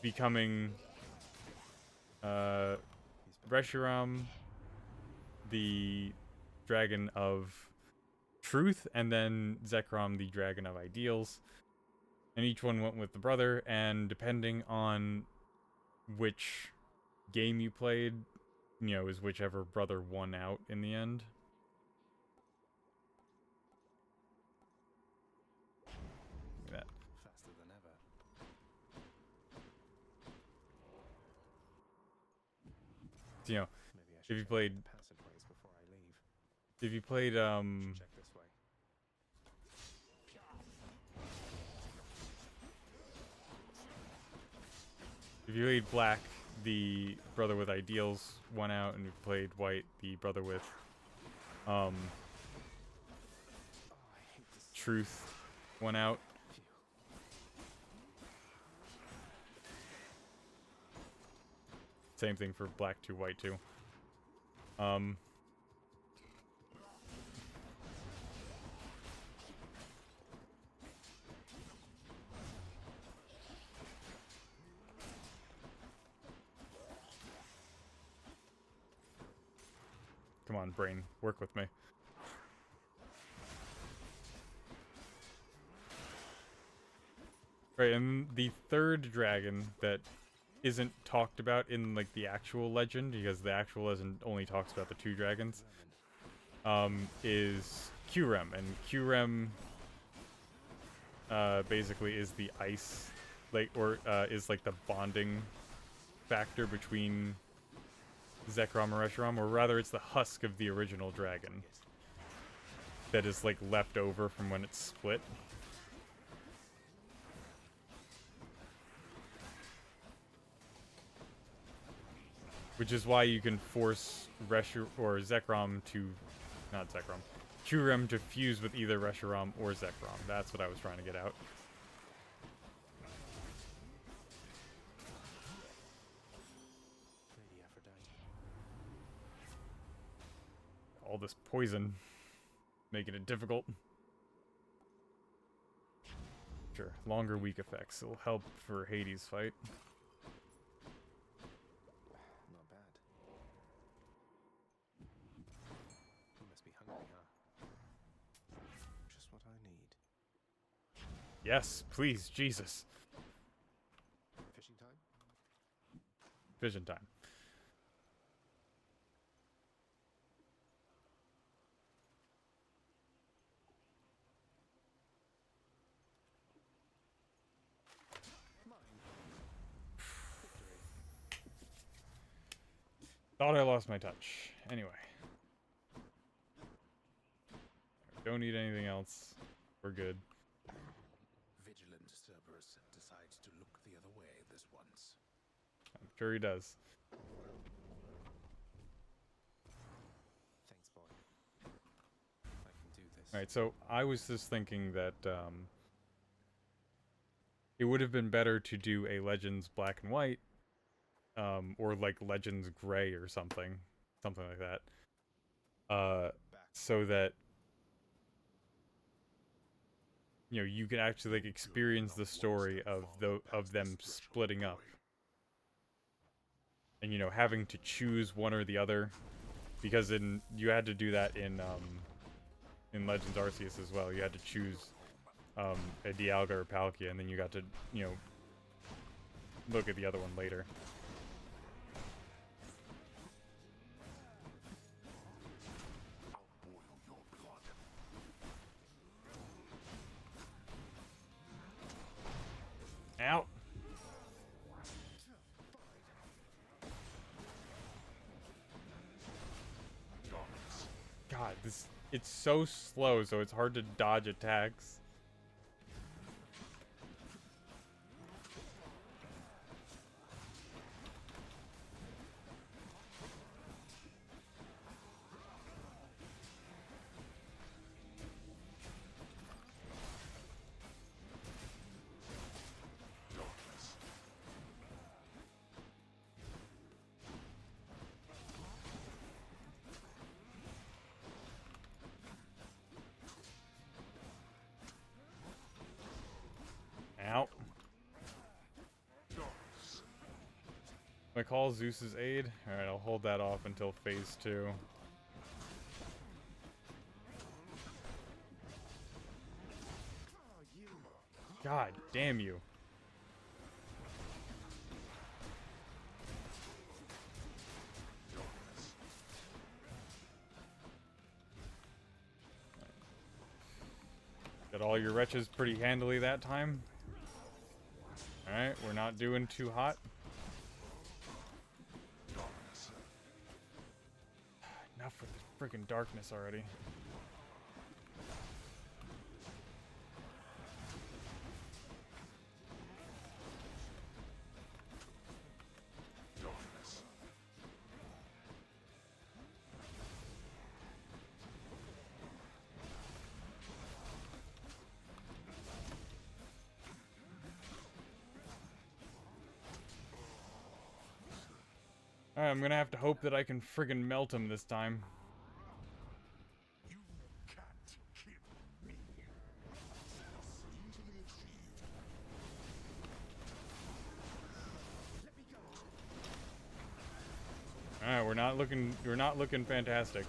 [SPEAKER 1] becoming, Reshiram, the dragon of truth, and then Zekrom, the dragon of ideals. And each one went with the brother, and depending on which game you played, is whichever brother won out in the end. Look at that.
[SPEAKER 3] Faster than ever.
[SPEAKER 1] If you played
[SPEAKER 3] passageways before I leave.
[SPEAKER 1] If you played
[SPEAKER 3] Check this way.
[SPEAKER 1] if you played black, the brother with ideals won out, and if you played white, the brother with truth won out. Same thing for black 2, white 2. Come on, brain, work with me. Right, and the third dragon that isn't talked about in, like, the actual legend, because the actual legend only talks about the two dragons, is Qrem, and Qrem, basically is the ice, is, like, the bonding factor between Zekrom and Reshiram, or rather it's the husk of the original dragon that is, like, left over from when it's split. Which is why you can force Zekrom to... Not Zekrom. Qrem to fuse with either Reshiram or Zekrom. That's what I was trying to get out.
[SPEAKER 3] Lady Aphrodite.
[SPEAKER 1] All this poison. Making it difficult. Sure, longer weak effects. It'll help for Hades' fight.
[SPEAKER 3] Not bad. You must be hungry, huh? Just what I need.
[SPEAKER 1] Yes, please, Jesus.
[SPEAKER 3] Fishing time?
[SPEAKER 1] Vision time. Thought I lost my touch. Anyway. Don't need anything else. We're good.
[SPEAKER 9] Vigilant Cerberus decides to look the other way this once.
[SPEAKER 1] I'm sure he does.
[SPEAKER 3] Thanks, boy. I can do this.
[SPEAKER 1] Alright, so I was just thinking that it would have been better to do a Legends Black and White, or like Legends Gray or something like that, so that you know, you can actually like experience the story of them splitting up. And you know, having to choose one or the other, because you had to do that in Legends Arceus as well. You had to choose a Dialga or Palkia, and then you got to, you know, look at the other one later. Out. God, it's so slow, so it's hard to dodge attacks. Out. I call Zeus's aid. Alright, I'll hold that off until phase 2. God damn you. Got all your wretches pretty handily that time. Alright, we're not doing too hot. Enough with the freaking darkness already. Alright, I'm gonna have to hope that I can friggin' melt him this time. Alright, we're not looking fantastic.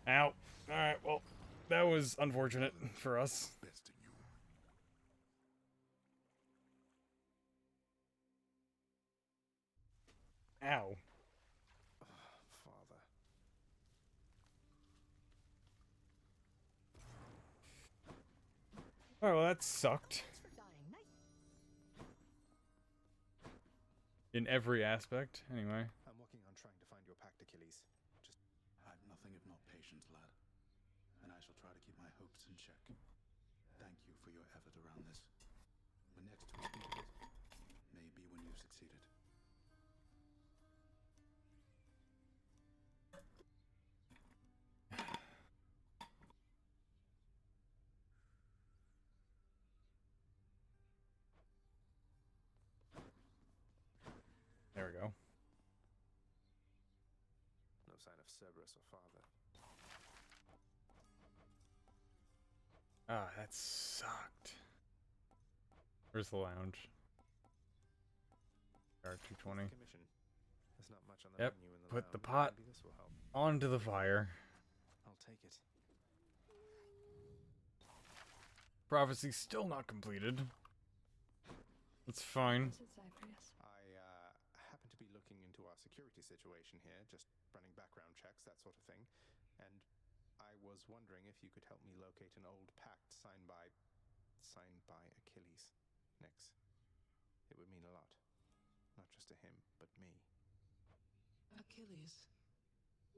[SPEAKER 1] Ow. Alright, well, that was unfortunate for us. Ow.
[SPEAKER 3] Father.
[SPEAKER 1] Alright, well, that sucked. In every aspect, anyway.
[SPEAKER 3] I'm working on trying to find your pact, Achilles. Just...
[SPEAKER 9] I've nothing if not patience, lad. And I shall try to keep my hopes in check. Thank you for your effort around this. When next we speak of it, may be when you've succeeded.
[SPEAKER 1] There we go.
[SPEAKER 3] No sign of Cerberus or father.
[SPEAKER 1] Ah, that sucked. Where's the lounge? R220.
[SPEAKER 3] Commission. There's not much on the
[SPEAKER 1] Yep,
[SPEAKER 3] menu in the
[SPEAKER 1] put the
[SPEAKER 3] lounge.
[SPEAKER 1] pot
[SPEAKER 3] Maybe this will help.
[SPEAKER 1] onto the fire.
[SPEAKER 3] I'll take it.
[SPEAKER 1] Prophecy still not completed. It's fine.
[SPEAKER 3] I happen to be looking into our security situation here, just running background checks, that sort of thing. And I was wondering if you could help me locate an old pact signed by Achilles. Nyx. It would mean a lot. Not just to him, but me.
[SPEAKER 6] Achilles.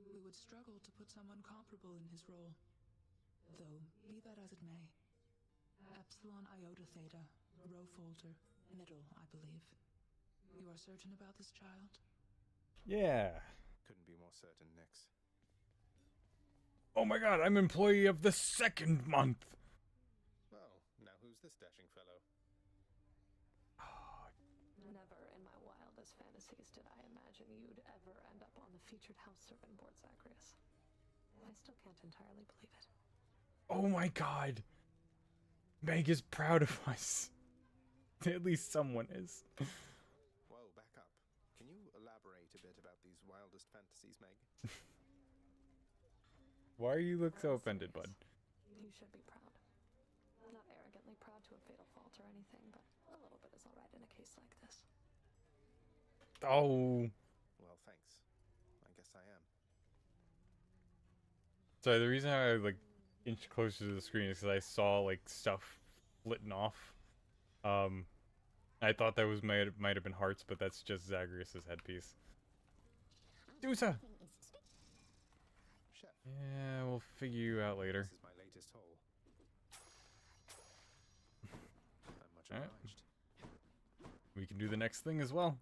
[SPEAKER 6] We would struggle to put someone comparable in his role. Though, be that as it may. Epsilon Iota Theta, Rho Folter, middle, I believe. You are certain about this child?
[SPEAKER 1] Yeah.
[SPEAKER 3] Couldn't be more certain, Nyx.
[SPEAKER 1] Oh my god, I'm employee of the second month!
[SPEAKER 3] Oh, now who's this dashing fellow?
[SPEAKER 4] Never in my wildest fantasies did I imagine you'd ever end up on the featured house servant board, Zagreus. I still can't entirely believe it.
[SPEAKER 1] Oh my god! Meg is proud of us. At least someone is.
[SPEAKER 3] Whoa, back up. Can you elaborate a bit about these wildest fantasies, Meg?
[SPEAKER 1] Why are you look so offended, bud?
[SPEAKER 4] You should be proud. Not arrogantly proud to a fatal fault or anything, but a little bit is alright in a case like this.
[SPEAKER 1] Oh.
[SPEAKER 3] Well, thanks. I guess I am.
[SPEAKER 1] Sorry, the reason I like inched closer to the screen is because I saw like stuff splitting off. I thought that was might have been hearts, but that's just Zagreus' headpiece. Dusa!
[SPEAKER 3] Chef.
[SPEAKER 1] Yeah, we'll figure you out later.
[SPEAKER 3] This is my latest haul. I'm much
[SPEAKER 1] Alright.
[SPEAKER 3] obliged.
[SPEAKER 1] We can do the next thing as well.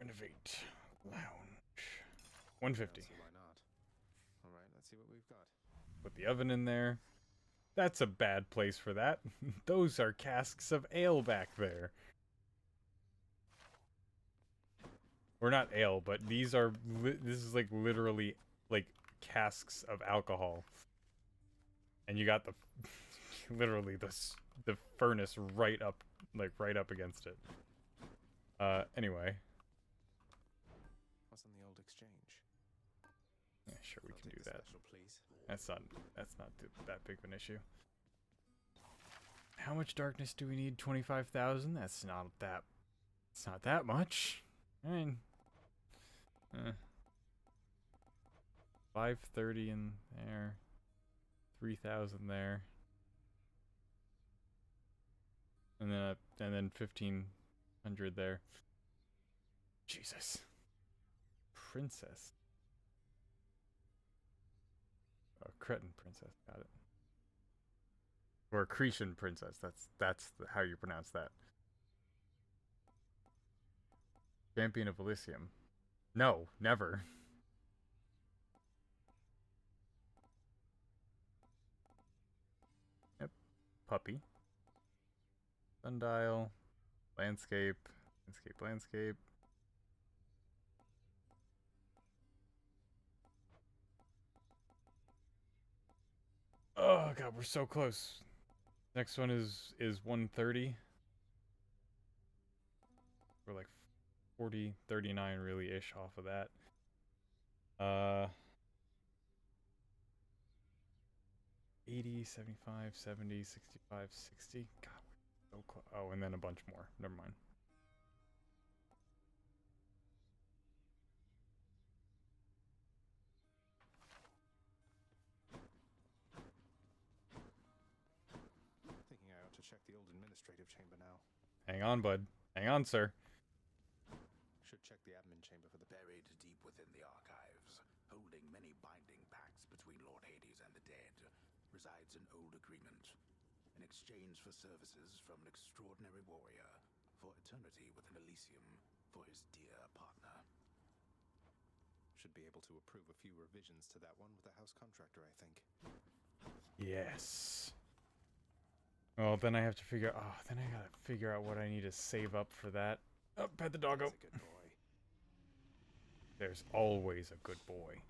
[SPEAKER 1] Renovate. Lounge. 150.
[SPEAKER 3] So why not? Alright, let's see what we've got.
[SPEAKER 1] Put the oven in there. That's a bad place for that. Those are casks of ale back there. Or not ale, but these are this is like literally like casks of alcohol. And you got the literally the furnace right up against it. Anyway.
[SPEAKER 3] What's on the old exchange?
[SPEAKER 1] Yeah, sure we
[SPEAKER 3] I'll
[SPEAKER 1] can
[SPEAKER 3] take
[SPEAKER 1] do
[SPEAKER 3] a
[SPEAKER 1] that.
[SPEAKER 3] Special, please.
[SPEAKER 1] That's not that big of an issue. How much darkness do we need? 25,000? That's not that. It's not that much. I mean, 530 in there, 3,000 there, and then 1,500 there. Jesus, princess. Oh, Cretan princess, got it. Or Cretan princess. That's how you pronounce that. Champion of Elysium. No, never. Yep. Puppy. Sundial. Landscape. Landscape. Oh god, we're so close. Next one is 130. We're like 40, 39 really ish off of that. 80, 75, 70, 65, 60. God, we're so close. Oh, and then a bunch more. Never mind.
[SPEAKER 3] Thinking I ought to check the old administrative chamber now.
[SPEAKER 1] Hang on, bud. Hang on, sir.
[SPEAKER 3] Should check the admin chamber for the
[SPEAKER 9] Buried deep within the archives, holding many binding pacts between Lord Hades and the dead, resides an old agreement. In exchange for services from an extraordinary warrior, for eternity within Elysium, for his dear partner.
[SPEAKER 3] Should be able to approve a few revisions to that one with the house contractor, I think.
[SPEAKER 1] Yes. Well, then I have to figure. Oh, then I gotta figure out what I need to save up for that. Oh, pet the doggo.
[SPEAKER 3] He's a good boy.
[SPEAKER 1] There's always a good boy.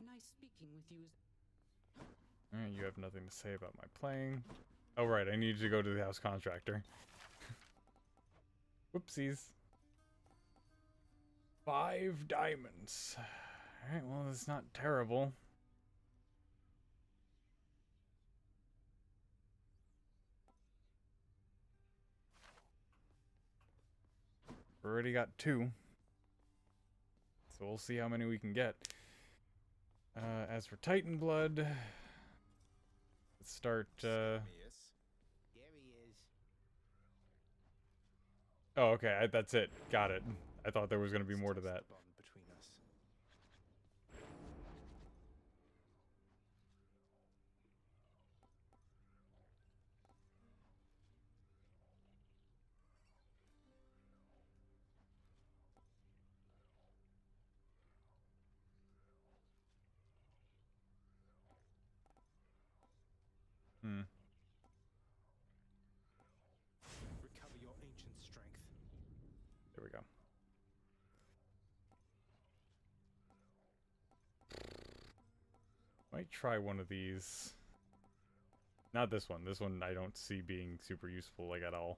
[SPEAKER 5] Nice speaking with you.
[SPEAKER 1] Alright, you have nothing to say about my playing. Oh, right, I need to go to the house contractor. Whoopsies. 5 diamonds. Alright, well, that's not terrible. We already got 2. So we'll see how many we can get. As for Titan Blood, let's start.
[SPEAKER 3] There he is.
[SPEAKER 1] Oh, okay, that's it. Got it. I thought there was going to be more to that.
[SPEAKER 3] Bond between us.
[SPEAKER 1] Might try one of these. Not this one. This one I don't see being super useful, like, at all.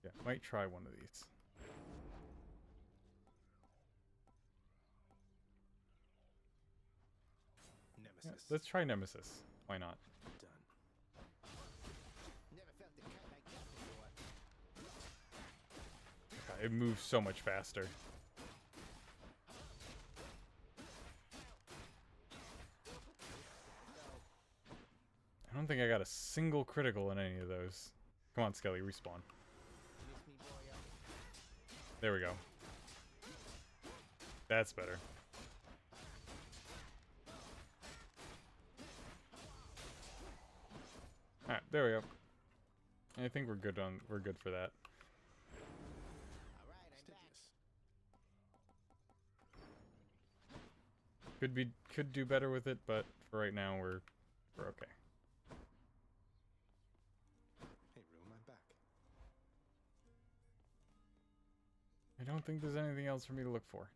[SPEAKER 1] Yeah, might try one of these.
[SPEAKER 3] Nemesis.
[SPEAKER 1] Yeah, let's try Nemesis. Why not?
[SPEAKER 3] Done.
[SPEAKER 10] Never felt the cut like that before.
[SPEAKER 1] God, it moves so much faster. I don't think I got a single critical in any of those. Come on, Skelly, respawn. There we go. That's better. Alright, there we go. I think we're good for that. Could do better with it, but for right now we're okay.
[SPEAKER 3] Hey, Room, I'm back.
[SPEAKER 1] I don't think there's anything else for me to look for.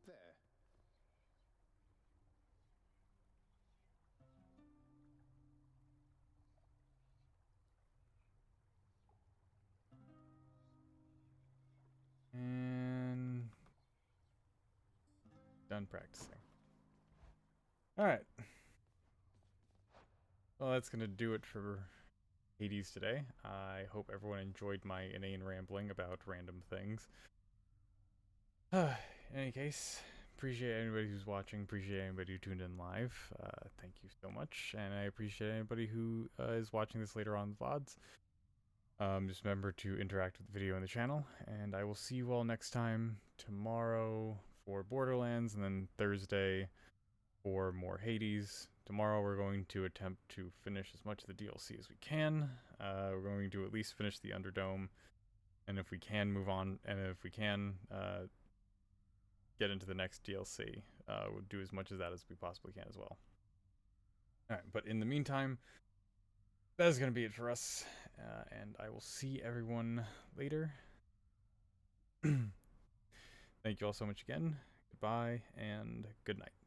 [SPEAKER 3] There.
[SPEAKER 1] And done practicing. Alright. Well, that's gonna do it for Hades today. I hope everyone enjoyed my inane rambling about random things. In any case, appreciate anybody who's watching, appreciate anybody who tuned in live. Thank you so much, and I appreciate anybody who is watching this later on in the VODs. Just remember to interact with the video in the channel, and I will see you all next time tomorrow for Borderlands, and then Thursday for more Hades. Tomorrow we're going to attempt to finish as much of the DLC as we can. We're going to at least finish the Underdome, and if we can move on, and if we can get into the next DLC, we'll do as much of that as we possibly can as well. Alright, but in the meantime, that is going to be it for us, and I will see everyone later. Thank you all so much again. Goodbye, and good night.